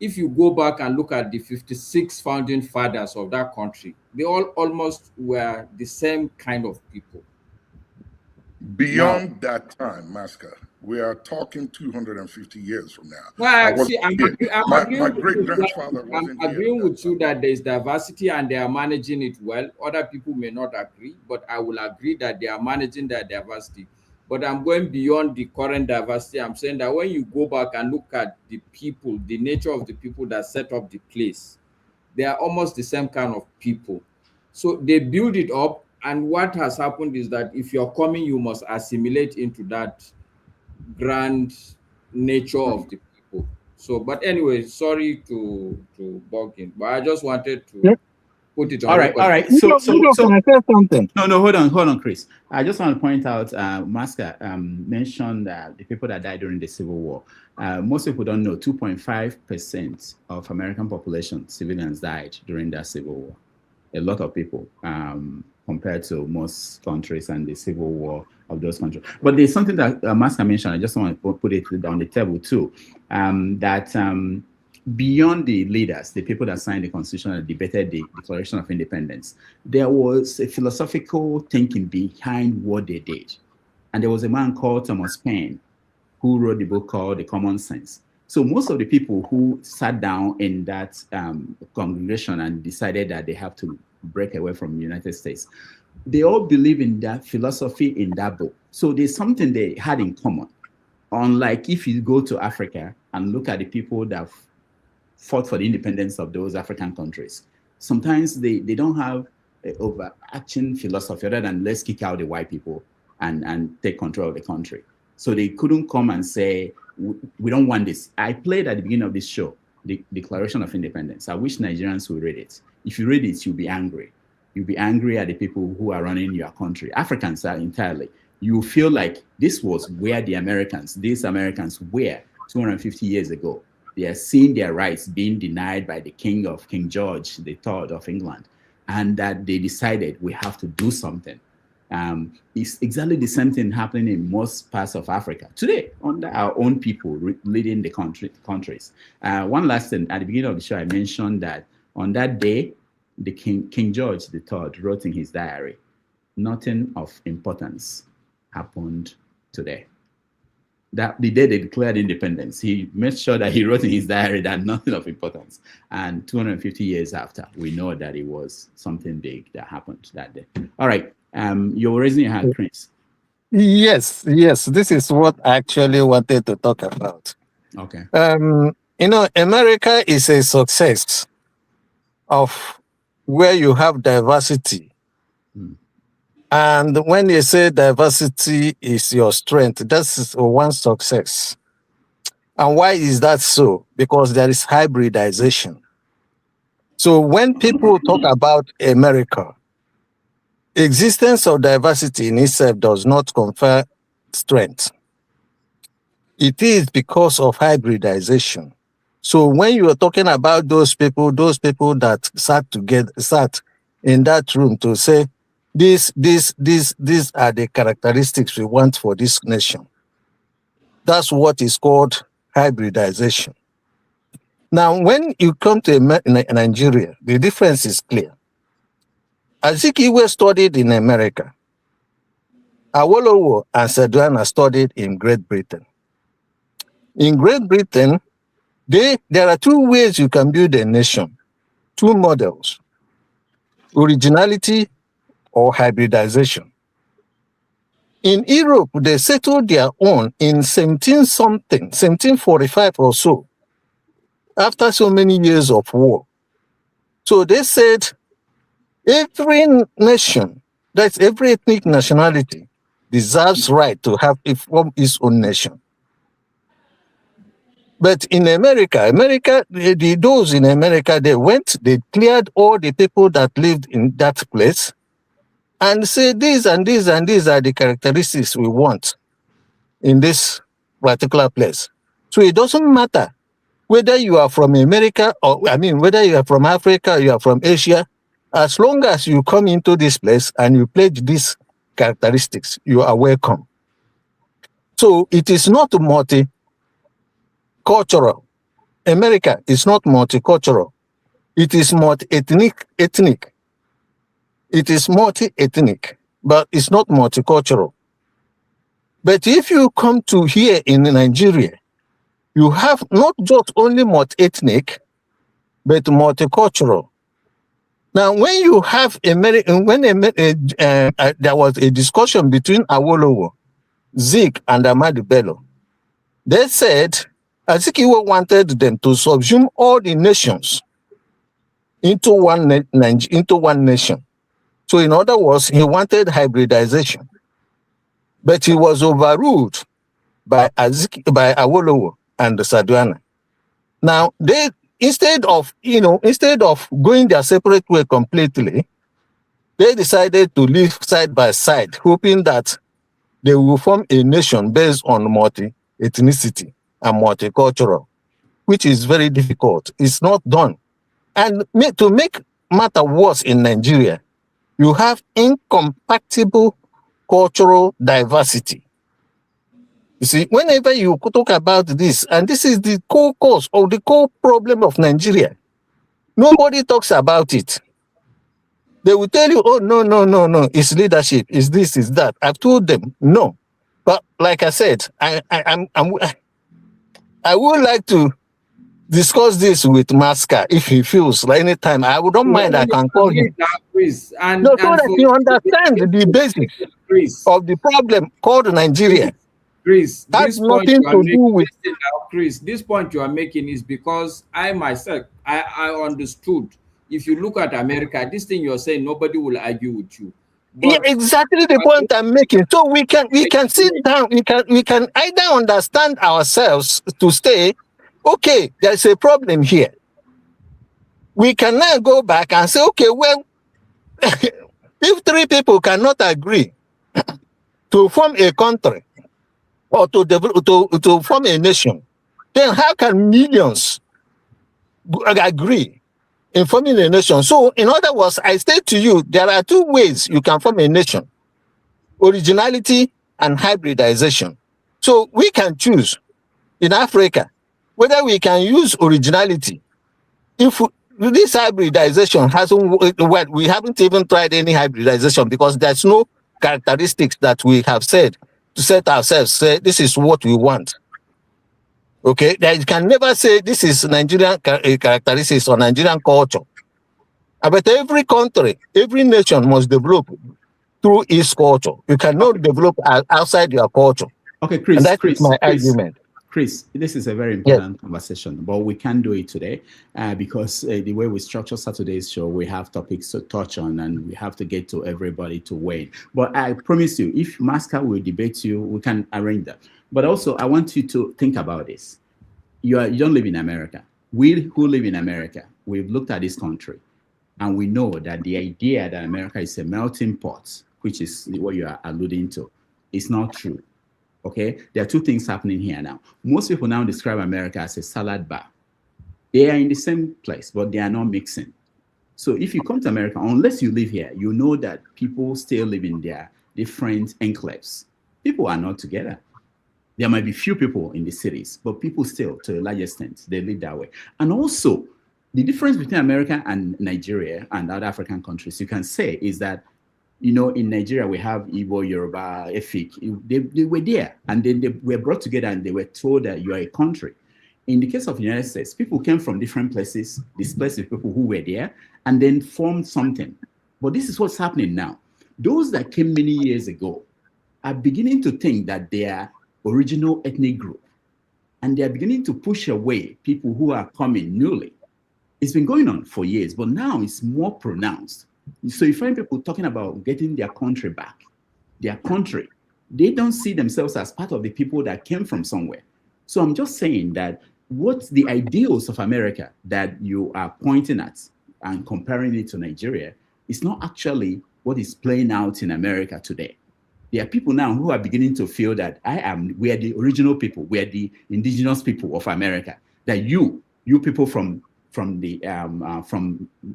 If you go back and look at the 56 founding fathers of that country, they all almost were the same kind of people. Beyond that time, Masker, We are talking 250 years from now. Well, see, I'm My great grandfather wasn't here. I'm agreeing with you that there is diversity and they are managing it well. Other people may not agree, but I will agree that they are managing their diversity. But I'm going beyond the current diversity. I'm saying that when you go back and look at the people, the nature of the people that set up the place, they are almost the same kind of people. So they build it up, and what has happened is that if you're coming, you must assimilate into that grand nature of the people. So, but anyway, sorry to bug in, but I just wanted to put it on. All right. So can I say something? No, hold on, Chris. I just want to point out, Maska mentioned the people that died during the Civil War. Most people don't know 2.5% of American population, civilians, died during that Civil War. A lot of people, compared to most countries and the Civil War of those countries. But there's something that Maska mentioned. I just want to put it on the table too. That beyond the leaders, the people that signed the Constitution and debated the Declaration of Independence, there was a philosophical thinking behind what they did. And there was a man called Thomas Paine who wrote the book called The Common Sense. So most of the people who sat down in that congregation and decided that they have to break away from the United States, they all believe in that philosophy in that book. So there's something they had in common. Unlike if you go to Africa and look at the people that fought for the independence of those African countries, sometimes they don't have an overarching philosophy other than let's kick out the white people and take control of the country. So they couldn't come and say, we don't want this. I played at the beginning of this show, the Declaration of Independence. I wish Nigerians would read it. If you read it, you'll be angry. You'll be angry at the people who are running your country. Africans are entirely. You feel like this was where these Americans were 250 years ago. They are seeing their rights being denied by the King George III of England, and that they decided we have to do something. It's exactly the same thing happening in most parts of Africa today under our own people leading the countries. One last thing, at the beginning of the show, I mentioned that on that day, the King George III wrote in his diary, nothing of importance happened today. That the day they declared independence, he made sure that he wrote in his diary that nothing of importance. And 250 years after, we know that it was something big that happened that day. All right, you're raising your hand, Chris. Yes, this is what I actually wanted to talk about. Okay. America is a success of where you have diversity. And when you say diversity is your strength, that's one success. And why is that so? Because there is hybridization. So when people talk about America, existence of diversity in itself does not confer strength. It is because of hybridization. So when you are talking about those people that sat in that room to say, these are the characteristics we want for this nation. That's what is called hybridization. Now, when you come to Nigeria, the difference is clear. Azikiwe studied in America. Awolowo and Sedwana studied in Great Britain. In Great Britain, there are two ways you can build a nation, two models, originality or hybridization. In Europe, they settled their own in 1745 or so, after so many years of war. So they said every nation, that's every ethnic nationality, deserves right to have its own nation. But in America, those in America, they cleared all the people that lived in that place and said these and these and these are the characteristics we want in this particular place. So it doesn't matter whether you are from America whether you are from Africa, you are from Asia, as long as you come into this place and you pledge these characteristics, you are welcome. So it is not multicultural. America is not multicultural. It is multi-ethnic. It is multi-ethnic, but it's not multicultural. But if you come to here in Nigeria, you have not just only multi-ethnic, but multicultural. Now, when you have there was a discussion between Awolowo, Zik, and Ahmadu Bello, they said Azikiwe wanted them to subsume all the nations into one nation. So, in other words, he wanted hybridization, but he was overruled by Awolowo and Saduana. Now, they instead of going their separate way completely, they decided to live side by side, hoping that they will form a nation based on multi-ethnicity and multicultural, which is very difficult. It's not done. And to make matter worse in Nigeria, you have incompatible cultural diversity. You see, whenever you talk about this, and this is the core cause or the core problem of Nigeria, nobody talks about it. They will tell you, oh, no, it's leadership, it's this, it's that. I've told them, no. But like I said, I would like to discuss this with Masca if he feels like anytime. I wouldn't mind, I can call him. Chris, so that you understand the basics of the problem called Nigeria. Chris, has nothing to do with Chris. This point you are making is because I myself, I understood. If you look at America, this thing you're saying, nobody will argue with you. But yeah, exactly the point I'm making. So we can sit down. We can either understand ourselves to say, okay, there's a problem here. We can now go back and say, okay, well, if three people cannot agree to form a country or to form a nation, then how can millions agree in forming a nation? So, in other words, I state to you, there are two ways you can form a nation: originality and hybridization. So, we can choose in Africa whether we can use originality. If this hybridization hasn't, well, we haven't even tried any hybridization because there's no characteristics that we have said to set ourselves, say this is what we want. Okay, that you can never say this is Nigerian characteristics or Nigerian culture. But every country, every nation must develop through its culture. You cannot develop outside your culture. Okay, Chris. And that's my argument. Chris, this is a very important conversation, but we can't do it today because the way we structure Saturday's show, we have topics to touch on and we have to get to everybody to weigh. But I promise you, if Masca will debate you, we can arrange that. But also, I want you to think about this. You don't live in America. We who live in America, we've looked at this country and we know that the idea that America is a melting pot, which is what you are alluding to, is not true. Okay, there are two things happening here now. Most people now describe America as a salad bar. They are in the same place, but they are not mixing. So if you come to America, unless you live here, you know that people still live in their different enclaves. People are not together. There might be few people in the cities, but people still, to a large extent, they live that way. And also, the difference between America and Nigeria and other African countries, you can say, is that in Nigeria, we have Igbo, Yoruba, Efik. They were there, and then they were brought together, and they were told that you are a country. In the case of the United States, people came from different places, displaced with people who were there, and then formed something. But this is what's happening now. Those that came many years ago are beginning to think that they are original ethnic group, and they are beginning to push away people who are coming newly. It's been going on for years, but now it's more pronounced. So you find people talking about getting their country back, their country. They don't see themselves as part of the people that came from somewhere. So I'm just saying that what's the ideals of America that you are pointing at and comparing it to Nigeria is not actually what is playing out in America today. There are people now who are beginning to feel that we are the original people, we are the indigenous people of America, that you people from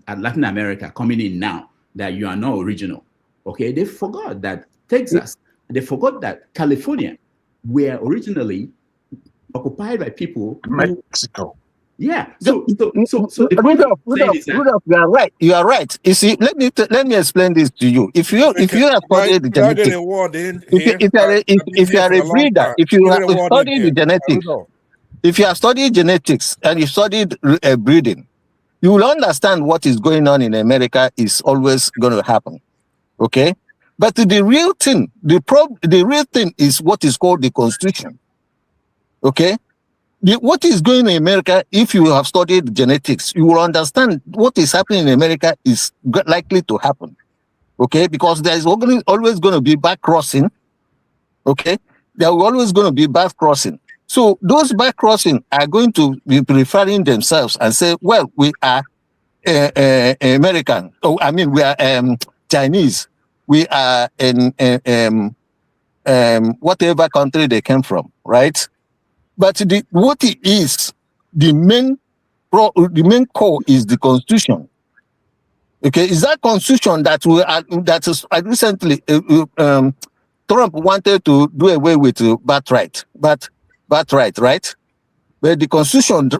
Latin America coming in now, that you are not original. Okay, they forgot that Texas, they forgot that California were originally occupied by people Mexico. Yeah. So the point I'm saying is that Rudolph, you are right. You are right. You see, let me explain this to you. If you have studied the genetics, getting a word in here. if you are a breeder, if you have studied the genetics, if you have studied genetics and you studied breeding, you will understand what is going on in America is always going to happen. Okay, but the real thing, the real thing is what is called the Constitution. Okay. What is going on in America, if you have studied genetics, you will understand what is happening in America is likely to happen. Okay, because there is always going to be back crossing. Okay, there will always going to be back crossing. So those back crossing are going to be referring themselves and say, well, we are American. Oh, I mean, we are Chinese. We are in whatever country they came from, right? But what it is, the main core is the Constitution. Okay, is that Constitution that is recently Trump wanted to do away with birthright, right? But the Constitution,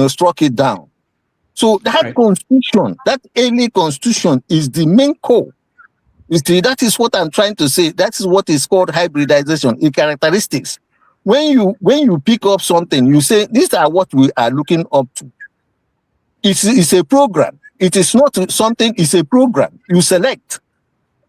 struck it down. So that Constitution, that early Constitution, is the main core. You see, that is what I'm trying to say. That is what is called hybridization in characteristics. When you pick up something, you say, these are what we are looking up to. It's a program. It is not something, it's a program. You select.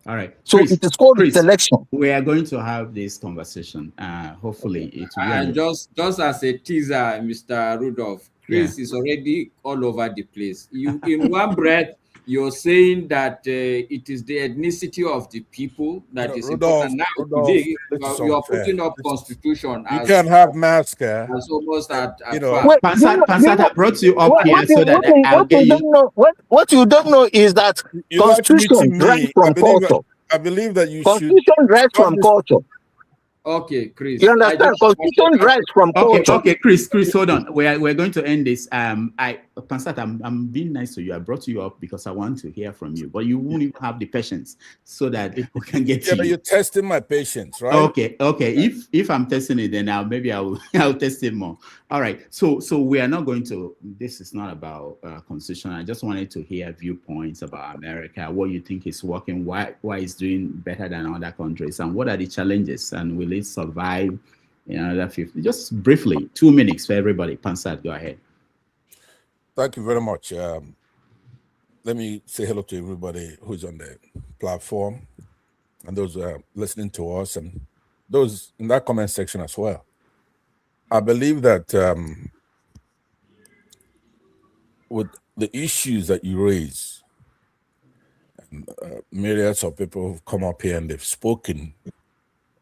All right. So Chris, it is called selection. We are going to have this conversation. Hopefully it will. And just as a teaser, Mr. Rudolph, Chris is already all over the place. You in one breath, you're saying that it is the ethnicity of the people that is important. Now today, you are putting up Constitution. You can't have mask. As almost at Pansat, I brought you up here so that I'll get you. What you don't know is that Constitution derives from culture. I believe that you Constitution derives from culture. Okay, Chris. You understand? Constitution derives from culture. Okay, Chris, hold on. We're going to end this. Pansat, I'm being nice to you. I brought you up because I want to hear from you, but you won't even have the patience so that we can get to you. You're testing my patience, right? Okay. If I'm testing it, then I'll test it more. All right. So we are not going to. This is not about Constitution. I just wanted to hear viewpoints about America. What you think is working? Why it's doing better than other countries, and what are the challenges? And will it survive in another 50? Just briefly, 2 minutes for everybody. Pansat, go ahead. Thank you very much. Let me say hello to everybody who's on the platform and those who are listening to us and those in that comment section as well. I believe that with the issues that you raise, myriads of people have come up here and they've spoken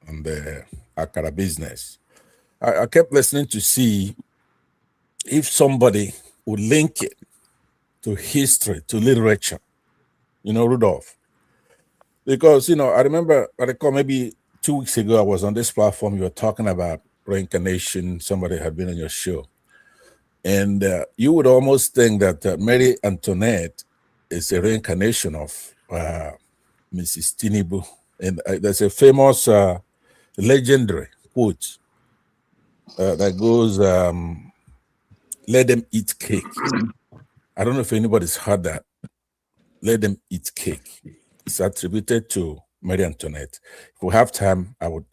on the Akara business. I kept listening to see if somebody would link it to history, to literature, Rudolph. Because, I recall maybe 2 weeks ago, I was on this platform, you were talking about reincarnation, somebody had been on your show. And you would almost think that Mary Antoinette is a reincarnation of Mrs. Tinubu. And there's a famous legendary quote that goes, let them eat cake. I don't know if anybody's heard that. Let them eat cake. It's attributed to Mary Antoinette. If we have time, I would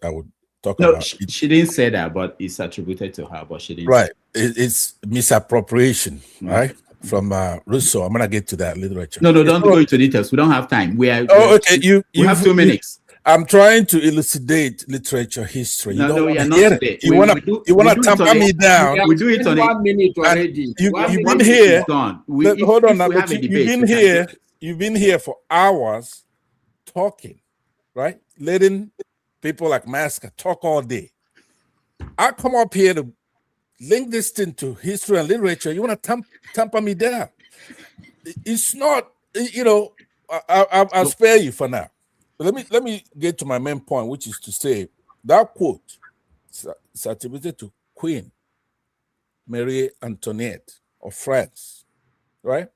talk about it. She didn't say that, but it's attributed to her, but she didn't. Right. It's misappropriation, right? From Rousseau. I'm gonna get to that literature. No, don't go into details. We don't have time. We have 2 minutes. I'm trying to elucidate literature history. No, you're not today. You want to tamper me down. We do it on 1 minute already. You've been here. Hold on now. You've been here for hours talking, right? Letting people like Masker talk all day. I come up here to link this thing to history and literature. You want to tamper me down? It's not. I'll spare you for now. Let me get to my main point, which is to say that quote is attributed to Queen Marie Antoinette of France, right?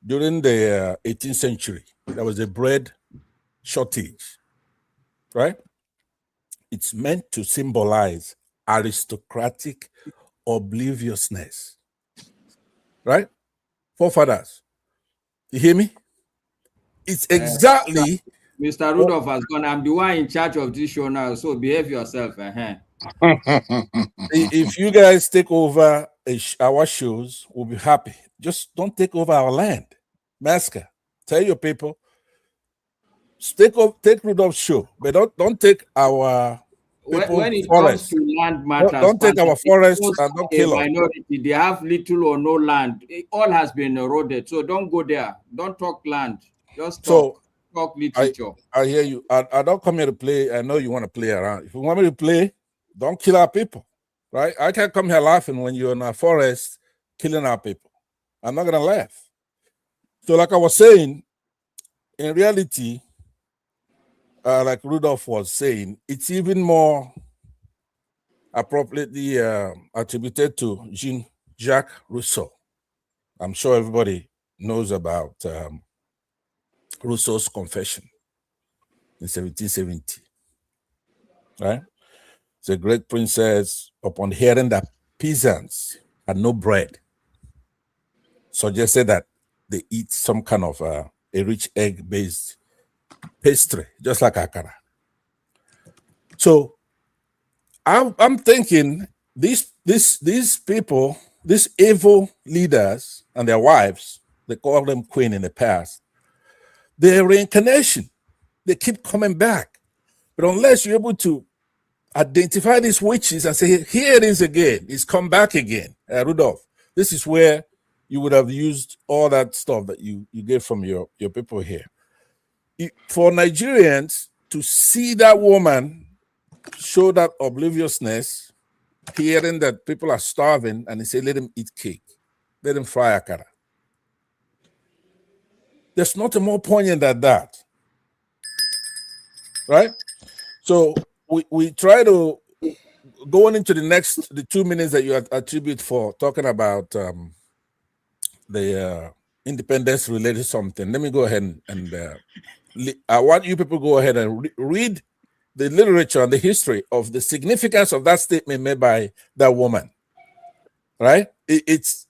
During the 18th century, there was a bread shortage, right? It's meant to symbolize aristocratic obliviousness. Right? Forefathers. You hear me? It's exactly Mr. Rudolph has gone. I'm the one in charge of this show now, so behave yourself. If you guys take over our shows, we'll be happy. Just don't take over our land. Masker. Tell your people. Take Rudolph's show, but don't take our people. When it forest. comes to land matters, don't take our forests and don't kill us. Minority, they have little or no land. It all has been eroded, so don't go there. Don't talk land. Just talk literature. I hear you. I don't come here to play. I know you want to play around. If you want me to play, don't kill our people, right? I can't come here laughing when you're in a forest killing our people. I'm not gonna laugh. So, like I was saying, in reality, like Rudolph was saying, it's even more appropriately attributed to Jean-Jacques Rousseau. I'm sure everybody knows about Rousseau's Confession in 1770, right? The great princess, upon hearing that peasants had no bread, suggested that they eat some kind of a rich egg-based pastry, just like akara. So I'm thinking these people, these evil leaders and their wives, they call them queen in the past, they're reincarnation. They keep coming back. But unless you're able to identify these witches and say, here it is again, it's come back again. Rudolph, this is where you would have used all that stuff that you get from your people here. For Nigerians to see that woman show that obliviousness, hearing that people are starving, and they say, let them eat cake, let them fry akara. There's nothing more poignant than that, right? So we try to, going into the 2 minutes that you attribute for talking about the independence related something. Let me go ahead and I want you people to go ahead and read the literature and the history of the significance of that statement made by that woman, right? It's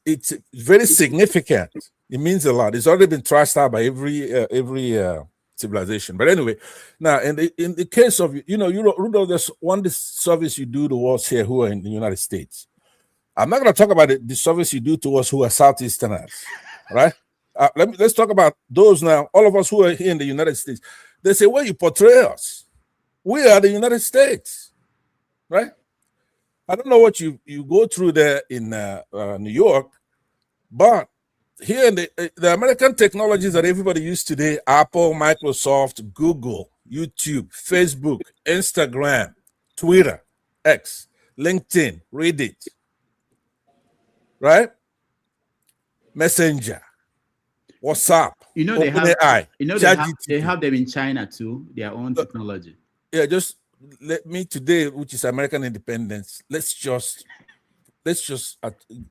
very significant. It means a lot. It's already been trashed out by every civilization. But anyway, now in the case of Rudolph, there's one service you do to us here who are in the United States. I'm not going to talk about the service you do to us who are Southeasterners, right? Let's talk about those now. All of us who are here in the United States. They say, well, you portray us. We are the United States, right? I don't know what you go through there in New York, but here in the American technologies that everybody uses today, Apple, Microsoft, Google, YouTube, Facebook, Instagram, Twitter, X, LinkedIn, Reddit, right? Messenger, WhatsApp, they have them in China too, their own technology. Yeah, just let me today, which is American independence, let's just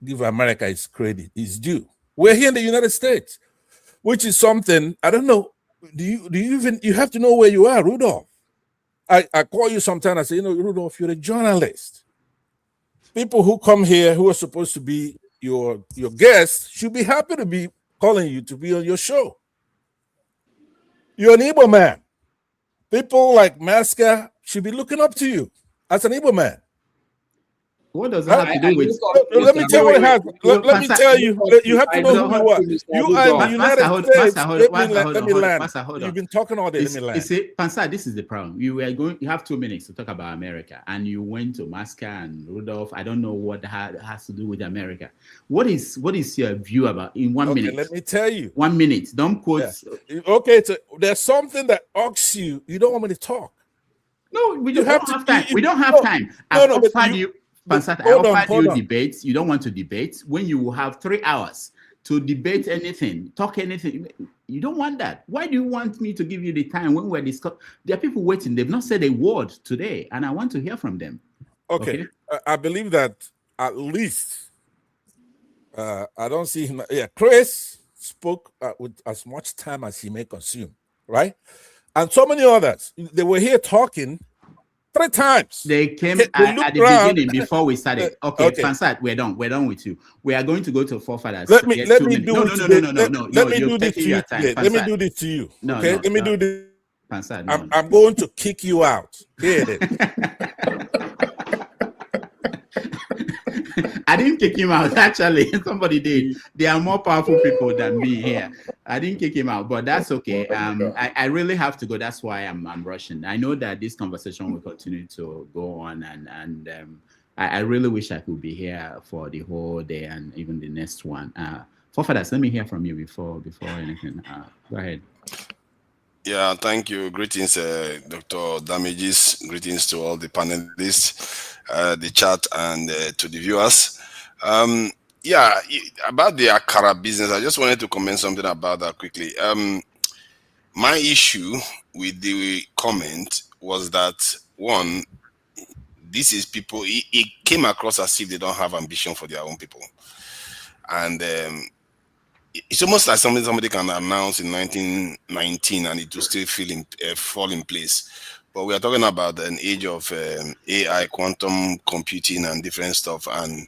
give America its credit, its due. We're here in the United States, which is something, I don't know, do you have to know where you are, Rudolph? I call you sometime, I say, Rudolph, you're a journalist. People who come here who are supposed to be your guests should be happy to be calling you to be on your show. You're an Igbo man. People like Maska should be looking up to you as an Igbo man. What does that have to do with? Let me tell you what it has. Let me tell you. You have to know who you are. You are in the United States. Let me land. You've been talking all day. Let me land. Pansa, this is the problem. You have 2 minutes to talk about America, and you went to Maska and Rudolph. I don't know what that has to do with America. What is your view about in 1 minute? Let me tell you. 1 minute. Don't quote. Yeah. Okay, there's something that irks you. You don't want me to talk. No, we don't have time. We don't have time. I offered you debates. You don't want to debate when you have 3 hours to debate anything, talk anything. You don't want that. Why do you want me to give you the time when we're discussing? There are people waiting. They've not said a word today, and I want to hear from them. Okay. I believe that at least I don't see him. Yeah, Chris spoke with as much time as he may consume, right? And so many others. They were here talking, 3 times. They came Okay, they at looked the around. beginning before we started. Okay, Okay. Fansad, we're done. We're done with you. We are going to go to forefathers. Let me Get let 2 me minutes. do No, it no, no, today. no, no, no, no. Let me You're do this taking to you your time. today. Let me Fansad. do this to you. No, Okay, no, let me no. do this. Fansad, no. I'm going to kick you out. Here it is. I didn't kick him out, actually. Somebody did. There are more powerful people than me here. I didn't kick him out, but that's okay. I really have to go. That's why I'm rushing. I know that this conversation will continue to go on, and I really wish I could be here for the whole day and even the next one. Forefathers, let me hear from you before anything. Go ahead. Yeah, thank you. Greetings, Dr. Damages. Greetings to all the panelists, the chat, and to the viewers. Yeah, about the Akara business, I just wanted to comment something about that quickly. My issue with the comment was that, one, this is people, it came across as if they don't have ambition for their own people. And it's almost like somebody can announce in 1919 and it will still fall in place. But we are talking about an age of AI, quantum computing, and different stuff. And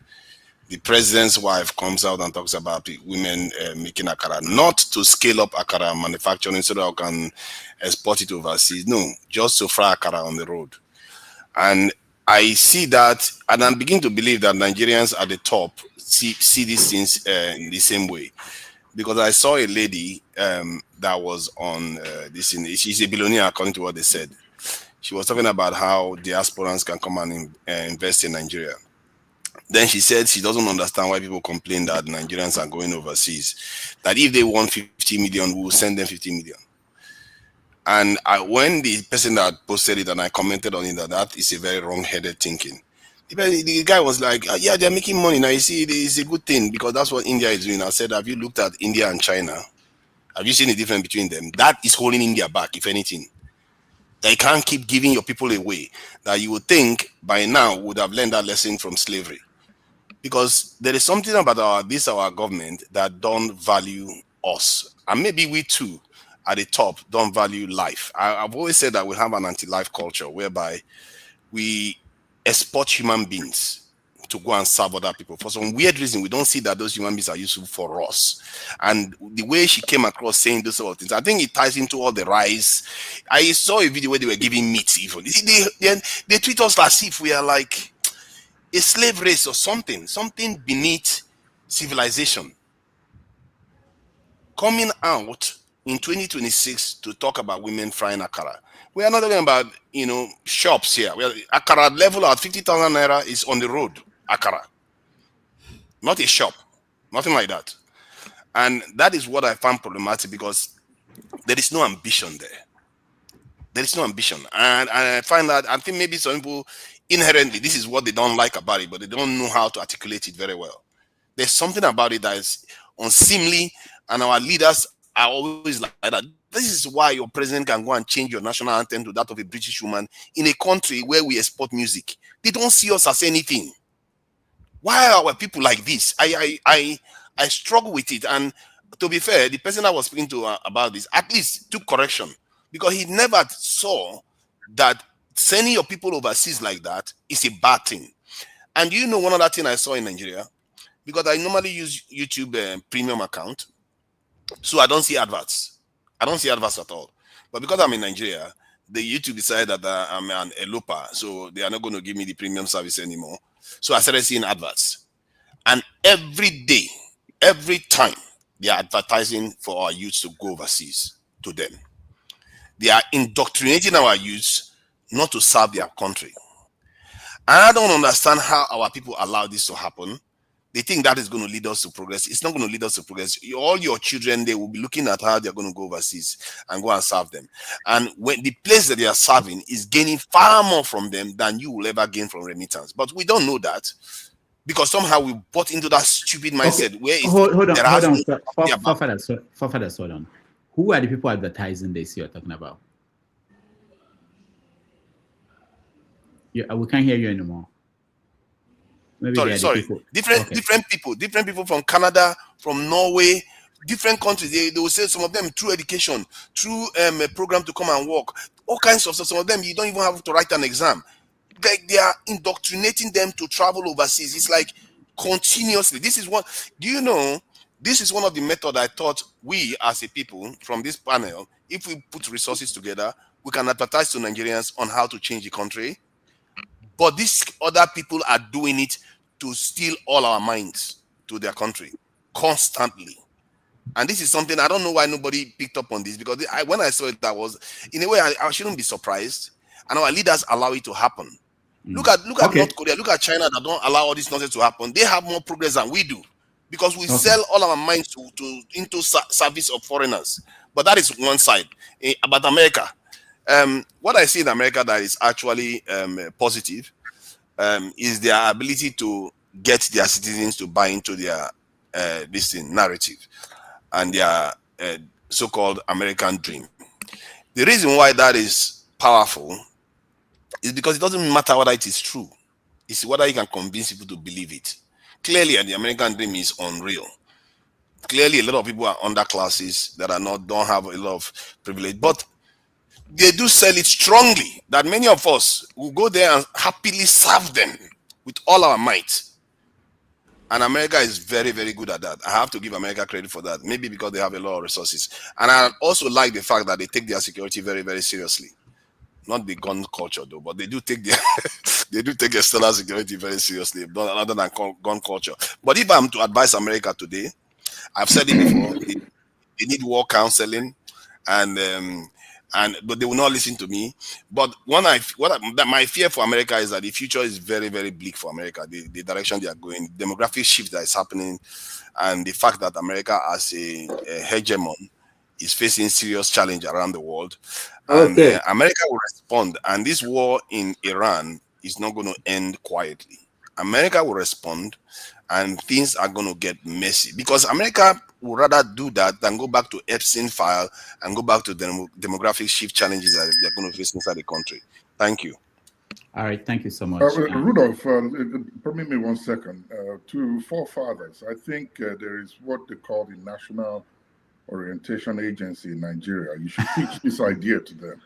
the president's wife comes out and talks about women making akara, not to scale up akara manufacturing so that we can export it overseas. No, just to fry akara on the road. And I see that, and I'm beginning to believe that Nigerians at the top see these things in the same way. Because I saw a lady that was on this, she's a billionaire according to what they said. She was talking about how diasporans can come and invest in Nigeria. Then she said she doesn't understand why people complain that Nigerians are going overseas. That if they want 50 million, we will send them 50 million. And when the person that posted it and I commented on it, that is a very wrong-headed thinking. The guy was like, yeah, they're making money. Now, you see, it's a good thing because that's what India is doing. I said, have you looked at India and China? Have you seen the difference between them? That is holding India back, if anything. They can't keep giving your people away. That you would think by now would have learned that lesson from slavery. Because there is something about our government that don't value us. And maybe we too, at the top, don't value life. I've always said that we have an anti-life culture whereby we export human beings to go and serve other people. For some weird reason, we don't see that those human beings are useful for us. And the way she came across saying those sort of things, I think it ties into all the rise. I saw a video where they were giving meat even. They treat us as if we are like a slave race or something beneath civilization. Coming out in 2026 to talk about women frying akara. We are not talking about, shops here. Akara level at 50,000 naira is on the road. Akara, not a shop, nothing like that. And that is what I found problematic because there is no ambition there. There is no ambition. And I find that, I think maybe some people inherently, this is what they don't like about it, but they don't know how to articulate it very well. There's something about it that is unseemly, and our leaders are always like that. This is why your president can go and change your national anthem to that of a British woman in a country where we export music. They don't see us as anything. Why are our people like this? I struggle with it. And to be fair, the person I was speaking to about this at least took correction because he never saw that sending your people overseas like that is a bad thing. And one other thing I saw in Nigeria, because I normally use YouTube premium account, so I don't see adverts. I don't see adverts at all. But because I'm in Nigeria, the YouTube decided that I'm an eloper, so they are not going to give me the premium service anymore. So I started seeing adverts. And every day, every time, they are advertising for our youths to go overseas to them. They are indoctrinating our youths not to serve their country. And I don't understand how our people allow this to happen. They think that is going to lead us to progress. It's not going to lead us to progress. All your children, they will be looking at how they're going to go overseas and go and serve them. And when the place that they are serving is gaining far more from them than you will ever gain from remittance. But we don't know that because somehow we bought into that stupid mindset. Okay. Where hold on. Forefathers, hold on. Who are the people advertising this you're talking about? We can't hear you anymore. Maybe sorry. Different people from Canada, from Norway, different countries. They will say some of them through education, through a program to come and work, all kinds of stuff. Some of them you don't even have to write an exam. they are indoctrinating them to travel overseas. It's like continuously. This is what, do you know? This is one of the methods I thought we as a people from this panel, if we put resources together, we can advertise to Nigerians on how to change the country. But these other people are doing it to steal all our minds to their country constantly. And this is something I don't know why nobody picked up on this, because when I saw it, that was, in a way, I shouldn't be surprised. And our leaders allow it to happen. Look at North Korea, look at China that don't allow all this nonsense to happen. They have more progress than we do because we sell all our minds into service of foreigners. But that is one side. About America, what I see in America that is actually positive is their ability to get their citizens to buy into their narrative and their so-called American dream. The reason why that is powerful is because it doesn't matter whether it is true. It's whether you can convince people to believe it. Clearly, the American dream is unreal. Clearly, a lot of people are underclasses that don't have a lot of privilege, but they do sell it strongly that many of us will go there and happily serve them with all our might. And America is very, very good at that. I have to give America credit for that. Maybe because they have a lot of resources. And I also like the fact that they take their security very, very seriously. Not the gun culture though, but they do take their they do take external security very seriously, other than gun culture. But if I'm to advise America today, I've said it before, they need war counseling, but they will not listen to me. But my fear for America is that the future is very, very bleak for America. The direction they are going, the demographic shift that is happening, and the fact that America as a hegemon is facing serious challenge around the world. And America will respond. And this war in Iran is not going to end quietly. America will respond, and things are going to get messy because America would rather do that than go back to Epstein file and go back to the demographic shift challenges that they're going to face inside the country. Thank you. All right, thank you so much. Rudolph, permit me 1 second. To forefathers, I think there is what they call the National Orientation Agency in Nigeria. You should teach this idea to them.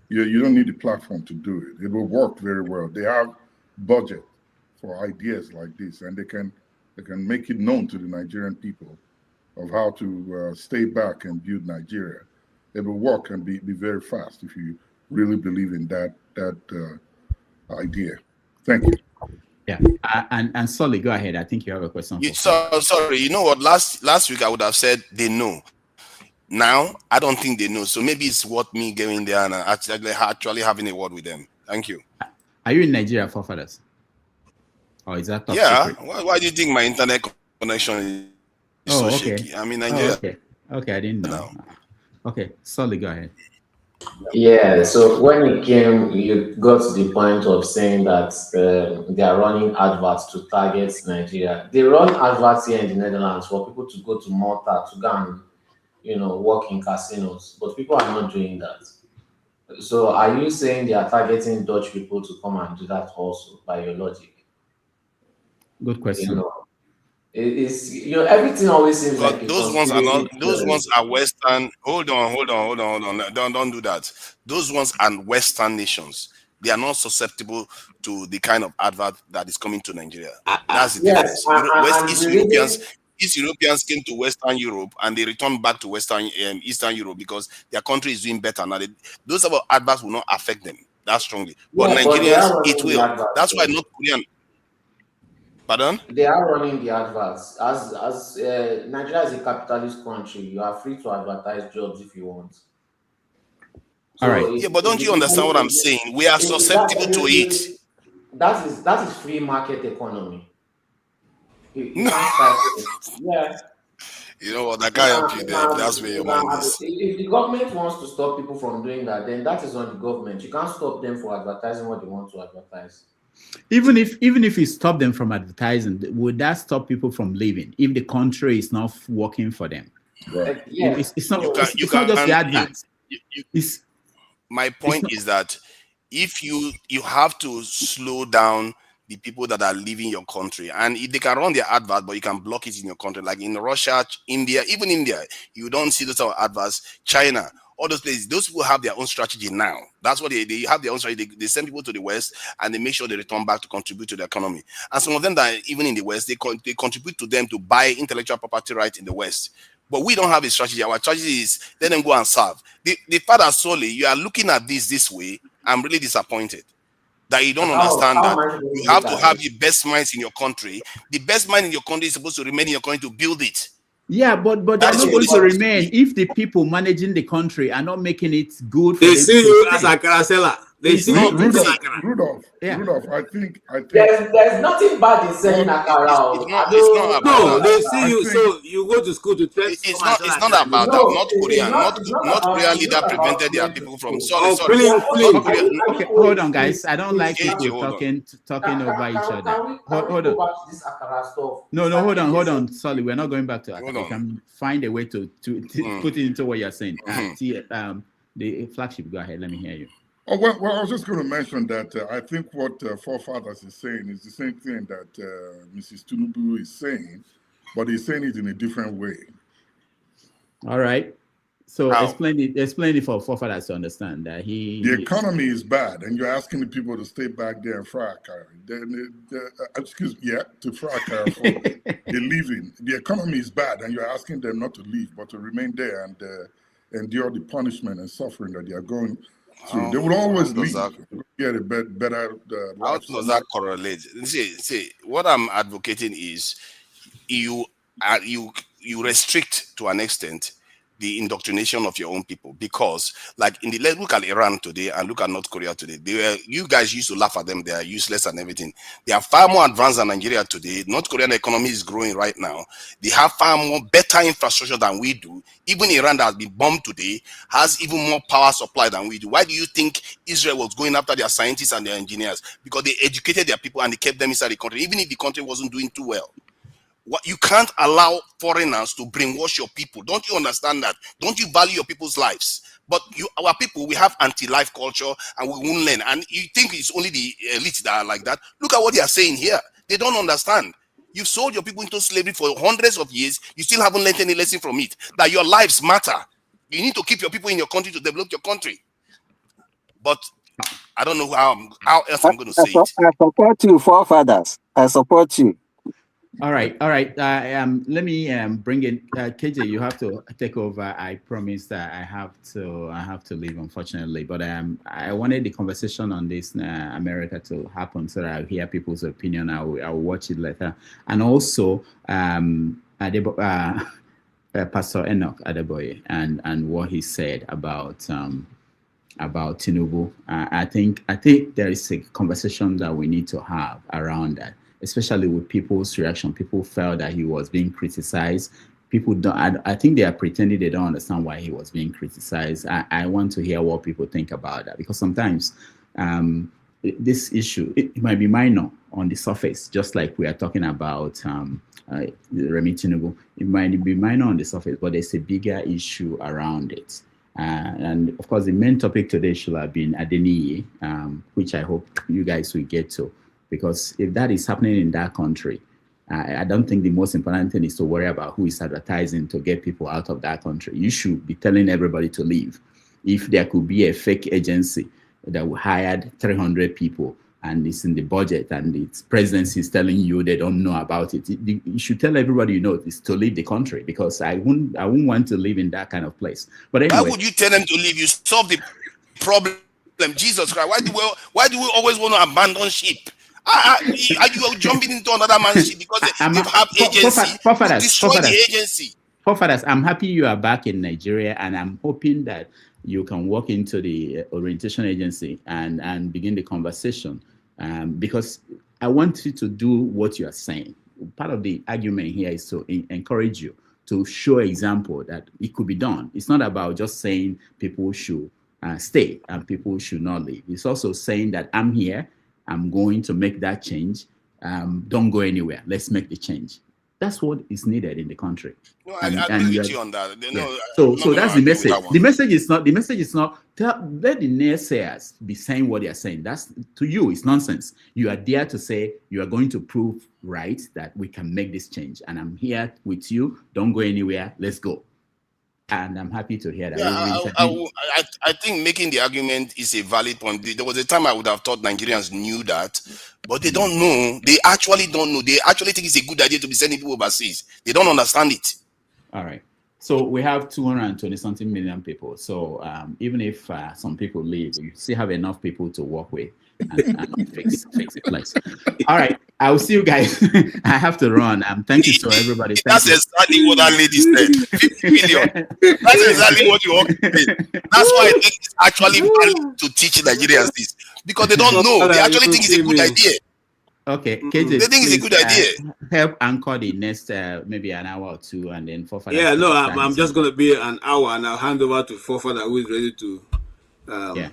You don't need a platform to do it. It will work very well. They have budget for ideas like this, and they can make it known to the Nigerian people of how to stay back and build Nigeria. It will work and be very fast if you really believe in that idea. Thank you. Yeah, and Solly, go ahead. I think you have a question. Sorry, you know what? Last week I would have said they know. Now I don't think they know. So maybe it's worth me going there and actually having a word with them. Thank you. Are you in Nigeria, forefathers? Or is that top secret? Why do you think my internet connection is so shaky? I'm in Nigeria. Okay, I didn't know. Okay, Solly, go ahead. Yeah, so when it came, you got to the point of saying that they are running adverts to target Nigeria. They run adverts here in the Netherlands for people to go to Malta to go and, work in casinos, but people are not doing that. So are you saying they are targeting Dutch people to come and do that also, by your logic? Good question. It's everything always seems but like those ones are not. Those ones are Western. Hold on. Don't do that. Those ones are Western nations. They are not susceptible to the kind of advert that is coming to Nigeria. That's the difference. East Europeans came to Western Europe and they returned back to Eastern Europe because their country is doing better now. Those about adverts will not affect them that strongly. But Nigerians, it will. That's why North Korean. Pardon? They are running the adverts. As Nigeria is a capitalist country, you are free to advertise jobs if you want. All right. Yeah, but don't you understand what I'm saying? We are susceptible to it. That is free market economy. You can't start it. Yeah. You know what? I can't help you there. That's where your mind is. If the government wants to stop people from doing that, then that is on the government. You can't stop them for advertising what they want to advertise. Even if you stop them from advertising, would that stop people from leaving if the country is not working for them? Right. It's not just the adverts. My point is that if you have to slow down the people that are leaving your country, and if they can run their advert, but you can block it in your country, like in Russia, India, even India, you don't see those adverts. China, all those places, those people have their own strategy now. That's what they have their own strategy. They send people to the West and they make sure they return back to contribute to the economy. And some of them that even in the West, they contribute to them to buy intellectual property rights in the West. But we don't have a strategy. Our strategy is let them go and serve. The fact that solely you are looking at this way, I'm really disappointed that you don't understand that you have to have the best minds in your country. The best mind in your country is supposed to remain in your country to build it. Yeah, but they're not going to remain if the people managing the country are not making it good for they them. See you as a Karasela. They see you Rudolph, I think there's nothing bad in selling akara. No, they see you. So you go to school to test. It's not about that. North Korea leader prevented their people from. Sorry. Okay, hold on, guys. I don't like people talking over each other. Hold on. This akara stuff. No, hold on. Sorry, we're not going back to akara. We can find a way to put it into what you're saying. The flagship. Go ahead. Let me hear you. Oh, well, I was just going to mention that I think what Forefathers is saying is the same thing that Mrs. Tinubu is saying, but he's saying it in a different way. All right. So explain it for Forefathers to understand that the economy is bad, and you're asking the people to stay back there and fry akara. To fry akara for they're leaving. The economy is bad, and you're asking them not to leave, but to remain there and endure the punishment and suffering that they are going. They would always leave. Get a better. How does that correlate? See, what I'm advocating is you restrict to an extent the indoctrination of your own people, because like look at Iran today and look at North Korea today. You guys used to laugh at them, they are useless and everything. They are far more advanced than Nigeria today. North Korean economy is growing right now. They have far more better infrastructure than we do. Even Iran that has been bombed today has even more power supply than we do. Why do you think Israel was going after their scientists and their engineers? Because they educated their people and they kept them inside the country, even if the country wasn't doing too well. You can't allow foreigners to brainwash your people. Don't you understand that? Don't you value your people's lives? But our people, we have anti-life culture and we won't learn. And you think it's only the elites that are like that? Look at what they are saying here. They don't understand. You've sold your people into slavery for hundreds of years. You still haven't learned any lesson from it. That your lives matter. You need to keep your people in your country to develop your country. But I don't know how else I'm going to say it. I support you, Forefathers. I support you. All right. Let me bring in KJ. You have to take over. I promise that I have to leave, unfortunately. But I wanted the conversation on this America to happen so that I'll hear people's opinion. I'll watch it later, and also Pastor Enoch Adeboye and what he said about Tinubu. I think there is a conversation that we need to have around that, especially with people's reaction. People felt that he was being criticized. People don't. I think they are pretending they don't understand why he was being criticized. I want to hear what people think about that, because sometimes this issue, it might be minor on the surface, just like we are talking about Remi Tinubu. It might be minor on the surface, but there's a bigger issue around it. And of course, the main topic today should have been Adeniyi, which I hope you guys will get to. Because if that is happening in that country, I don't think the most important thing is to worry about who is advertising to get people out of that country. You should be telling everybody to leave. If there could be a fake agency that hired 300 people and it's in the budget and its presidency is telling you they don't know about it, you should tell everybody is to leave the country, because I wouldn't want to live in that kind of place. But anyway, why would you tell them to leave? You solve the problem. Jesus Christ, why do we always want to abandon sheep? Are you jumping into another man's ship because they have agency to destroy the agency? Forefathers, I'm happy you are back in Nigeria, and I'm hoping that you can walk into the orientation agency and begin the conversation, because I want you to do what you are saying. Part of the argument here is to encourage you to show example that it could be done. It's not about just saying people should stay and people should not leave. It's also saying that I'm here, I'm going to make that change. Don't go anywhere. Let's make the change. That's what is needed in the country. No, I agree with you on that. No, so that's the message. The message is not. Let the naysayers be saying what they are saying. That's, to you, it's nonsense. You are there to say you are going to prove right that we can make this change, and I'm here with you. Don't go anywhere. Let's go. And I'm happy to hear that. Yeah, I think making the argument is a valid point. There was a time I would have thought Nigerians knew that, but they don't know. They actually don't know. They actually think it's a good idea to be sending people overseas. They don't understand it. All right. So we have 220 something million people. So even if some people leave, you still have enough people to work with and fix the place. All right. I'll see you guys. I have to run. Thank you so everybody. That's exactly what that lady said. 50 million. That's exactly what you want to say. That's why I think it's actually valid to teach Nigerians this. Because they don't know. They actually think it's a good idea. Okay, KJ, they think it's a good idea. Help anchor the next maybe an hour or two, and then Fofada. Yeah, no, I'm just gonna be an hour, and I'll hand over to Fofada, who is ready to. Yeah.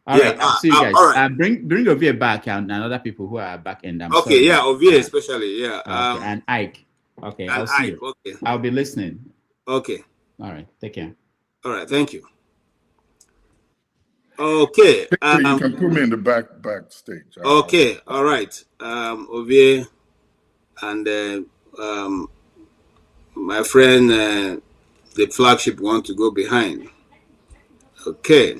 All right, I'll see you guys. All right. Bring Ovie back and other people who are back in. Okay, yeah, Ovie especially, yeah. Okay, and Ike. Okay, I'll see you. Okay, I'll be listening. Okay. All right, take care. All right, thank you. Okay. You can put me in the backstage. Okay, all right. Ovie and my friend, the flagship want to go behind. Okay.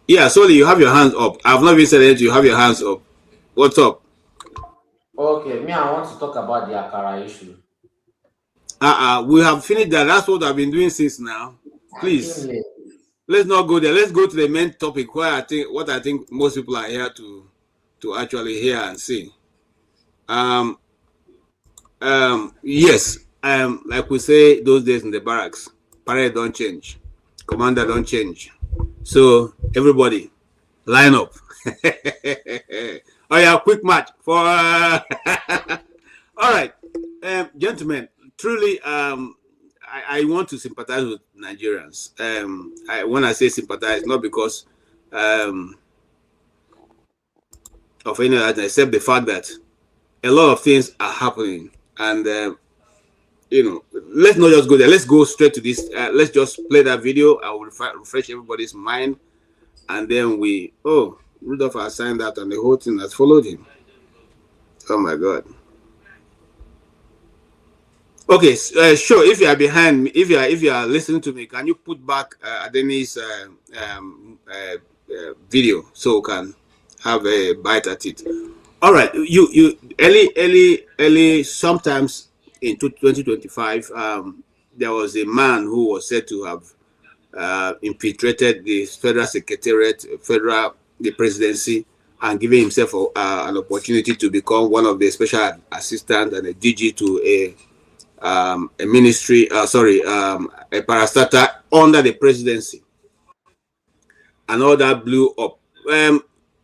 Yeah, Soli, you have your hands up. I've not even said anything. You have your hands up. What's up? Okay, me, I want to talk about the Akara issue. We have finished that. That's what I've been doing since now. Please, let's not go there. Let's go to the main topic, where I think most people are here to actually hear and see. Yes. Like we say those days in the barracks, parade don't change, commander don't change. So everybody, line up. Oh yeah, quick match for. All right, gentlemen. Truly, I want to sympathize with Nigerians. When I say sympathize, not because of any other, except the fact that a lot of things are happening, and let's not just go there. Let's go straight to this. Let's just play that video. I will refresh everybody's mind, and then Rudolph has signed that, and the whole thing has followed him. Oh my God. Okay, sure. If you are behind me, if you are listening to me, can you put back Adeni's video so we can have a bite at it? All right, you early sometimes in 2025, there was a man who was said to have infiltrated the federal secretariat, the presidency, and given himself an opportunity to become one of the special assistants and a DG to a ministry, a parastatal under the presidency, and all that blew up.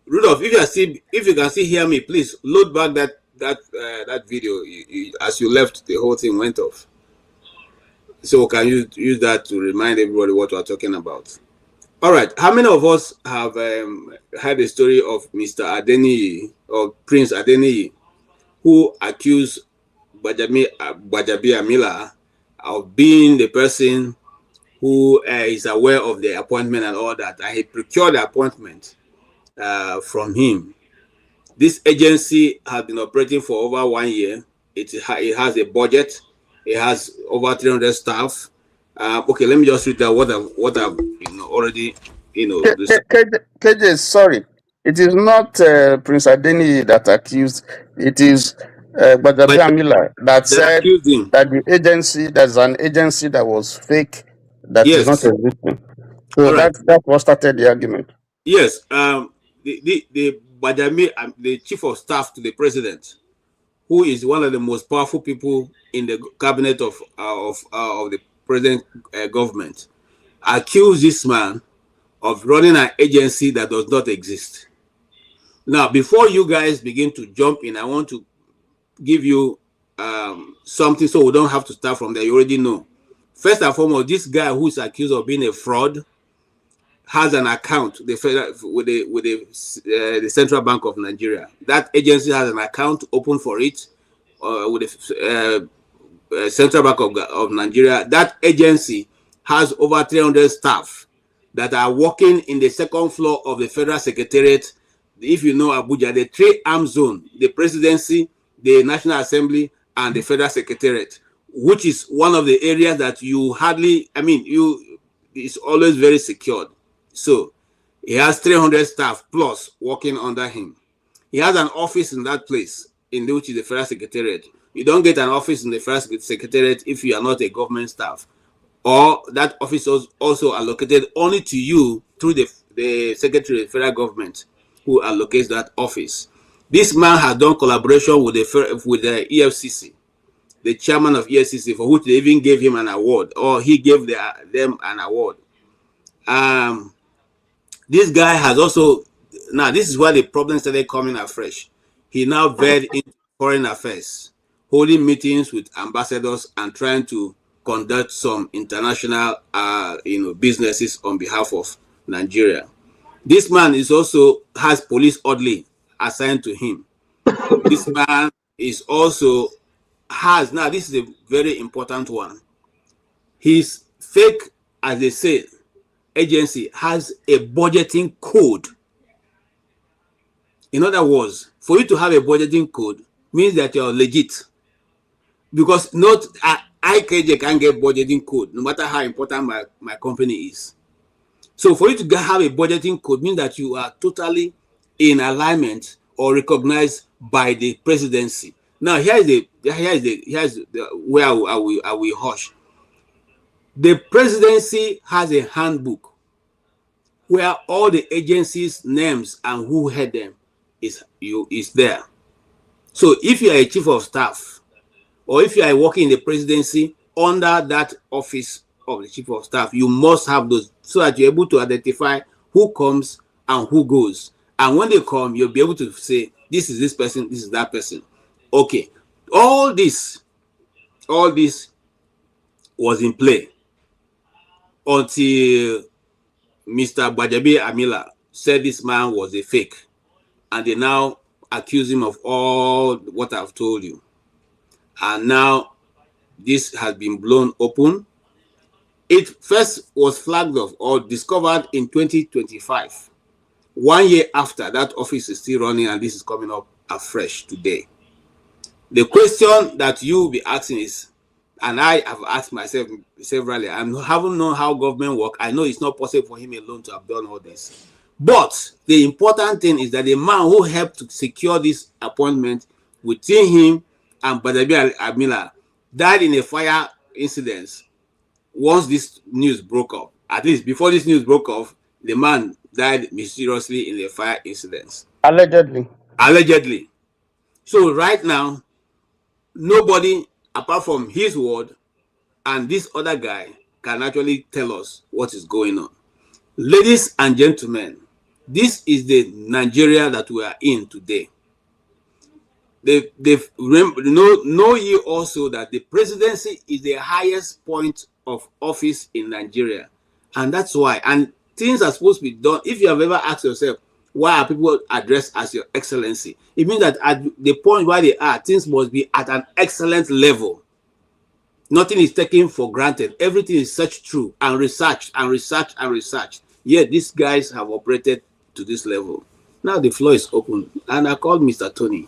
Rudolph, if you can still hear me, please load back that video. As you left, the whole thing went off. So can you use that to remind everybody what we're talking about? All right. How many of us have heard the story of Mr. Adeniyi or Prince Adeniyi, who accused Gbajabiamila of being the person who is aware of the appointment and all that, and he procured the appointment from him? This agency has been operating for over 1 year. It has a budget. It has over 300 staff. Okay, let me just read that what I've already KJ, sorry, it is not Prince Adeniyi that accused. It is Gbajabiamila that said that the agency, there's an agency that was fake, that is not existing. So that's what started the argument. Yes, the Bajami, the chief of staff to the president, who is one of the most powerful people in the cabinet of the president government, accused this man of running an agency that does not exist. Now, before you guys begin to jump in, I want to give you something so we don't have to start from there. You already know. First and foremost, this guy who is accused of being a fraud has an account with the Central Bank of Nigeria. That agency has an account open for it with the Central Bank of Nigeria. That agency has over 300 staff that are working in the second floor of the Federal Secretariat. If you know Abuja, the three arm zone, the presidency, the National Assembly, and the Federal Secretariat, which is one of the areas that you hardly, it's always very secured. So he has 300 staff plus working under him. He has an office in that place, in which is the Federal Secretariat. You don't get an office in the Federal Secretariat if you are not a government staff, or that office is also allocated only to you through the Secretary of the Federal Government, who allocates that office. This man has done collaboration with the EFCC, the chairman of EFCC, for which they even gave him an award, or he gave them an award. This guy has also, now this is where the problem started coming afresh. He now veered into foreign affairs, holding meetings with ambassadors and trying to conduct some international businesses on behalf of Nigeria. This man is also has police orderly assigned to him. This man is also has, now this is a very important one, his fake, as they say, agency has a budgeting code. In other words, for you to have a budgeting code means that you're legit, because not IKJ can get budgeting code no matter how important my company is. So for you to have a budgeting code means that you are totally in alignment or recognized by the presidency. Now here's the where I will hush. The presidency has a handbook where all the agencies' names and who head them is there. So if you are a chief of staff, or if you are working in the presidency under that office of the chief of staff, you must have those so that you're able to identify who comes and who goes. And when they come, you'll be able to say, this is this person, this is that person. Okay. All this was in play until Mr. Bajabi Amila said this man was a fake. And they now accuse him of all what I've told you. And now this has been blown open. It first was flagged off or discovered in 2025. 1 year after, that office is still running, and this is coming up afresh today. The question that you'll be asking is, and I have asked myself severally, I haven't known how government work. I know it's not possible for him alone to have done all this. But the important thing is that the man who helped to secure this appointment within him and Badabi Amila died in a fire incident once this news broke up. At least before this news broke off, the man died mysteriously in a fire incident. Allegedly. Allegedly. So right now, nobody apart from his word and this other guy can actually tell us what is going on. Ladies and gentlemen, this is the Nigeria that we are in today. Know ye also that the presidency is the highest point of office in Nigeria. And that's why. And things are supposed to be done. If you have ever asked yourself, why are people addressed as your excellency? It means that at the point where they are, things must be at an excellent level. Nothing is taken for granted. Everything is searched through and researched and researched and researched. Yet these guys have operated to this level. Now the floor is open. And I called Mr. Tony.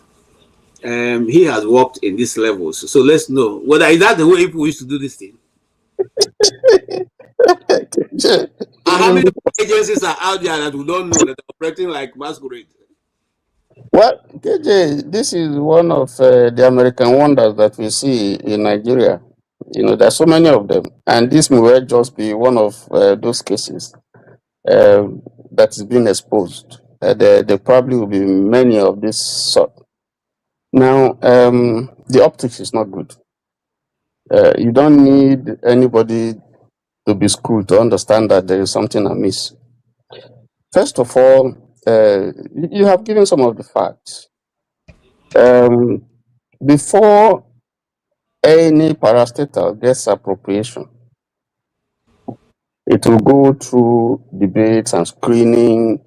He has worked in these levels. So let's know whether is that the way people used to do this thing. How many agencies are out there that we don't know that are operating like masquerade? Well, KJ, this is one of the American wonders that we see in Nigeria. You know, there's so many of them, and this may well just be one of those cases that is being exposed. There probably will be many of this sort. Now, the optics is not good. You don't need anybody to be schooled to understand that there is something amiss. First of all, you have given some of the facts. Before any parastatal gets appropriation, it will go through debates and screening.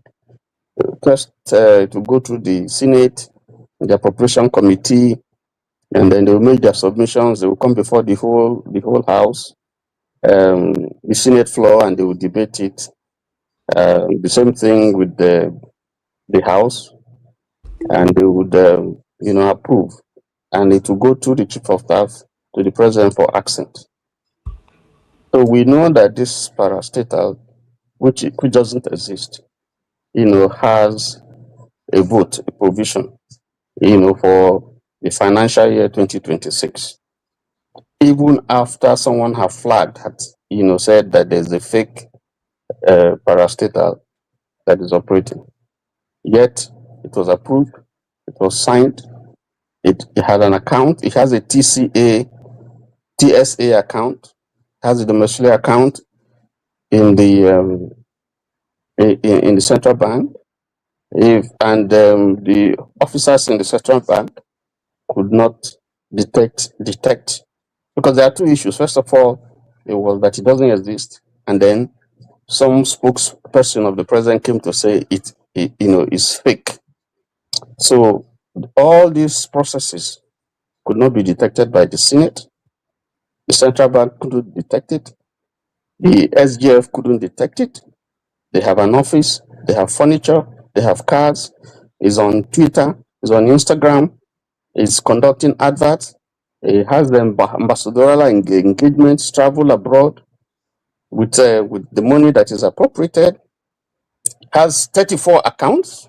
First, it will go through the Senate, the appropriation committee, and then they will make their submissions. They will come before the whole House, the Senate floor, and they will debate it. The same thing with the House, and they would, approve, and it will go to the Chief of Staff to the President for accent. So we know that this parastatal, which doesn't exist, has a vote, a provision, for the financial year 2026. Even after someone had flagged, said that there's a fake parastatal that is operating. Yet it was approved, it was signed, it had an account, it has a TSA account, has a domiciliary account in the in the central bank. The officers in the central bank could not detect, because there are two issues. First of all, it was that it doesn't exist, and then some spokesperson of the president came to say it is fake. So all these processes could not be detected by the Senate. The central bank couldn't detect it. The SGF couldn't detect it. They have an office, they have furniture, they have cars, is on Twitter, is on Instagram, is conducting adverts, it has the ambassadorial engagements, travel abroad with the money that is appropriated, has 34 accounts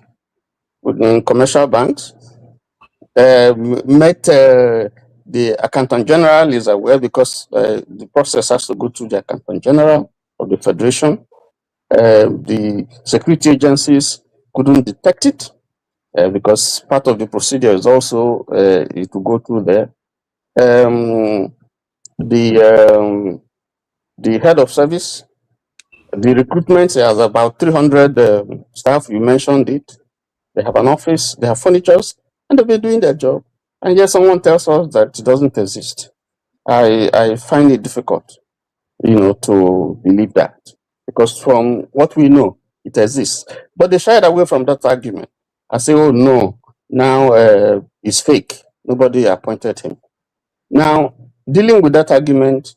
within commercial banks, met the accountant general is aware because the process has to go through the accountant general of the federation. The security agencies couldn't detect it because part of the procedure is also to go through there. The head of service, the recruitment has about 300 staff. You mentioned it. They have an office, they have furnitures, and they've been doing their job. And yet someone tells us that it doesn't exist. I find it difficult, to believe that, because from what we know, it exists. But they shied away from that argument. I say, oh no, now it's fake. Nobody appointed him. Now, dealing with that argument,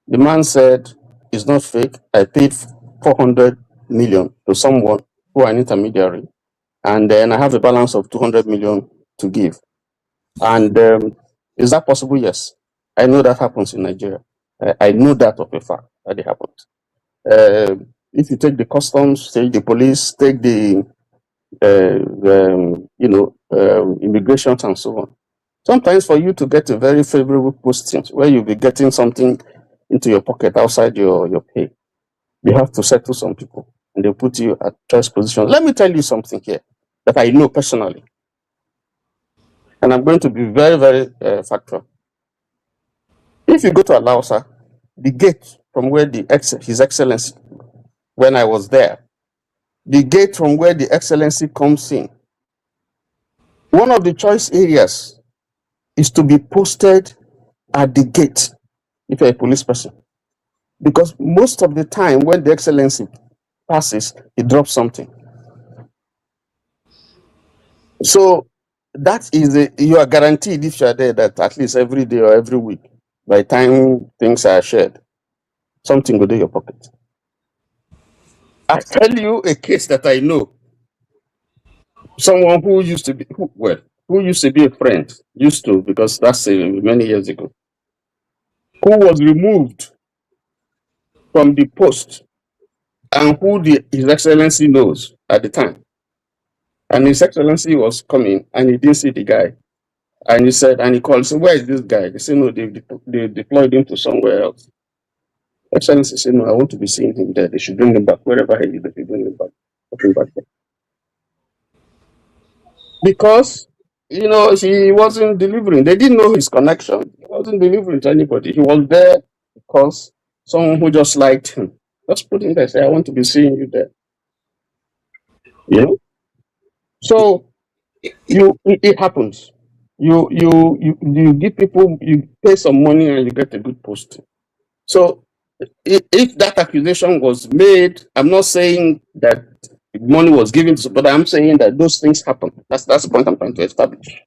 the man said, it's not fake. I paid 400 million to someone who are an intermediary, and then I have a balance of 200 million to give. And is that possible? Yes. I know that happens in Nigeria. I know that of a fact that it happens. If you take the customs, take the police, take the immigration and so on. Sometimes for you to get a very favorable posting where you'll be getting something into your pocket outside your pay, you have to settle some people and they put you at choice position. Let me tell you something here that I know personally. And I'm going to be very, very factual. If you go to Alausa, the gate from where His Excellency, when I was there, the gate from where the Excellency comes in, one of the choice areas is to be posted at the gate if you're a police person. Because most of the time when the Excellency passes, he drops something. So that is you are guaranteed if you are there that at least every day or every week, by the time things are shared, something will do your pocket. I tell you a case that I know. Someone who used to be who used to be a friend, because that's many years ago, who was removed from the post, and who His Excellency knows at the time. And His Excellency was coming, and he didn't see the guy. And he said, and he called, said, where is this guy? They said, no, they deployed him to somewhere else. Excellency said, no, I want to be seeing him there. They should bring him back. Wherever he is, they should bring him back. Because, he wasn't delivering. They didn't know his connection. He wasn't delivering to anybody. He was there because someone who just liked him just put him there, say, I want to be seeing you there. So it happens. You give people, you pay some money and you get a good post. So if that accusation was made, I'm not saying that money was given to, but I'm saying that those things happen. That's the point I'm trying to establish.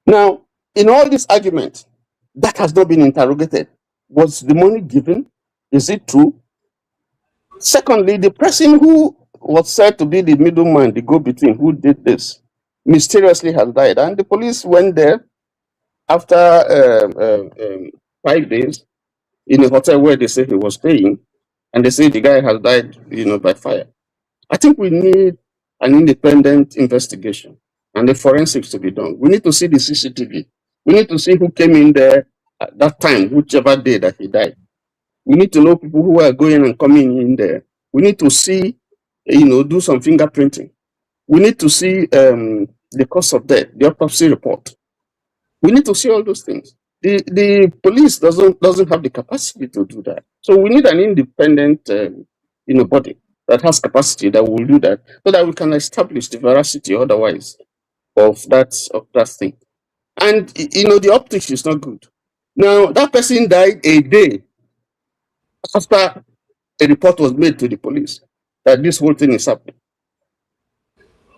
Now, in all this argument, that has not been interrogated. Was the money given? Is it true? Secondly, the person who was said to be the middleman, the go-between, who did this, mysteriously has died. And the police went there after 5 days in a hotel where they say he was staying, and they say the guy has died, by fire. I think we need an independent investigation and the forensics to be done. We need to see the CCTV. We need to see who came in there at that time, whichever day that he died. We need to know people who are going and coming in there. We need to see, do some fingerprinting. We need to see the cause of death, the autopsy report. We need to see all those things. The police doesn't have the capacity to do that. So we need an independent, body that has capacity that will do that, so that we can establish the veracity otherwise of that thing. And the optics is not good. Now that person died a day after a report was made to the police that this whole thing is happening.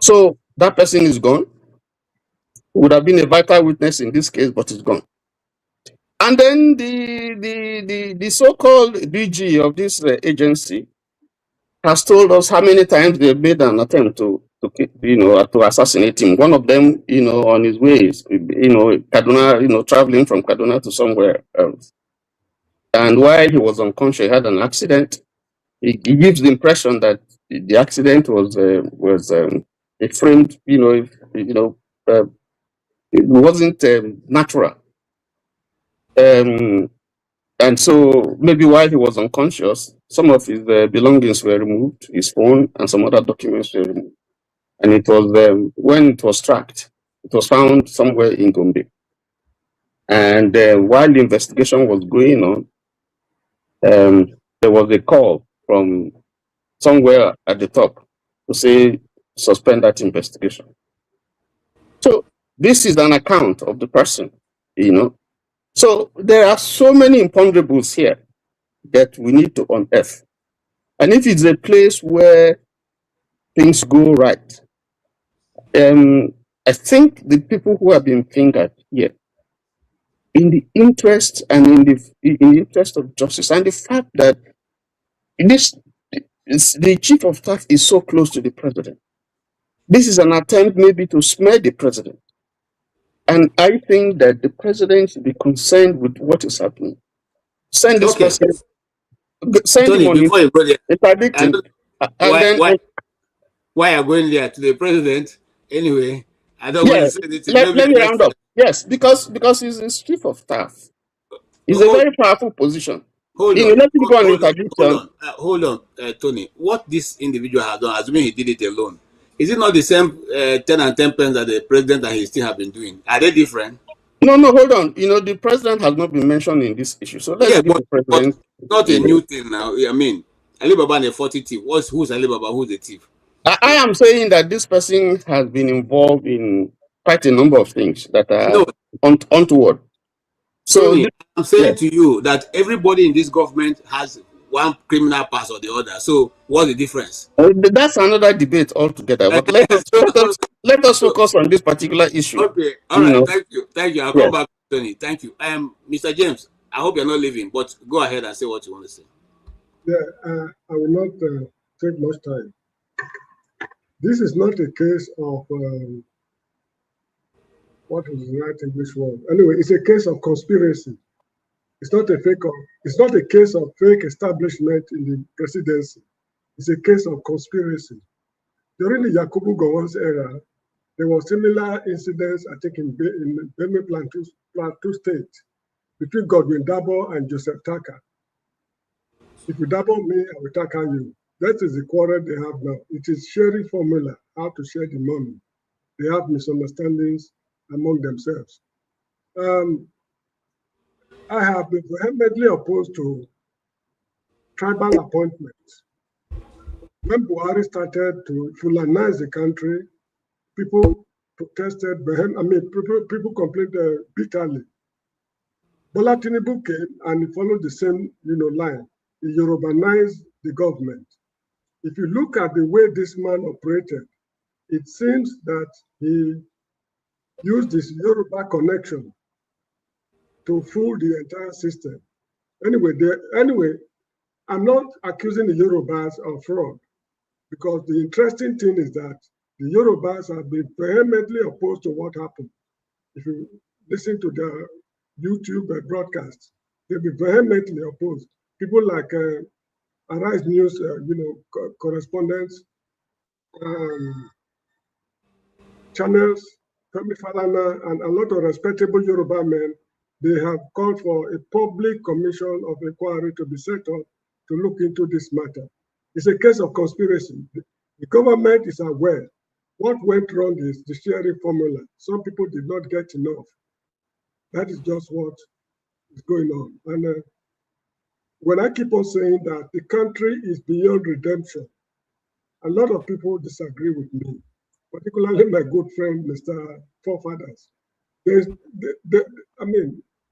So that person is gone. Would have been a vital witness in this case, but it's gone. And then the so-called DG of this agency has told us how many times they made an attempt to assassinate him. One of them, on his way, Kaduna, traveling from Kaduna to somewhere else. And while he was unconscious, he had an accident. He gives the impression that the accident was a framed, it wasn't natural. And so maybe while he was unconscious, some of his belongings were removed, his phone and some other documents were removed. And it was when it was tracked, it was found somewhere in Gombe. And while the investigation was going on, there was a call from somewhere at the top to say suspend that investigation. So this is an account of the person, So there are so many imponderables here that we need to unearth. And if it's a place where things go right, I think the people who have been fingered here, in the interest and in the interest of justice, and the fact that the chief of staff is so close to the president, this is an attempt maybe to smear the president. And I think that the president should be concerned with what is happening. Send this person, send Tony, him on before you go there, interdict him. Why are going there to the president? Anyway, I don't want to say anything. Let me round up. Yes, because he's chief of staff. It's a very powerful position. Hold on. Let me go on interdiction. Hold on, Tony. What this individual has done, assuming he did it alone, is it not the same 10 and 10 pence that the president and he still have been doing? Are they different? No, hold on. The president has not been mentioned in this issue. So let's give the president. But not a new thing now. I mean, Alibaba and the 40 thief. Who's Alibaba? Who's the thief? I am saying that this person has been involved in quite a number of things that are untoward. So Tony, I'm saying to you that everybody in this government has one criminal past or the other. So what's the difference? That's another debate altogether. But let us focus on this particular issue. Okay, all right. Thank you. I'll come back, Tony. Thank you. Mr. James, I hope you're not leaving, but go ahead and say what you want to say. Yeah, I will not take much time. This is not a case of what is the right English word? Anyway, it's a case of conspiracy. It's not a it's not a case of fake establishment in the presidency. It's a case of conspiracy. During the Yakubu Gowon's era, there were similar incidents, I think, in Benue Plateau State, between Godwin Dabo and Joseph Taka. If you double me, I will Taka you. That is the quarrel they have now. It is sharing formula, how to share the money. They have misunderstandings among themselves. I have been vehemently opposed to tribal appointments. When Buhari started to Fulanize the country, people protested, people complained bitterly. Bola Tinubu came and he followed the same line. He Yorubanized the government. If you look at the way this man operated, it seems that he used this Yoruba connection to fool the entire system. Anyway, I'm not accusing the Yorubas of fraud, because the interesting thing is that the Yorubas have been vehemently opposed to what happened. If you listen to the YouTube broadcasts, they've been vehemently opposed. People like Arise News, correspondents, channels, Femi Falana, and a lot of respectable Yoruba men, they have called for a public commission of inquiry to be set up to look into this matter. It's a case of conspiracy. The government is aware. What went wrong is the sharing formula. Some people did not get enough. That is just what is going on. And when I keep on saying that the country is beyond redemption, a lot of people disagree with me, particularly my good friend, Mr. Forefathers.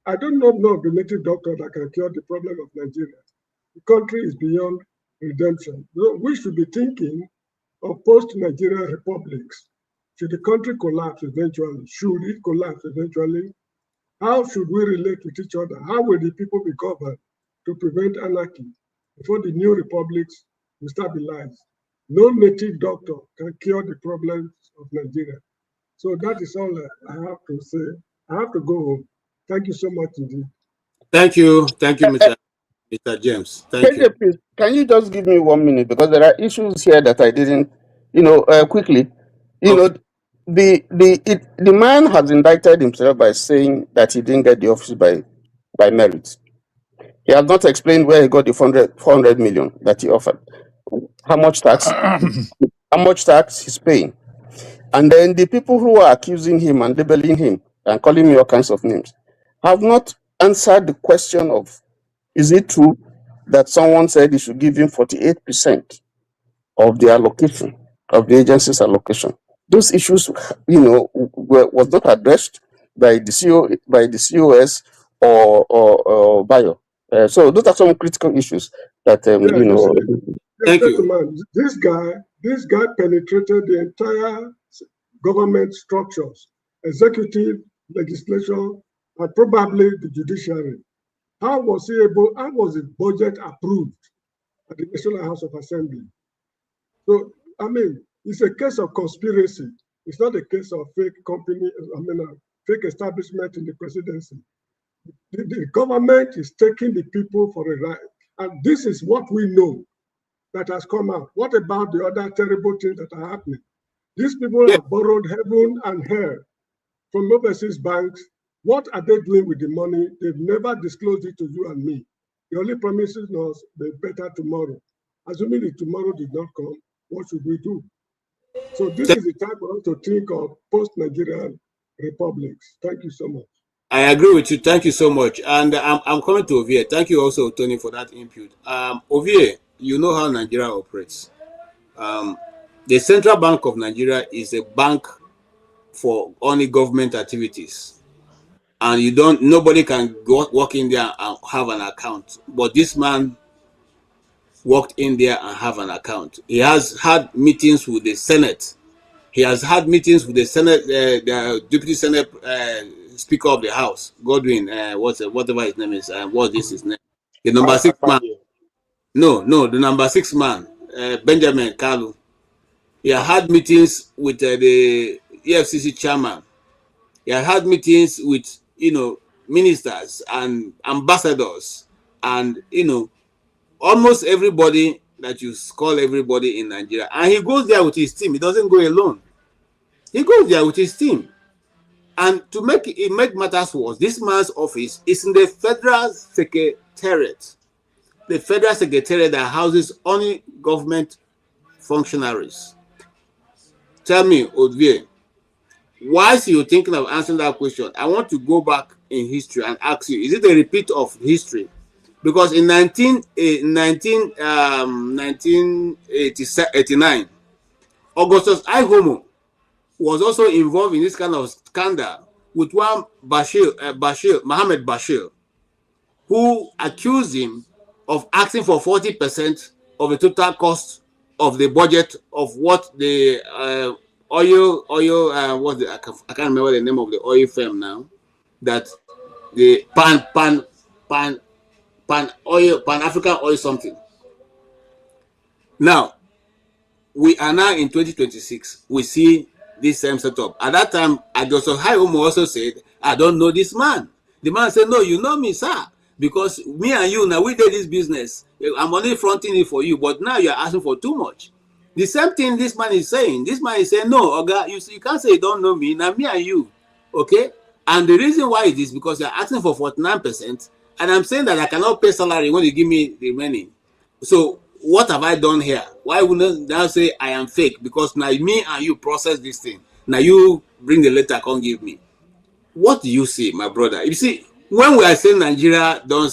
I don't know of the native doctor that can cure the problem of Nigeria. The country is beyond redemption. We should be thinking of post-Nigerian republics. Should the country collapse eventually? Should it collapse eventually? How should we relate with each other? How will the people be governed to prevent anarchy before the new republics will stabilize? No native doctor can cure the problems of Nigeria. So that is all I have to say. I have to go home. Thank you so much indeed. Thank you, Mr. James. Thank you. Please, can you just give me 1 minute, because there are issues here that I didn't, quickly. The man has indicted himself by saying that he didn't get the office by merit. He has not explained where he got the 400 million that he offered. How much tax he's paying. And then the people who are accusing him and labeling him and calling me all kinds of names have not answered the question of, is it true that someone said he should give him 48% of the allocation, of the agency's allocation? Those issues, was not addressed by the COS or Bio. So those are some critical issues that Thank you. This guy penetrated the entire government structures, executive, legislation, and probably the judiciary. How was the budget approved at the National House of Assembly? So, it's a case of conspiracy. It's not a case of fake fake establishment in the presidency. The government is taking the people for a ride. And this is what we know that has come out. What about the other terrible things that are happening? These people have borrowed heaven and hell from overseas banks. What are they doing with the money? They've never disclosed it to you and me. The only promises was the better tomorrow. Assuming the tomorrow did not come, what should we do? So this is the time for us to think of post-Nigerian republics. Thank you so much. I agree with you. Thank you so much. And I'm coming to Ovie. Thank you also, Tony, for that input. Ovie, you know how Nigeria operates. The Central Bank of Nigeria is a bank for only government activities. And nobody can walk in there and have an account. But this man walked in there and have an account. He has had meetings with the Senate. He has had meetings with the Senate, the Deputy Senate Speaker of the House, Godwin, whatever his name is. What is his name? The number 6 man. No, the number 6 man, Benjamin Kalu. He had meetings with the EFCC chairman. He had meetings with, ministers and ambassadors and, almost everybody that you call everybody in Nigeria. And he goes there with his team. He doesn't go alone. He goes there with his team. And to make matters worse, this man's office is in the Federal Secretariat. The Federal Secretariat that houses only government functionaries. Tell me, Odvie, whilst you're thinking of answering that question, I want to go back in history and ask you, is it a repeat of history? Because in 1989, Augustus Ihomo was also involved in this kind of scandal with one Mohammed Bashir, who accused him of asking for 40% of the total cost of the budget of what the I can't remember the name of the oil firm now, that the Pan African oil something. Now, we are now in 2026. We see this same setup. At that time, Adjustor High Omo also said, I don't know this man. The man said, no, you know me, sir. Because me and you, now we did this business. I'm only fronting it for you, but now you're asking for too much. The same thing this man is saying. This man is saying, no, Oga, you can't say you don't know me. Now me and you, okay? And the reason why it is because you're asking for 49%, and I'm saying that I cannot pay salary when you give me the remaining. So what have I done here? Why wouldn't now say I am fake? Because now me and you process this thing. Now you bring the letter, can't give me. What do you see, my brother? You see, when we are saying Nigeria don't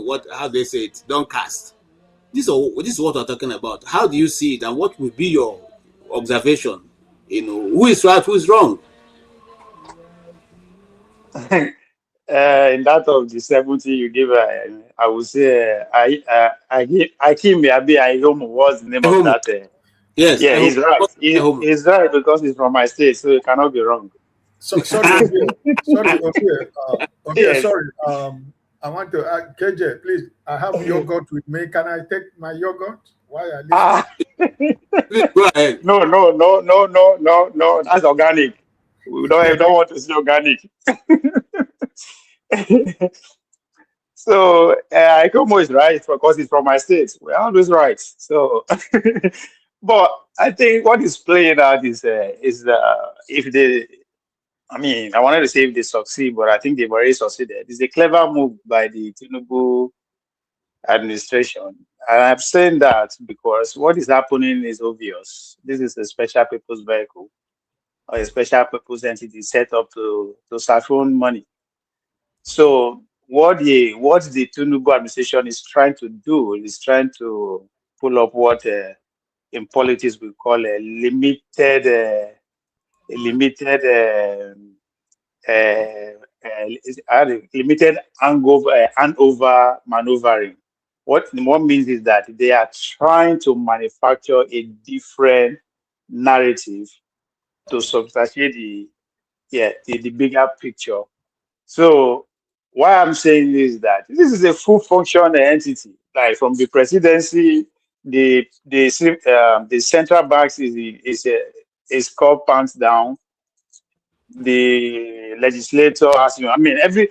what how they say it, don't cast. This is what we're talking about. How do you see it, and what will be your observation? Who is right, who is wrong? In that of the 70 you give, I would say, I came maybe I home. What's the name of that? Yes, Yeah, he's right. I hope. He's right because he's from my state, so it cannot be wrong. So, sorry, Yes. sorry. I want to add, KJ, please. I have yogurt with me. Can I take my yogurt while I listen? Go ahead. No. That's organic. We don't want to see organic. So Ikomo is right because he's from my state. We're always right. So, but I think what is playing out is if they, I mean, I wanted to say if they succeed, but I think they've already succeeded. It's a clever move by the Tinubu administration. And I'm saying that because what is happening is obvious. This is a special purpose vehicle or a special purpose entity set up to siphon money. So what the Tinubu administration is trying to do is trying to pull up what in politics we call a limited limited handover maneuvering. What means is that they are trying to manufacture a different narrative to substantiate the bigger picture. So why I'm saying is that this is a full function entity. Like from the presidency, the central banks is called pants down. The legislator has, I mean, every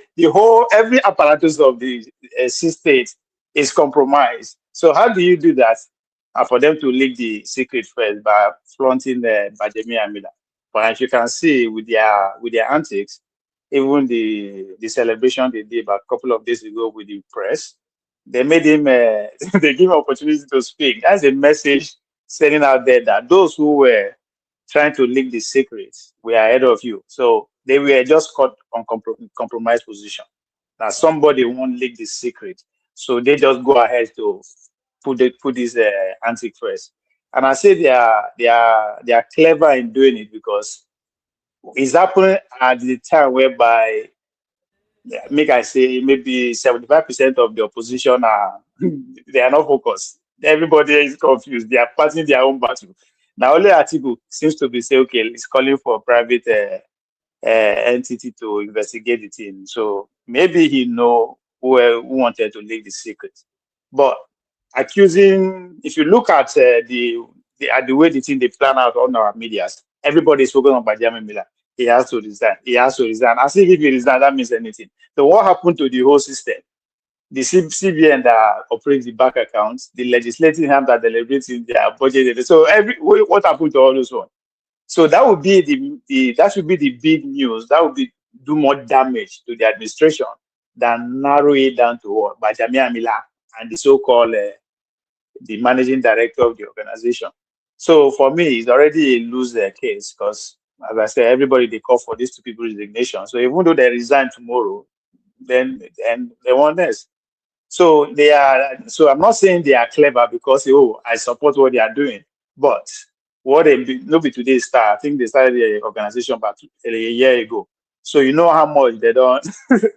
apparatus of the state is compromised. So how do you do that? For them to leak the secret first by flaunting Bajemi Amila. But as you can see with their antics, even the celebration they did a couple of days ago with the press, they made him they give him opportunity to speak. That's a message sending out there that those who were trying to leak the secrets were ahead of you. So they were just caught on compromised position. Now somebody won't leak the secret, so they just go ahead to put this antique first. And I say they are clever in doing it because it's happening at the time whereby, make I say, maybe 75% of the opposition they are not focused. Everybody is confused. They are fighting their own battle. Now only Atiku seems to be saying, okay, it's calling for a private entity to investigate the thing. So maybe he know who wanted to leak the secret. But accusing, if you look at the way the thing they plan out on our medias, everybody is focused on Benjamin Miller. He has to resign. He has to resign. As if he resigns, that means anything. So what happened to the whole system? The CBN that operates the bank accounts, the legislative hand that deliberates in their budget. So what happened to all those ones? So that would be that should be the big news. That would do more damage to the administration than narrow it down to what Benjamin Amila and the so-called the managing director of the organization. So for me, it's already a loser case because, as I said, everybody they call for these two people's resignation. So even though they resign tomorrow, then they want this. So they are. So I'm not saying they are clever because I support what they are doing, but what they be today start. I think they started the organization about a year ago. So you know how much they don't,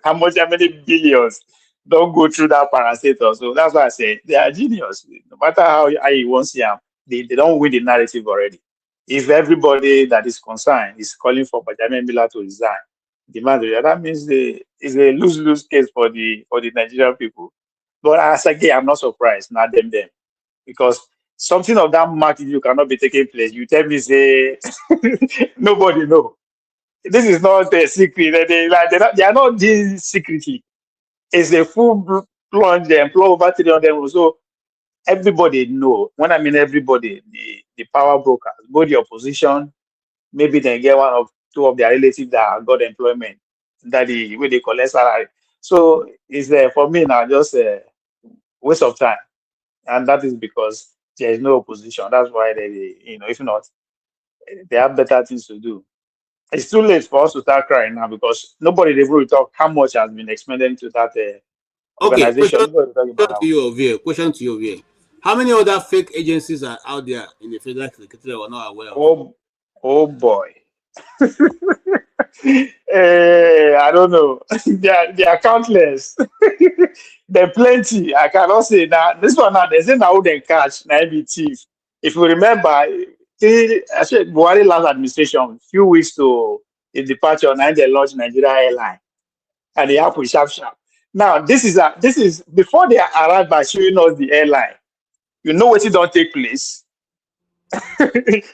how many billions don't go through that parastator. So that's why I say they are genius. No matter how you want to see them, they don't win the narrative already. If everybody that is concerned is calling for Benjamin Miller to resign, that means it's a lose-lose case for the Nigerian people. But as again, I'm not surprised. Not them. because something of that magnitude cannot be taking place. You tell me, say, nobody know. This is not a secret. They are not doing secretly. It's a full plunge. They employ over 300. So everybody know. When I mean everybody, the power brokers, both the opposition, maybe they get one of two of their relatives that got employment, that the way they collect salary. So it's for me now just a waste of time, and that is because there is no opposition. That's why they if not, they have better things to do. It's too late for us to start crying now because nobody they will talk how much has been expended to that Okay, organization. question to you, Ovie. How many other fake agencies are out there in the federal secretary we're not aware of? Oh boy. I don't know. they are countless. There are plenty. I cannot say that. This one now, they say now they catch, now be thief. If you remember, actually, Buhari last administration, few weeks to his departure, now they launched Nigeria Airline. And they have with sharp. Now, this is before they arrived by showing us the airline. You know what it don't take place.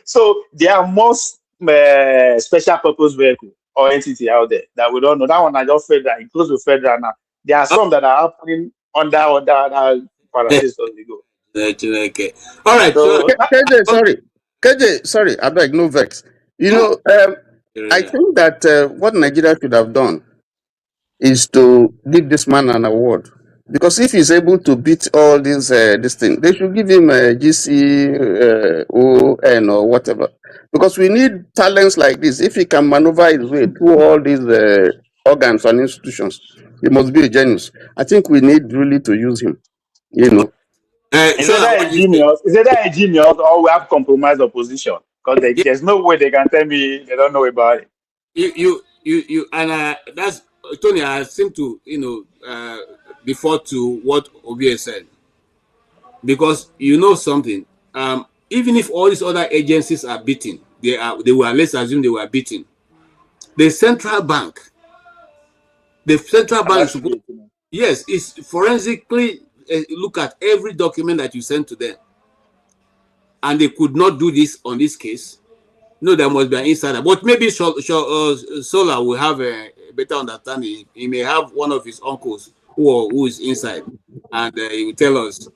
So there are most special purpose vehicle or entity out there that we don't know. That one I just federal, includes with federal now. There are some that are happening under parastates as we go. Okay. All right. So, KJ, sorry, I beg, no vex. I think that what Nigeria should have done is to give this man an award. Because if he's able to beat all this thing, they should give him a GCON or whatever. Because we need talents like this. If he can maneuver his way through all these organs and institutions, he must be a genius. I think we need really to use him. is that a genius or we have compromised opposition? Because there's no way they can tell me they don't know about it. You and that's Tony. I seem to default to what Ovie said, because you know something. Even if all these other agencies are beaten, let's assume they were beaten. The central bank is supposed, yes, is forensically look at every document that you send to them, and they could not do this on this case. No, there must be an insider, but maybe Solar will have a better understanding. He may have one of his uncles who is inside, and he will tell us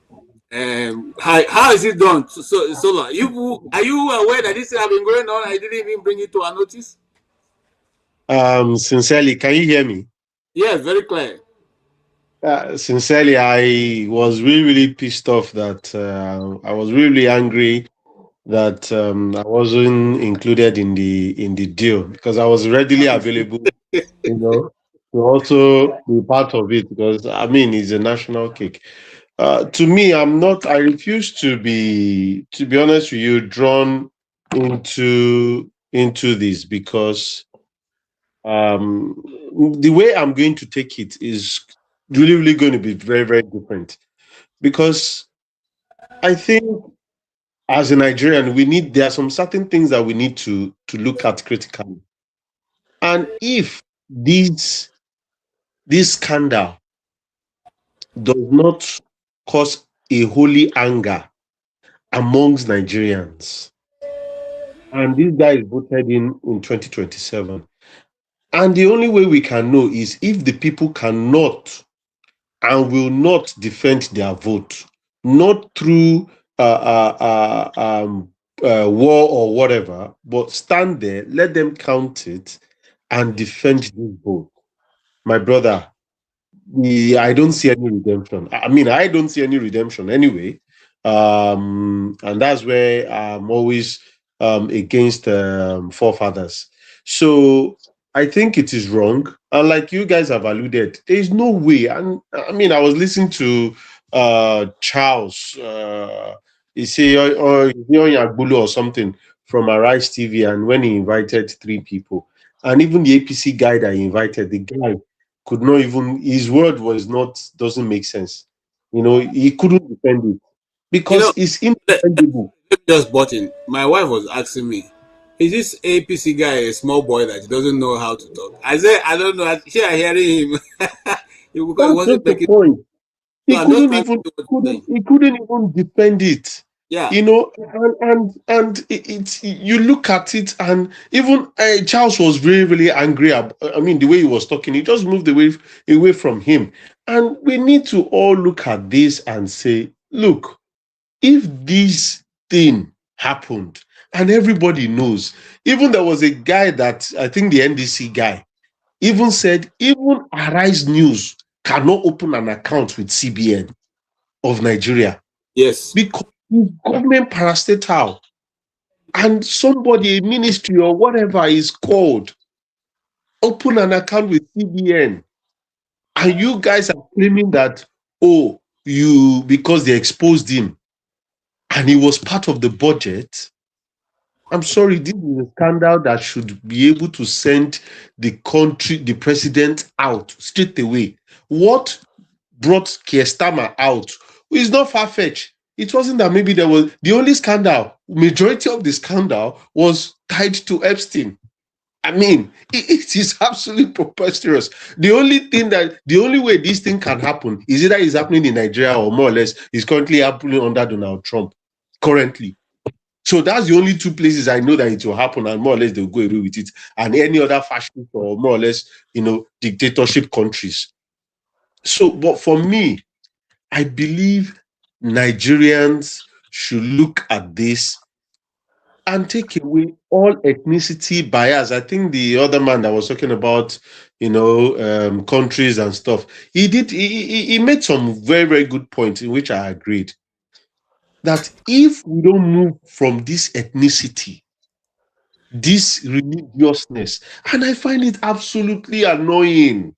how is it done. So Solar, are you aware that this has been going on? I didn't even bring it to our notice. Sincerely, can you hear me? Yes, very clear. Sincerely, I was really pissed off that I was really angry that I wasn't included in the deal, because I was readily available, to also be part of it, because I mean it's a national cake. To me, I refuse to be honest with you, drawn into this, because the way I'm going to take it is really going to be very, very different, because I think as a Nigerian, there are some certain things that we need to look at critically. And if this scandal does not cause a holy anger amongst Nigerians, and this guy is voted in 2027, and the only way we can know is if the people cannot and will not defend their vote, not through war or whatever, but stand there, let them count it, and defend this vote. My brother, I don't see any redemption. I mean, I don't see any redemption anyway. And that's where I'm always against forefathers. So I think it is wrong. And like you guys have alluded, there is no way. And I mean, I was listening to Charles, he say, or something from Arise TV, and when he invited 3 people, and even the APC guy that he invited, the guy could not even, his word doesn't make sense. He couldn't defend it because it's indefensible. Just button. My wife was asking me, is this APC guy a small boy that doesn't know how to talk? I said, I don't know. She are hearing him. That's just the point. He So couldn't even defend it. Yeah. You know, and you look at it, and even Charles was really, really angry. I mean, the way he was talking, he just moved away from him. And we need to all look at this and say, look, if this thing happened, and everybody knows, even there was a guy that I think the NDC guy even said, even Arise News cannot open an account with CBN of Nigeria. Yes. Because it's government parastatal, and somebody, a ministry or whatever is called, open an account with CBN, and you guys are claiming that, oh, because they exposed him and he was part of the budget. I'm sorry, this is a scandal that should be able to send the country, the president out straight away. What brought Keir Starmer out is not far-fetched. It wasn't that maybe there was the only scandal, majority of the scandal was tied to Epstein. I mean, it is absolutely preposterous. The only way this thing can happen is either it's happening in Nigeria or more or less is currently happening under Donald Trump currently. So that's the only two places I know that it will happen, and more or less they'll go away with it. And any other fascist or more or less, dictatorship countries. So, but for me, I believe Nigerians should look at this and take away all ethnicity bias. I think the other man that was talking about, countries and stuff, he made some very, very good points in which I agreed. That if we don't move from this ethnicity, this religiousness, and I find it absolutely annoying.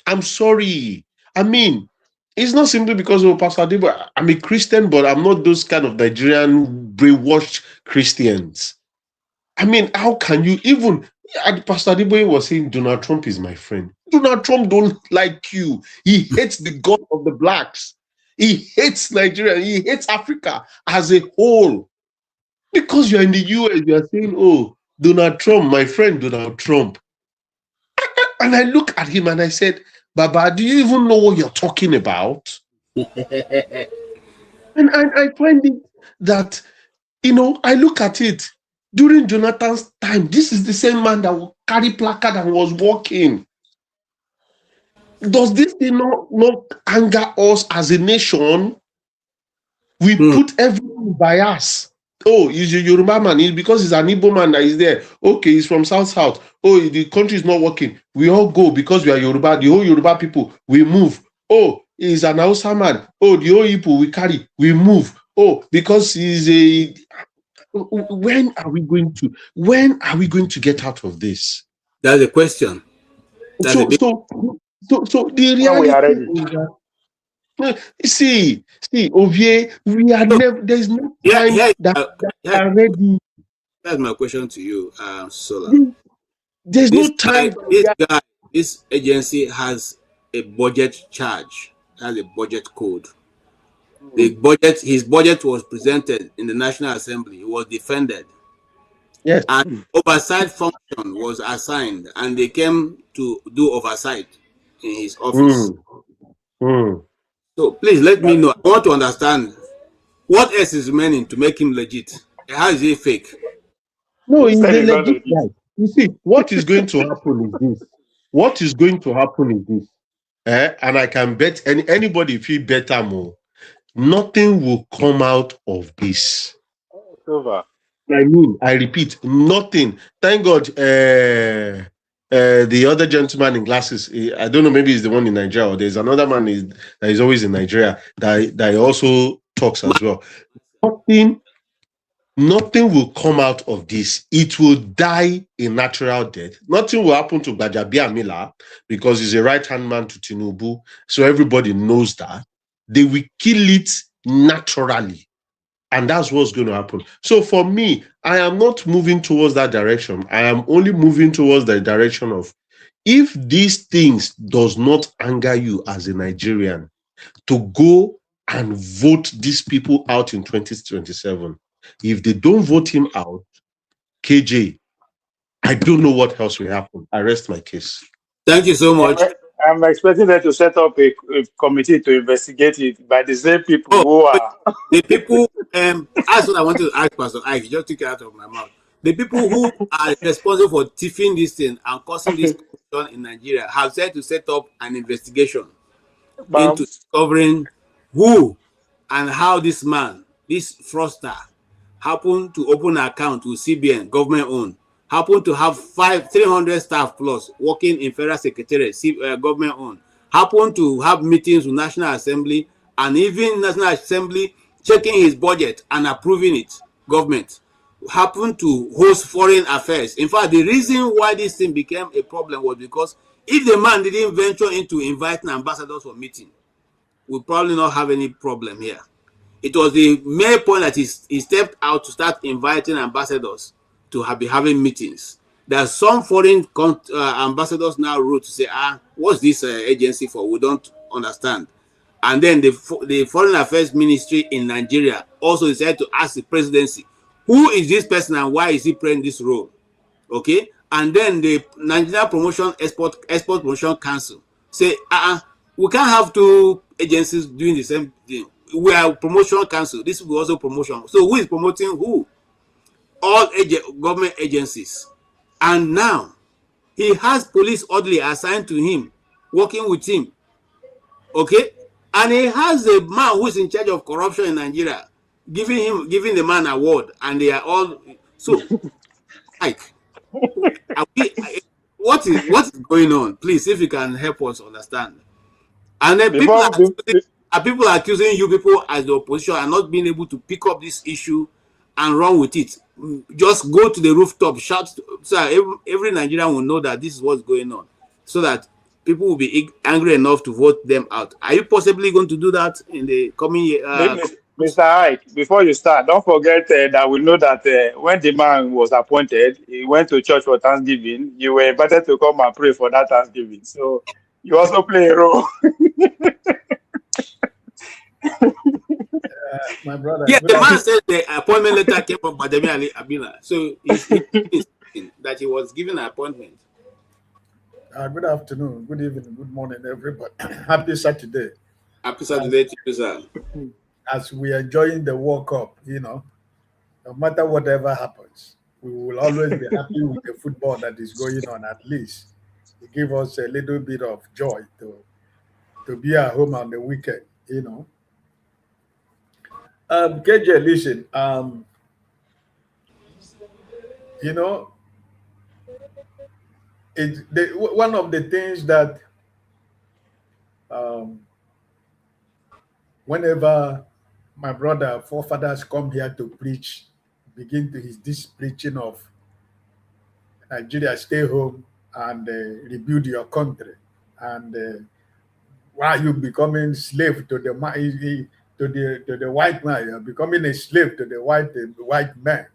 I'm sorry. I mean, it's not simply because of Pastor Adebo. I'm a Christian, but I'm not those kind of Nigerian brainwashed Christians. I mean, how can you even... Pastor Adebo was saying Donald Trump is my friend. Donald Trump don't like you. He hates the God of the blacks. He hates Nigeria. He hates Africa as a whole. Because you're in the US, you are saying, oh, Donald Trump, my friend Donald Trump. And I look at him and I said, Baba, do you even know what you're talking about? And I find it that, I look at it, during Jonathan's time, this is the same man that will carry placard and was walking. Does this thing not anger us as a nation? We put everyone bias. Oh, he's a Yoruba man. Because he's an Igbo man that is there. Okay, he's from South. Oh, the country is not working. We all go because we are Yoruba. The whole Yoruba people, we move. Oh, he's an Hausa man. Oh, the whole people we carry, we move. Oh, because he's a... When are we going to get out of this? That's the question. So the reality is that... See, Ovie, we are never. There's no time that we are ready. That's my question to you, Sola. There's no time. This agency has a budget charge, has a budget code. His budget was presented in the National Assembly. It was defended. Yes. And oversight function was assigned, and they came to do oversight in his office. So please let me know. I want to understand what else is remaining to make him legit. How is he fake? No, he's a legit guy. You see, what is going to happen is this. And I can bet anybody, if you bet more, nothing will come out of this. It's over. I repeat, nothing. Thank God. The other gentleman in glasses, I don't know, maybe he's the one in Nigeria, or there's another man that is always in Nigeria that also talks as well. Nothing will come out of this. It will die a natural death. Nothing will happen to Gbajabiamila because he's a right-hand man to Tinubu, so everybody knows that. They will kill it naturally. And that's what's going to happen. So for me, I am not moving towards that direction. I am only moving towards the direction of, if these things does not anger you as a Nigerian, to go and vote these people out in 2027. If they don't vote him out, KJ, I don't know what else will happen. I rest my case. Thank you so much. I'm expecting them to set up a committee to investigate it by the same people who are. The people, that's what I wanted to ask Pastor Ike. You just took it out of my mouth. The people who are responsible for thieving this thing and causing this corruption in Nigeria have said to set up an investigation into discovering who and how this man, this fraudster, happened to open an account with CBN, government owned, happened to have 300 staff plus working in federal secretariat, government owned, happened to have meetings with National Assembly, and even National Assembly checking his budget and approving it, government, happened to host foreign affairs. In fact, the reason why this thing became a problem was because if the man didn't venture into inviting ambassadors for meeting, we'll probably not have any problem here. It was the main point that he stepped out to start inviting ambassadors to be having meetings. There are some foreign ambassadors now wrote to say, what's this agency for? We don't understand. And then the Foreign Affairs Ministry in Nigeria also decided to ask the presidency, who is this person and why is he playing this role? Okay. And then the Nigerian Export Promotion Council say, we can't have two agencies doing the same thing. We are promotion council. This will also promotion. So who is promoting who? All government agencies. And now he has police orderly assigned to him, working with him. Okay, and he has a man who is in charge of corruption in Nigeria, giving the man an award, and they are all so. Like, what is going on? Please, if you can help us understand. And then people are accusing you people as the opposition are not being able to pick up this issue and run with it. Just go to the rooftop, shout, so every Nigerian will know that this is what's going on, so that people will be angry enough to vote them out. Are you possibly going to do that in the coming year? Mr. Ike, before you start, don't forget that we know that when the man was appointed, he went to church for Thanksgiving. You were invited to come and pray for that Thanksgiving. So you also play a role. My brother. Yeah, the man said the appointment letter came from Bademi Ali Abila. So he's that he was given an appointment. Good afternoon, good evening, good morning, everybody. Happy Saturday. Happy Saturday to you, sir. As we are enjoying the World Cup, no matter whatever happens, we will always be happy with the football that is going on. At least it gives us a little bit of joy to be at home on the weekend, KJ, listen, one of the things that whenever my brother forefathers come here to preach, begin to this preaching of Nigeria, stay home and rebuild your country, and why you becoming slave to the white man, you're becoming a slave to the white man.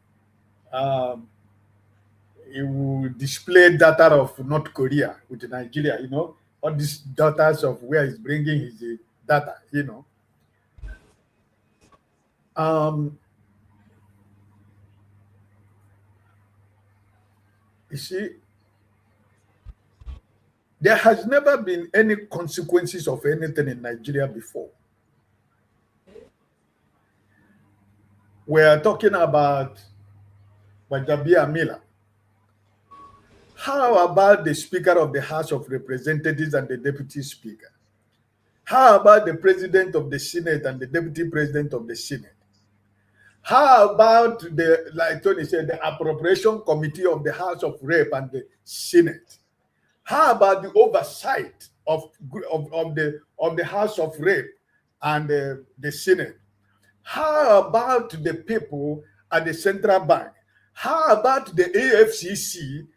He will display data of North Korea with Nigeria, all these data of where he's bringing his data, You see, there has never been any consequences of anything in Nigeria before. We are talking about Wajabia Mila. How about the Speaker of the House of Representatives and the Deputy Speaker? How about the President of the Senate and the Deputy President of the Senate? How about like Tony said, the Appropriation Committee of the House of Rep and the Senate? How about the oversight of the House of Rep and the Senate? How about the people at the Central Bank? How about the AFCC?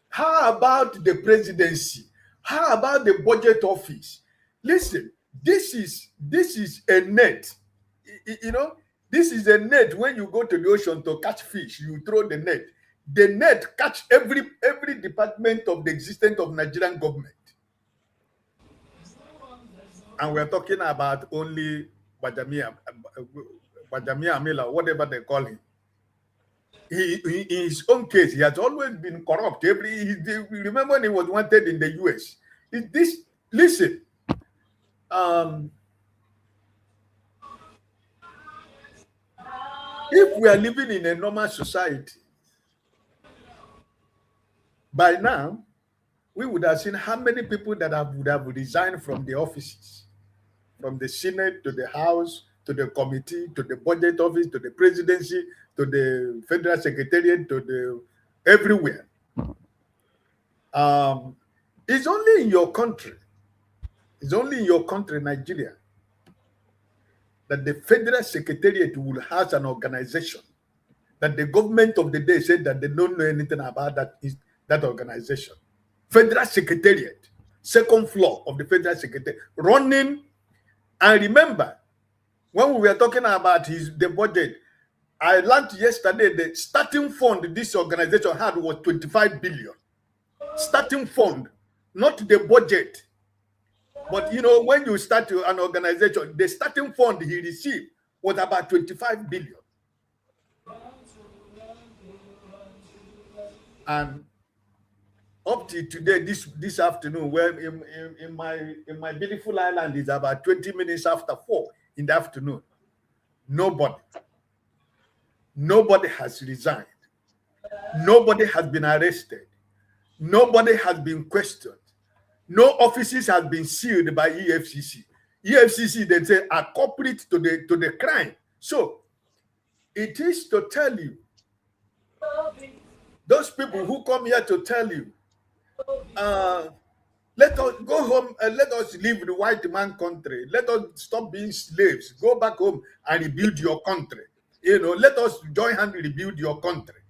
How about the presidency? How about the budget office? Listen, this is a net. This is a net. When you go to the ocean to catch fish, you throw the net. The net catch every department of the existence of Nigerian government. And we're talking about only Bajamia Amila, whatever they call him. In his own case, he has always been corrupt. Remember when he was wanted in the US? listen, if we are living in a normal society, by now, we would have seen how many people that would have resigned from the offices, from the Senate to the House, to the committee, to the budget office, to the presidency, to the federal secretariat, to the everywhere. It's only in your country, Nigeria, that the federal secretariat will have an organization that the government of the day said that they don't know anything about that organization. Federal secretariat, second floor of the federal secretariat, running. And remember, when we were talking about the budget, I learned yesterday the starting fund this organization had was 25 billion. Starting fund, not the budget. But you know, when you start an organization, the starting fund he received was about 25 billion. And up to today, this afternoon, where in my beautiful island is about 20 minutes after 4 in the afternoon. Nobody has resigned. Nobody has been arrested. Nobody has been questioned. No offices have been sealed by EFCC. EFCC, they say, are culprit to the crime. So it is to tell you, those people who come here to tell you, let us go home and let us live the white man country. Let us stop being slaves. Go back home and rebuild your country. You know, let us join hands and rebuild your country.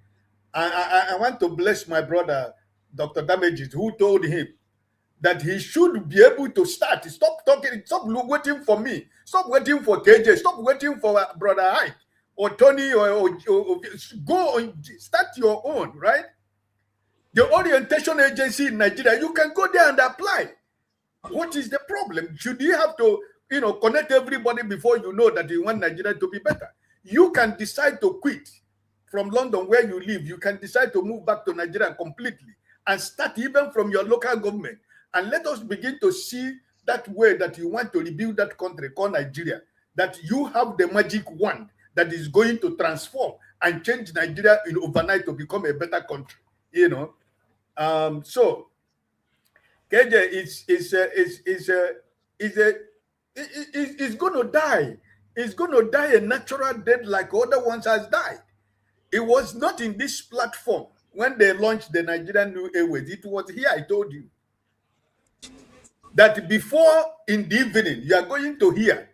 I want to bless my brother, Dr. Damages, who told him that he should be able to start. Stop talking, stop waiting for me. Stop waiting for KJ. Stop waiting for Brother Ike or Tony or go and start your own, right? The orientation agency in Nigeria, you can go there and apply. What is the problem? Should you have to, connect everybody before you know that you want Nigeria to be better? You can decide to quit from London where you live. You can decide to move back to Nigeria completely and start even from your local government. And let us begin to see that way that you want to rebuild that country called Nigeria, that you have the magic wand that is going to transform and change Nigeria in overnight to become a better country, So, KJ is going to die. It's going to die a natural death like other ones has died. It was not in this platform when they launched the Nigerian New Airways. It was here, I told you. That before in the evening, you are going to hear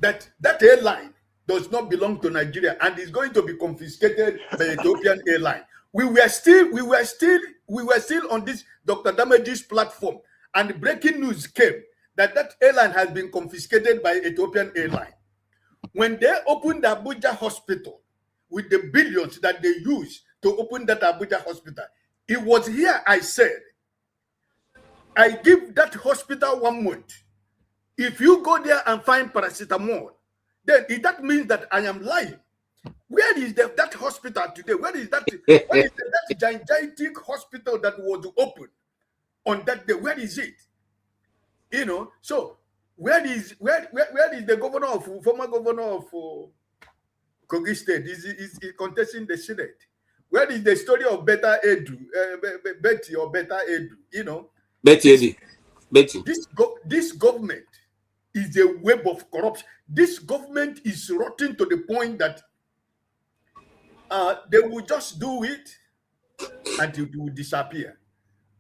that airline does not belong to Nigeria and is going to be confiscated by Ethiopian airline. We were still on this Dr. Damage's platform, and breaking news came that airline has been confiscated by Ethiopian airline. When they opened the Abuja hospital with the billions that they used to open that Abuja hospital, it was here I said, I give that hospital 1 month. If you go there and find paracetamol, then that means that I am lying. Where is that hospital today? Where is that gigantic hospital that was open on that day? Where is it? So where is the former governor of Kogi State? Is contesting the Senate? Where is the story of Betty or Beta Edu? Betty. This government is a web of corruption. This government is rotten to the point that they will just do it and it will disappear,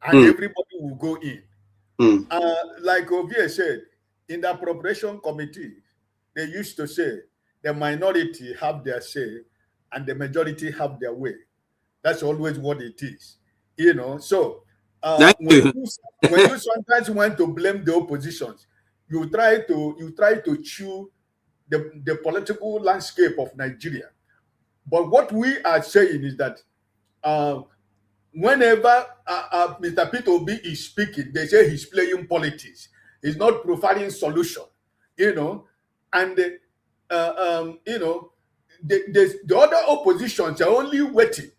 and everybody will go in. Like Ovie said, in the appropriation committee, they used to say the minority have their say and the majority have their way. That's always what it is, So when you sometimes want to blame the oppositions, you try to chew the political landscape of Nigeria. But what we are saying is that whenever Mr. Peter Obi is speaking, they say he's playing politics. He's not providing solution, and the other oppositions are only waiting.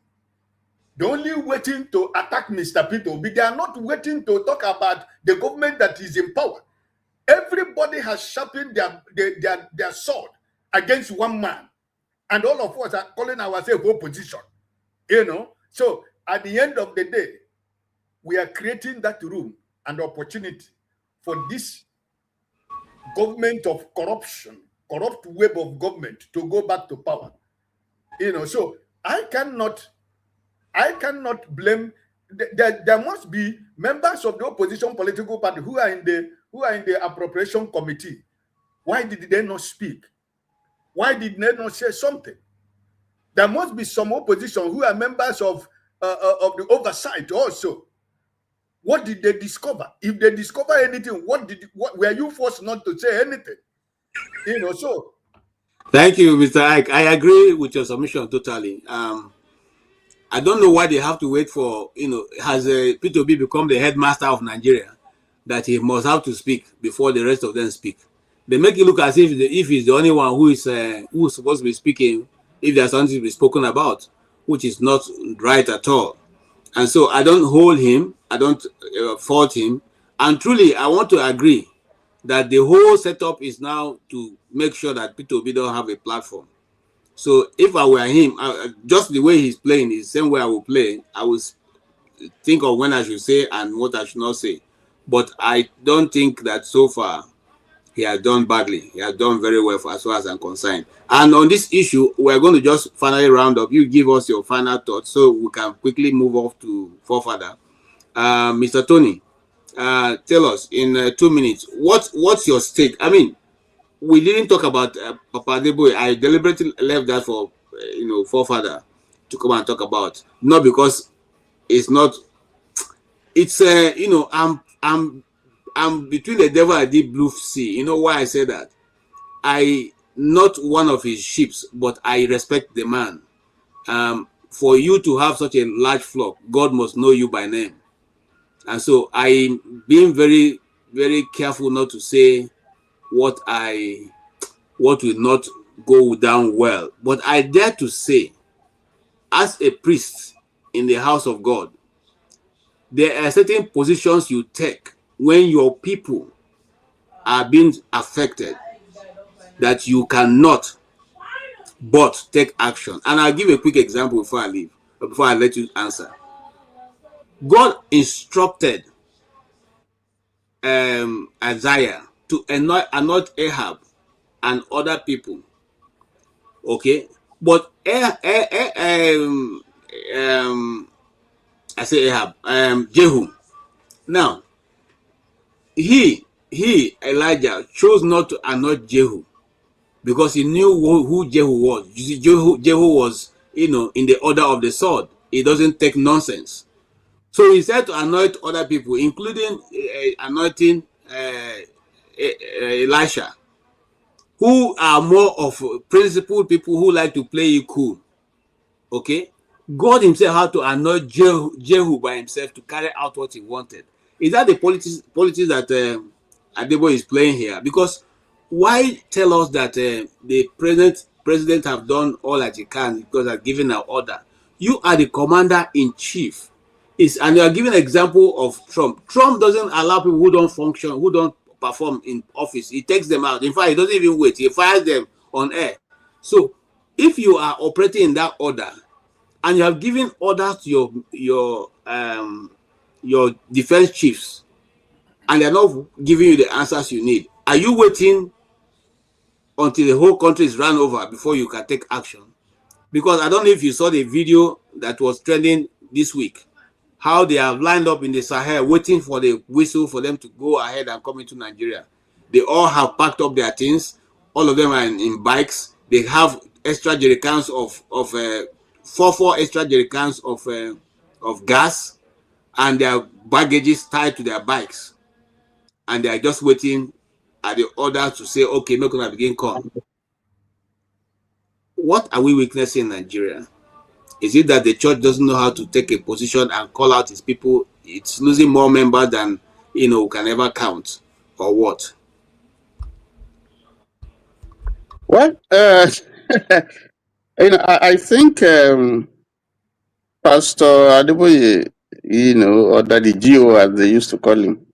They're only waiting to attack Mr. Peter Obi. They are not waiting to talk about the government that is in power. Everybody has sharpened their sword against one man. And all of us are calling ourselves opposition. So at the end of the day, we are creating that room and opportunity for this government of corruption, corrupt web of government to go back to power. So I cannot blame. There must be members of the opposition political party who are in the appropriation committee. Why did they not speak? Why did they not say something? There must be some opposition who are members of the oversight also. What did they discover? If they discover anything, what were you forced not to say anything? So. Thank you, Mr. Ike. I agree with your submission totally. I don't know why they have to wait for, has P2B become the headmaster of Nigeria, that he must have to speak before the rest of them speak. They make it look as if he's the only one who's supposed to be speaking if there's something to be spoken about, which is not right at all. And so I don't hold him, I don't fault him. And truly, I want to agree that the whole setup is now to make sure that P2B don't have a platform. So if I were him, just the way he's playing is the same way I will play. I will think of when I should say and what I should not say. But I don't think that so far he has done badly. He has done very well as far as I'm concerned. And on this issue, we're going to just finally round up. You give us your final thoughts so we can quickly move off to forefather. Mr. Tony, tell us in 2 minutes, what's your stake? I mean, we didn't talk about Papa Adeboye. I deliberately left that for forefather to come and talk about. Not because it's not. It's I'm between the devil and the blue sea. You know why I say that? I not one of his sheep, but I respect the man. For you to have such a large flock, God must know you by name, and so I'm being very, very careful not to say what will not go down well. But I dare to say, as a priest in the house of God, there are certain positions you take when your people are being affected that you cannot but take action. And I'll give a quick example before I leave, before I let you answer. God instructed Isaiah to anoint Ahab and other people. Okay, but I say Ahab, Jehu. Now, Elijah chose not to anoint Jehu because he knew who Jehu was. You see, Jehu was, in the order of the sword. He doesn't take nonsense. So he said to anoint other people, including anointing Elisha, who are more of principled people who like to play it cool. Okay? God himself had to anoint Jehu by himself to carry out what he wanted. Is that the politics that Adebo is playing here? Because why tell us that the president have done all that he can because have given an order? You are the commander-in-chief. And you are giving an example of Trump. Trump doesn't allow people who don't function, who don't perform in office. He takes them out. In fact, he doesn't even wait. He fires them on air. So if you are operating in that order, and you have given orders to your defense chiefs, and they're not giving you the answers you need, are you waiting until the whole country is run over before you can take action? Because I don't know if you saw the video that was trending this week, how they have lined up in the Sahel waiting for the whistle for them to go ahead and come into Nigeria. They all have packed up their things. All of them are in bikes. They have extra jerrycans of four extra jerrycans of gas, and their baggages tied to their bikes, and they are just waiting at the order to say, okay, make gonna begin come. What are we witnessing in Nigeria? Is it that the church doesn't know how to take a position and call out its people? It's losing more members than can ever count, or what? Well, I think Pastor Adeboye, or Daddy Gio, as they used to call him,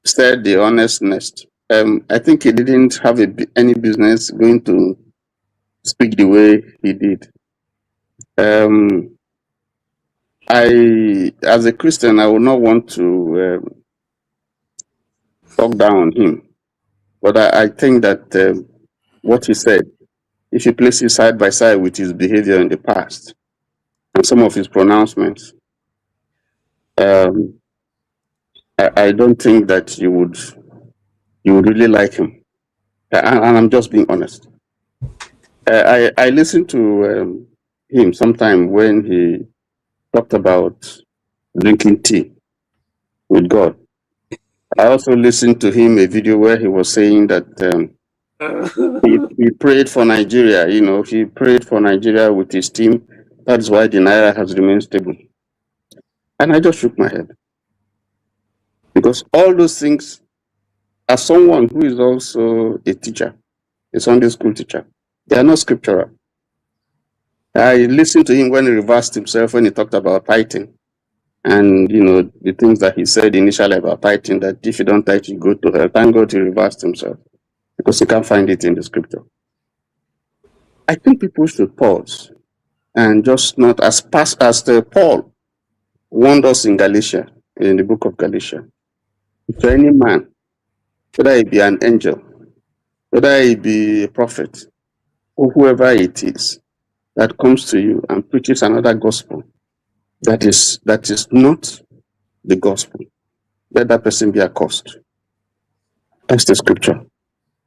said the honestness. I think he didn't have any business going to speak the way he did. As a Christian, I would not want to talk down on him, but I think that what he said, if you place it side by side with his behavior in the past and some of his pronouncements, I don't think that you would really like him. And I'm just being honest. I listened to him sometime when he talked about drinking tea with God. I also listened to him a video where he was saying that he prayed for Nigeria. He prayed for Nigeria with his team. That's why the naira has remained stable. And I just shook my head, because all those things, as someone who is also a teacher, a Sunday school teacher, they are not scriptural. I listened to him when he reversed himself, when he talked about tithing. And, the things that he said initially about tithing, that if you don't tithe, you go to hell. Thank God he reversed himself, because you can't find it in the scripture. I think people should pause and just not, as Paul warned us in Galatia, in the book of Galatia. If any man, whether he be an angel, whether he be a prophet, or whoever it is, that comes to you and preaches another gospel that is not the gospel, let that person be accursed. That's the scripture.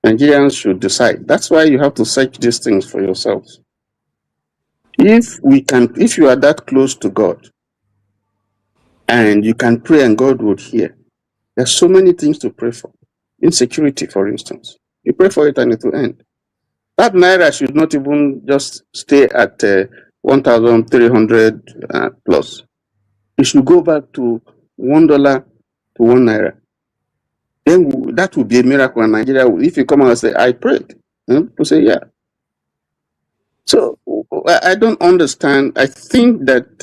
Nigerians should decide. That's why you have to search these things for yourselves. If you are that close to God and you can pray and God would hear, there's so many things to pray for. Insecurity, for instance. You pray for it and it will end. That naira should not even just stay at 1,300 plus. It should go back to $1 to 1 naira. Then that would be a miracle in Nigeria. If you come out and say, I prayed, people say, yeah. So I don't understand. I think that,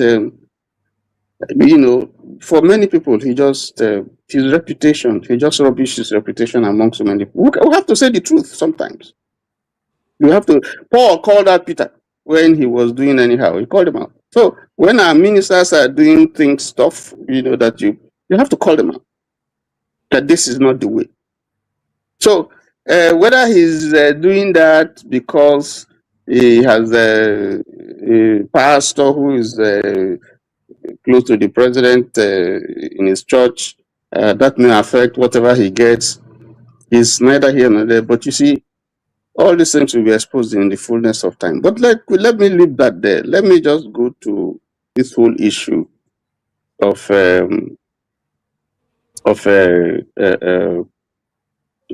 for many people, his reputation, he just rubbish his reputation among so many people. We have to say the truth sometimes. Paul called out Peter when he was doing anyhow. He called him out. So when our ministers are doing stuff, that you have to call them out, that this is not the way. So whether he's doing that because he has a pastor who is close to the president in his church, that may affect whatever he gets. It's neither here nor there. But you see, all these things will be exposed in the fullness of time. But let me leave that there. Let me just go to this whole issue of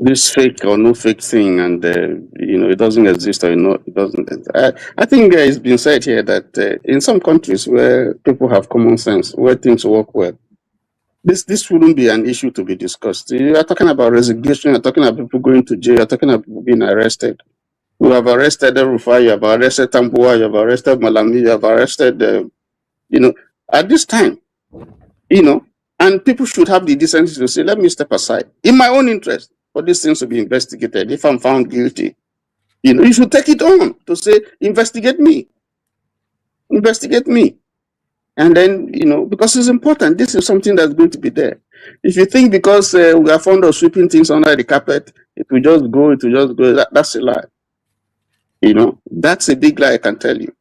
this fake or no fake thing, and it doesn't exist or it doesn't. I think it's been said here that in some countries where people have common sense, where things work well, this wouldn't be an issue to be discussed. You are talking about resignation, you're talking about people going to jail, you're talking about people being arrested. You have arrested Rufai, you have arrested Tambua, you have arrested Malami, you have arrested, at this time, and people should have the decency to say, let me step aside in my own interest for these things to be investigated. If I'm found guilty, you should take it on to say, investigate me. And then, because it's important, this is something that's going to be there. If you think because we are fond of sweeping things under the carpet, it will just go, that's a lie. That's a big lie, I can tell you.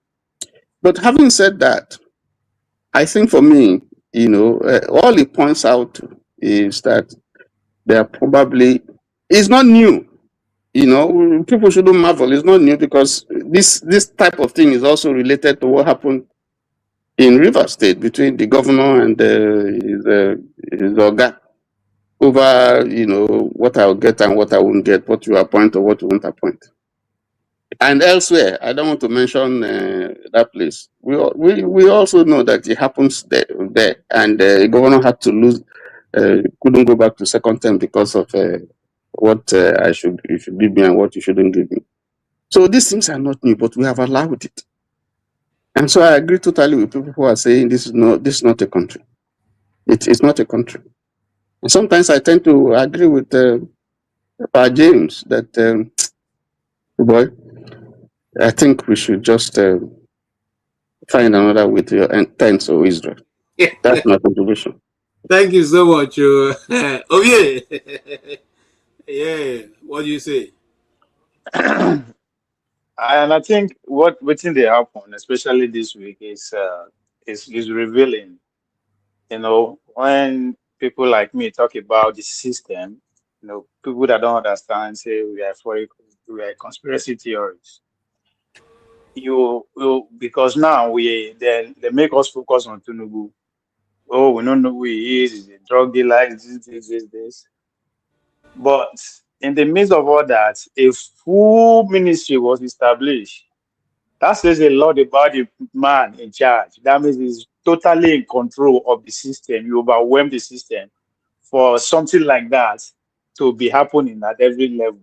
But having said that, I think for me, all it points out to is that there probably is not new. People shouldn't marvel. It's not new, because this type of thing is also related to what happened in Rivers State between the governor and his Oga over, what I'll get and what I won't get, what you appoint or what you won't appoint. And elsewhere, I don't want to mention that place. We also know that it happens there, and the governor had to lose, couldn't go back to second term because of what you should give me and what you shouldn't give me. So these things are not new, but we have allowed it. And so I agree totally with people who are saying this is not a country. It's not a country. And sometimes I tend to agree with James that boy, I think we should just find another way to end thanks of Israel. That's my contribution. Thank you so much. Oh yeah, yeah. What do you say? And I think within the happen, especially this week, is revealing. You know, when people like me talk about the system, you know, people that don't understand say we are conspiracy theories. You because now they make us focus on Tinubu. Oh, we don't know who he is. He's a drug dealer. This. But in the midst of all that, a full ministry was established. That says a lot about the man in charge. That means he's totally in control of the system. You overwhelm the system for something like that to be happening at every level.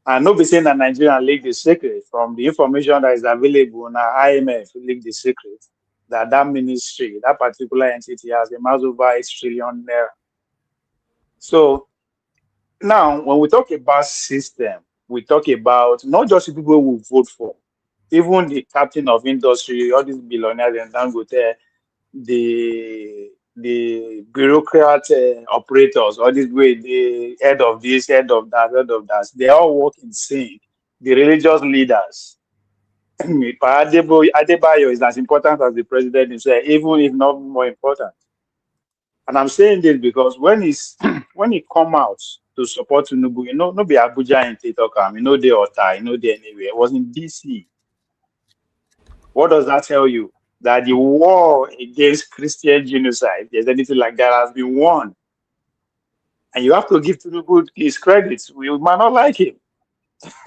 And not be saying that Nigeria leak the secret from the information that is available now. IMF leak the secret that ministry, that particular entity has amassed over 8 trillion naira. So now, when we talk about system, we talk about not just the people who vote for, even the captain of industry, all these billionaires and Dangote, the bureaucrat operators, all these way, the head of this, head of that, they all work in sync. The religious leaders, Adebayo is as important as the president himself, even if not more important. And I'm saying this because when he come out to support Tinubu, you know, no be Abuja in Titokam, you know, they Ota, you know, they anywhere. It was in DC. What does that tell you? That the war against Christian genocide, if there's anything like that, has been won. And you have to give Tinubu his credits. We might not like him.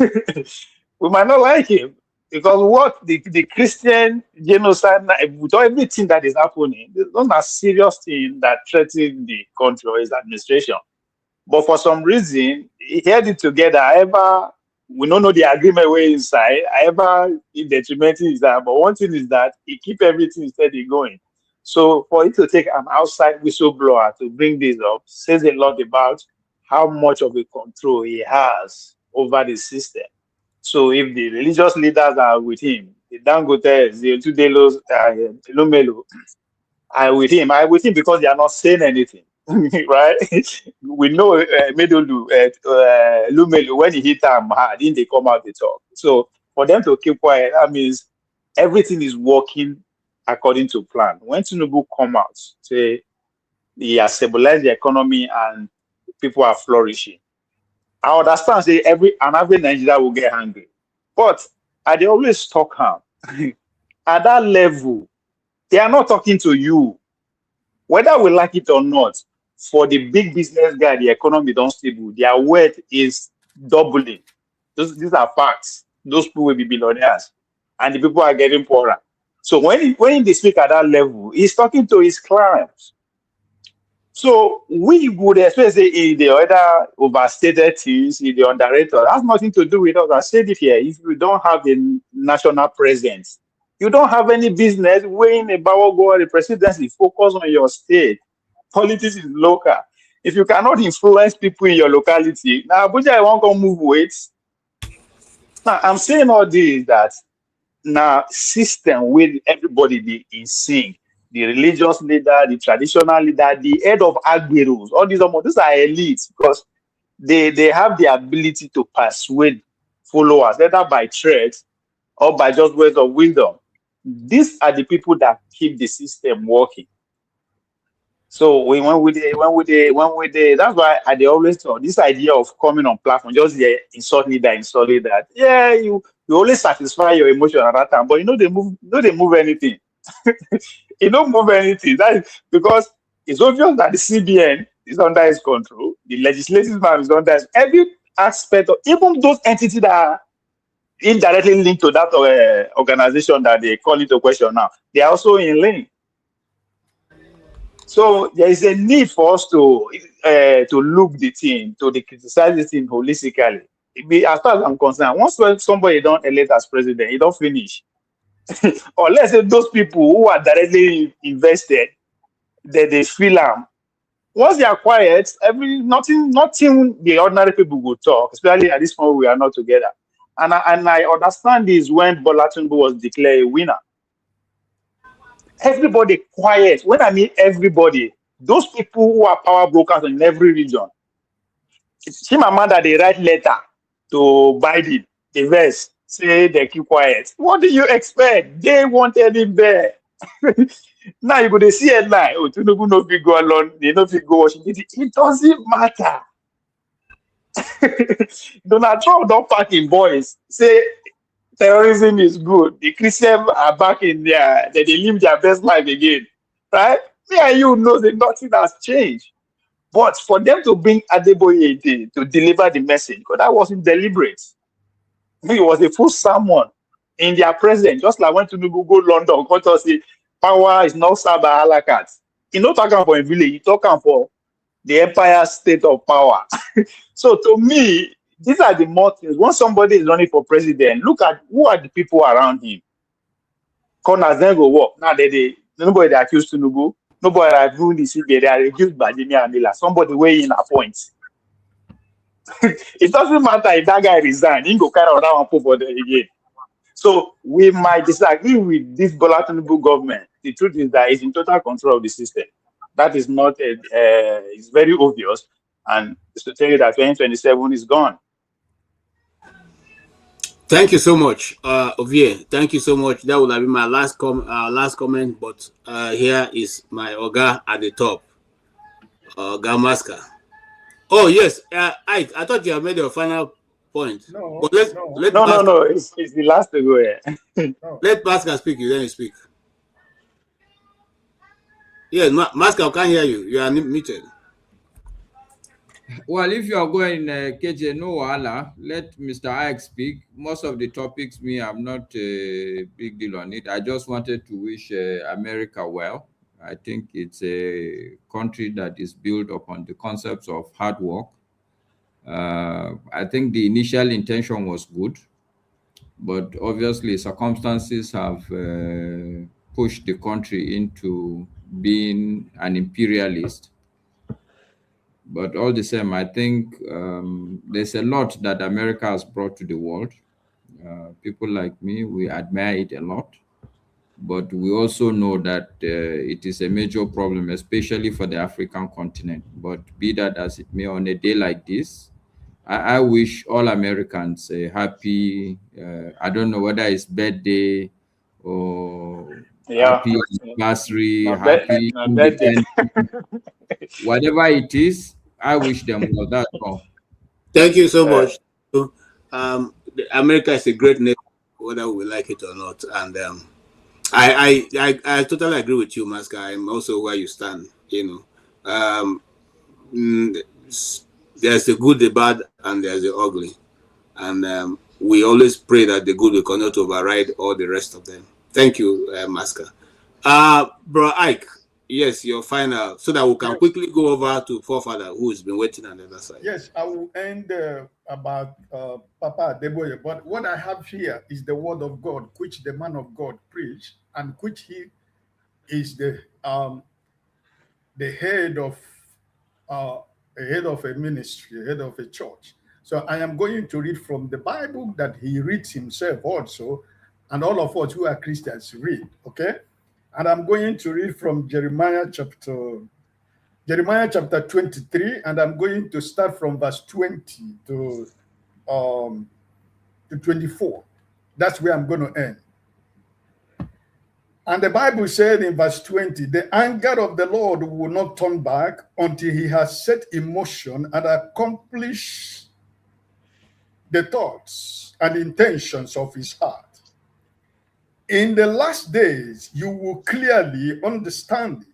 We might not like him. Because what the Christian genocide, with everything that is happening, those are serious things that threaten the country or his administration. But for some reason, he held it together. However, we don't know the agreement way inside. However, detrimental is that. But one thing is that he keep everything steady going. So for it to take an outside whistleblower to bring this up says a lot about how much of a control he has over the system. So if the religious leaders are with him, the Dangote, the Tudelos, Lumelo, I'm with him because they are not saying anything, right? We know Medolu, Lumelu, when he hit them hard, then they come out, they talk. So for them to keep quiet, that means everything is working according to plan. When Tinubu come out, say he has stabilized the economy and people are flourishing, I understand, say an average Nigeria will get hungry. But they always talk him. At that level, they are not talking to you. Whether we like it or not, for the big business guy, the economy don't stable. Their wealth is doubling. These are facts. Those people will be billionaires, and the people are getting poorer. So when they speak at that level, he's talking to his clients. So we would expect in the other overstated things, in the underrated, has nothing to do with us. I said it here. If you don't have the national presence, you don't have any business weighing about what the presidency. Focus on your state. Politics is local. If you cannot influence people in your locality, now Abuja won't come move weight. Now I'm saying all this that now system with everybody be in sync. The religious leader, the traditional leader, the head of agbiros, all these are elites because they have the ability to persuade followers, either by threats or by just words of wisdom. These are the people that keep the system working. So when we that's why they always talk this idea of coming on platform, just insult leader, that. Yeah, you always satisfy your emotion at that time, but they move anything. You don't move anything. That is because it's obvious that the CBN is under his control, the legislative man is under every aspect of even those entities that are indirectly linked to that organization that they call into question now, they are also in link. So there is a need for us to look the thing, to criticize the thing holistically. As far as I'm concerned, once somebody don't elect as president, he don't finish. Or let's say those people who are directly invested, that they feel once they are quiet, nothing the ordinary people will talk, especially at this point we are not together. And I understand this when Bola Tinubu was declared a winner. Everybody quiet. When I mean everybody, those people who are power brokers in every region. See my mother, they write letter to Biden, the verse, say they keep quiet. What do you expect? They wanted him there. Now you go to see it like, oh, Tinubu no fit go alone, they no fit go Washington. It doesn't matter. Donald Trump don't pack in boys. Say terrorism is good. The Christians are back in there. They live their best life again. Right? Me and you know that nothing has changed. But for them to bring Adeboye to deliver the message, because that wasn't deliberate. It was a full sermon in their presence, just like when Tinubu go London, go to say, power is not served by Alakat. He not talking for a village, he talking for the empire state of power. So to me, these are the more things. When somebody is running for president, look at who are the people around him. Corners then go work. Now nobody that accused Tinubu, nobody that ruined the city, they are accused by Jimmy Amila. Somebody way in a point. It doesn't matter if that guy resign, he go carry on that one put for them again. So we might disagree with this Bola Tinubu government. The truth is that it's in total control of the system. That is not it's very obvious, and it's to tell you that 2027 is gone. Thank you so much, Ovie. Thank you so much. That would have been my last comment, but here is my Oga at the top, Gamaska. Oh yes, I thought you have made your final point. No, but let no. It's the last to go here. No. Let Pascal speak. You then you speak. Yes, Pascal can't hear you. You are muted. Well, if you are going KJ, no wahala, let Mr. Ike speak. Most of the topics, I'm not a big deal on it. I just wanted to wish America well. I think it's a country that is built upon the concepts of hard work. I think the initial intention was good, but obviously circumstances have pushed the country into being an imperialist. But all the same, I think there's a lot that America has brought to the world. People like me, we admire it a lot. But we also know that it is a major problem, especially for the African continent. But be that as it may, on a day like this, I wish all Americans a happy, I don't know whether it's birthday or happy anniversary, happy independence. Whatever it is, I wish them well. That's all. Thank you so much. America is a great nation, whether we like it or not. And I totally agree with you, Maska. I'm also where you stand. There's the good, the bad, and there's the ugly. And we always pray that the good will cannot override all the rest of them. Thank you, Maska. Bro Ike, yes, your final, so that we can quickly go over to Forefather, who has been waiting on the other side. Yes, I will end about Papa Adeboye, but what I have here is the word of God, which the man of God preached, and which he is the head of a ministry, head of a church. So I am going to read from the Bible that he reads himself also, and all of us who are Christians read, okay? And I'm going to read from Jeremiah chapter 23, and I'm going to start from verse 20 to 24. That's where I'm going to end. And the Bible said in verse 20, the anger of the Lord will not turn back until he has set in motion and accomplished the thoughts and intentions of his heart. In the last days, you will clearly understand it.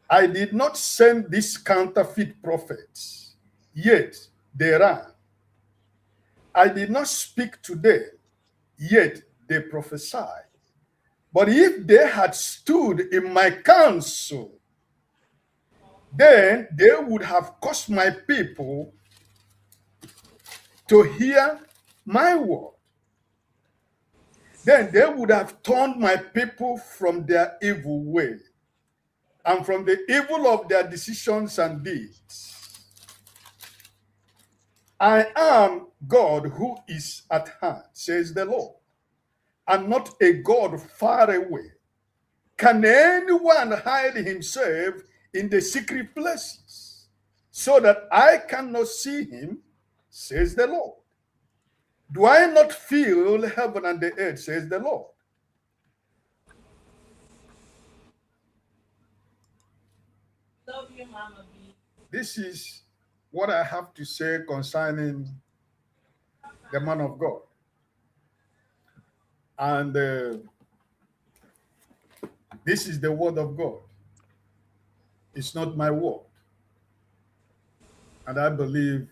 I did not send these counterfeit prophets, yet they ran. I did not speak to them, yet they prophesied. But if they had stood in my counsel, then they would have caused my people to hear my word then they would have turned my people from their evil way and from the evil of their decisions and deeds. I am God who is at hand, says the Lord, and not a God far away. Can anyone hide himself in the secret places so that I cannot see him, says the Lord? Do I not fill heaven and the earth, says the Lord? Love you, Mama B. This is what I have to say concerning the man of God. And this is the word of God. It's not my word. And I believe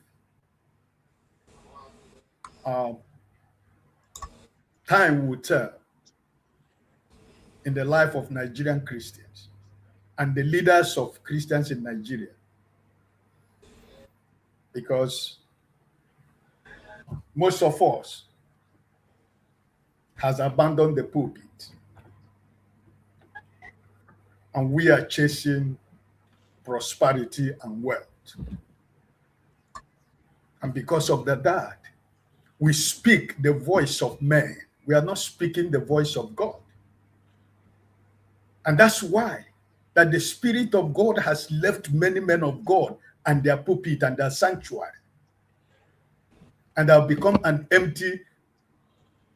time will tell in the life of Nigerian Christians and the leaders of Christians in Nigeria. Because most of us has abandoned the pulpit. And we are chasing prosperity and wealth. And because of that, we speak the voice of man. We are not speaking the voice of God. And that's why that the Spirit of God has left many men of God and their pulpit and their sanctuary. And have become an empty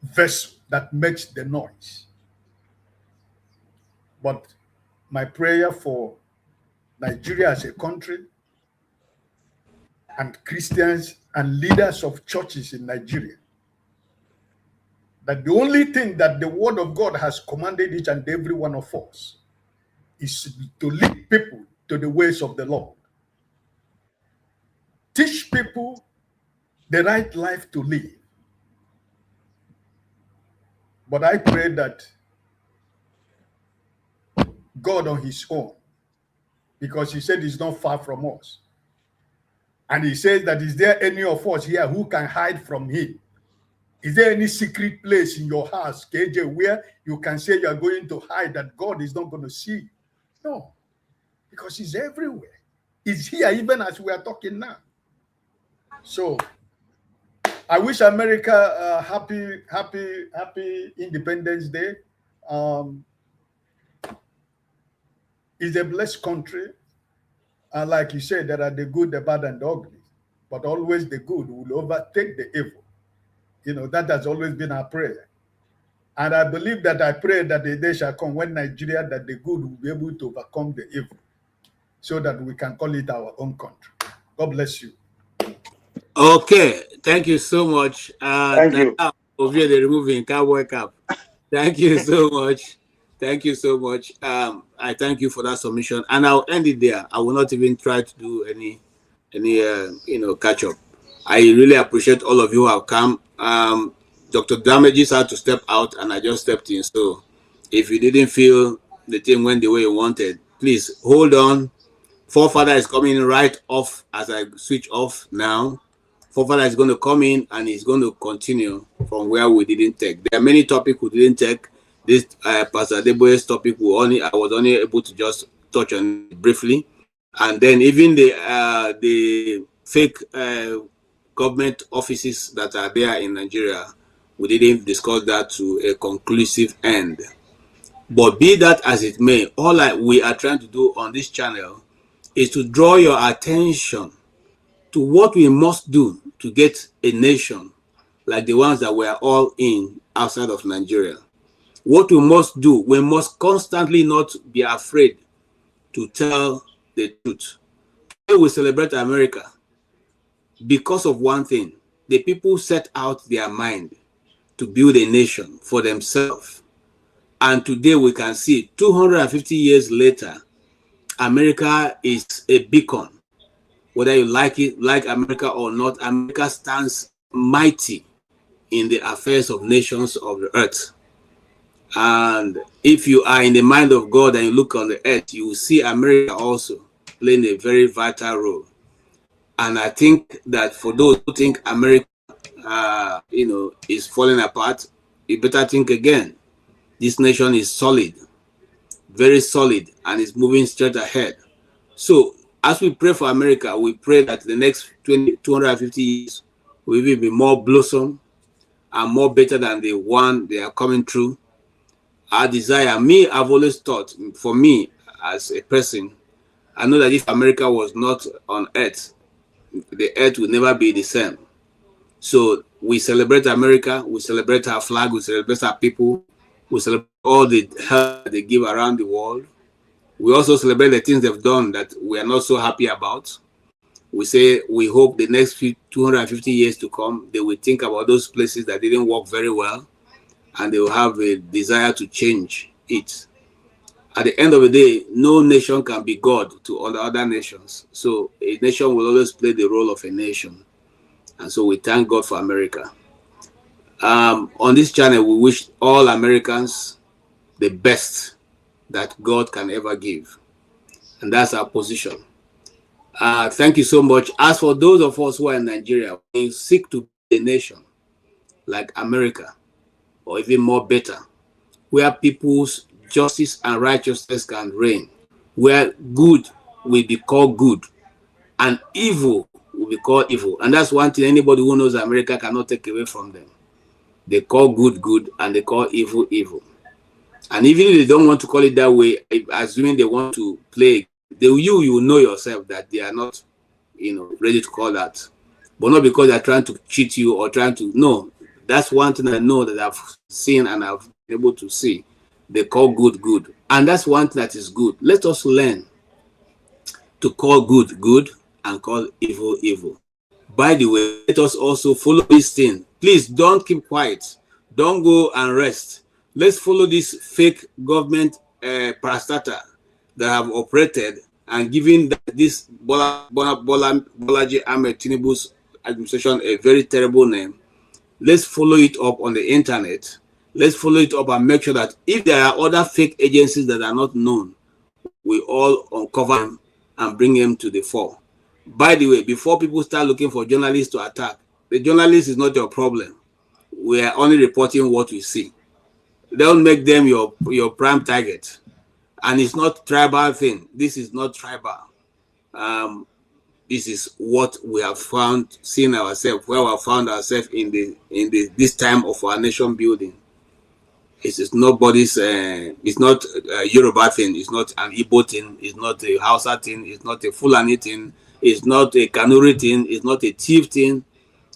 vessel that makes the noise. But my prayer for Nigeria as a country and Christians and leaders of churches in Nigeria, that the only thing that the word of God has commanded each and every one of us is to lead people to the ways of the Lord. Teach people the right life to live. But I pray that God on his own, because he said he's not far from us. And he says that, is there any of us here who can hide from him? Is there any secret place in your house, KJ, where you can say you are going to hide that God is not going to see you? No, because he's everywhere. He's here even as we are talking now. So I wish America happy Independence Day. It's a blessed country. And like you said, there are the good, the bad, and the ugly. But always the good will overtake the evil. You know, that has always been our prayer. And I believe that I pray that the day shall come when Nigeria, that the good will be able to overcome the evil so that we can call it our own country. God bless you. Okay, thank you so much. Thank you. Over the removing can't wake up. Thank you so much. Thank you so much. I thank you for that submission, and I'll end it there. I will not even try to do any catch up. I really appreciate all of you who have come. Dr. Damages had to step out, and I just stepped in. So, if you didn't feel the thing went the way you wanted, please hold on. Forefather is coming right off as I switch off now. Forefather is going to come in and he's going to continue from where we didn't take. There are many topics we didn't take. This Pastor Adeboye's topic, I was only able to just touch on it briefly. And then even the fake government offices that are there in Nigeria, we didn't discuss that to a conclusive end. But be that as it may, all we are trying to do on this channel is to draw your attention to what we must do to get a nation like the ones that we are all in outside of Nigeria. What we must do, we must constantly not be afraid to tell the truth. Today we celebrate America because of one thing. The people set out their mind to build a nation for themselves. And today we can see 250 years later, America is a beacon. Whether you like America or not, America stands mighty in the affairs of nations of the earth. And if you are in the mind of God and you look on the earth, you will see America also playing a very vital role. And I think that for those who think America, is falling apart, you better think again. This nation is solid, very solid, and is moving straight ahead. So as we pray for America, we pray that the next 250 years will be more blossom and more better than the one they are coming through. Our desire, I've always thought, for me as a person, I know that if America was not on earth, the earth will never be the same. So we celebrate America, we celebrate our flag, we celebrate our people, we celebrate all the help they give around the world. We also celebrate the things they've done that we are not so happy about. We say we hope the next 250 years to come, they will think about those places that didn't work very well, and they will have a desire to change it. At the end of the day, no nation can be God to all the other nations. So a nation will always play the role of a nation. And so we thank God for America. On this channel, we wish all Americans the best that God can ever give. And that's our position. Thank you so much. As for those of us who are in Nigeria, we seek to be a nation like America, or even more better, where people's justice and righteousness can reign, where good will be called good and evil will be called evil. And that's one thing anybody who knows America cannot take away from them. They call good good and they call evil evil. And even if they don't want to call it that way, assuming they want to play, you know yourself that they are not, ready to call that. But not because they're trying to cheat you or trying to, no. That's one thing I know that I've seen and I've been able to see. They call good good. And that's one thing that is good. Let us learn to call good good and call evil evil. By the way, let us also follow this thing. Please don't keep quiet. Don't go and rest. Let's follow this fake government parastatal that have operated and given this Bolaji Ahmed Tinubu's administration a very terrible name. Let's follow it up on the internet. Let's follow it up and make sure that if there are other fake agencies that are not known, we all uncover them and bring them to the fore. By the way, before people start looking for journalists to attack, the journalist is not your problem. We are only reporting what we see. Don't make them your prime target. And it's not tribal thing. This is not tribal. This is what we have found, seen ourselves, where we have found ourselves in this time of our nation building. It is nobody's. It's not a Yoruba thing. It's not an Igbo thing. It's not a Hausa thing. It's not a Fulani thing. It's not a Kanuri thing. It's not a Chief thing.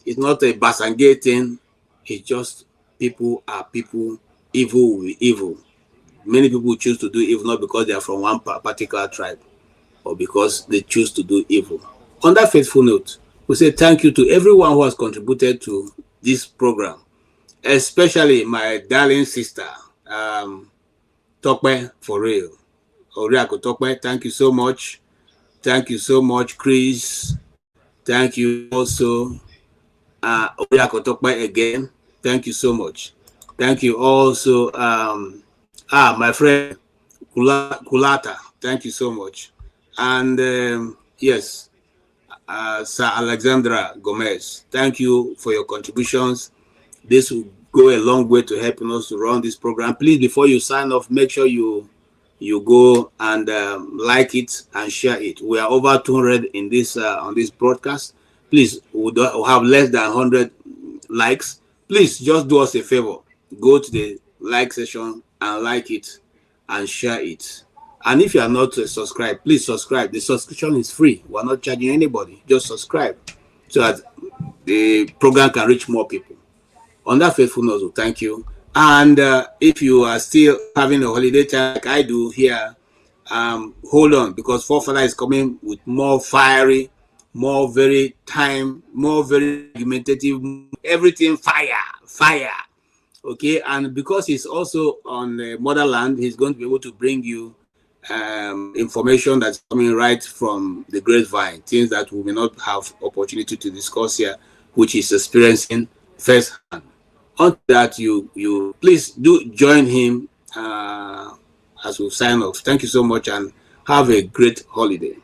It's not a Basange thing. It's just people are people. Evil will be evil. Many people choose to do evil not because they are from one particular tribe, or because they choose to do evil. On that faithful note, we say thank you to everyone who has contributed to this program, especially my darling sister, Tokwe, for real. Oriako Tokwe, thank you so much. Thank you so much, Chris. Thank you also, Oriako Tokwe again. Thank you so much. Thank you also, my friend, Kulata. Thank you so much. And yes, Sir Alexandra Gomez, thank you for your contributions. This will go a long way to helping us to run this program. Please, before you sign off, make sure you go and like it and share it. We are over 200 in this on this broadcast. Please, we'll have less than 100 likes. Please just do us a favor. Go to the like section and like it and share it. And if you are not subscribed, please subscribe. The subscription is free. We're not charging anybody. Just subscribe so that the program can reach more people. On that faithful note, thank you. And if you are still having a holiday time like I do here, hold on, because Forefather is coming with more fiery, more very argumentative, everything fire. Okay, and because he's also on motherland, he's going to be able to bring you information that's coming right from the grapevine, things that we may not have opportunity to discuss here, which is experiencing firsthand. On that, you please do join him as we sign off. Thank you so much and have a great holiday.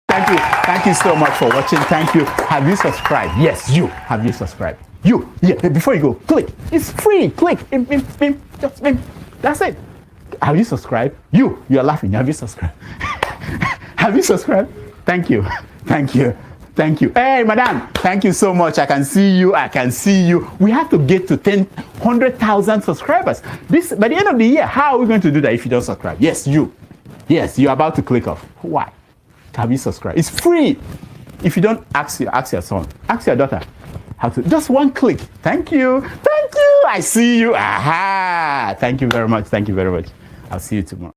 Thank you so much for watching. Thank you. Have you subscribed? Yes, you. Have you subscribed? You, yeah, before you go, click. It's free. Click. Just that's it. Have you subscribed? You're laughing. Have you subscribed? Have you subscribed? Thank you. Thank you. Thank you. Hey, madam, thank you so much. I can see you. I can see you. We have to get to 100,000 subscribers. By the end of the year, how are we going to do that if you don't subscribe? Yes, you. Yes, you're about to click off. Why? Have you subscribed? It's free. If you don't, ask your son. Ask your daughter. How to, just one click. Thank you. Thank you. I see you. Aha. Thank you very much. Thank you very much. I'll see you tomorrow.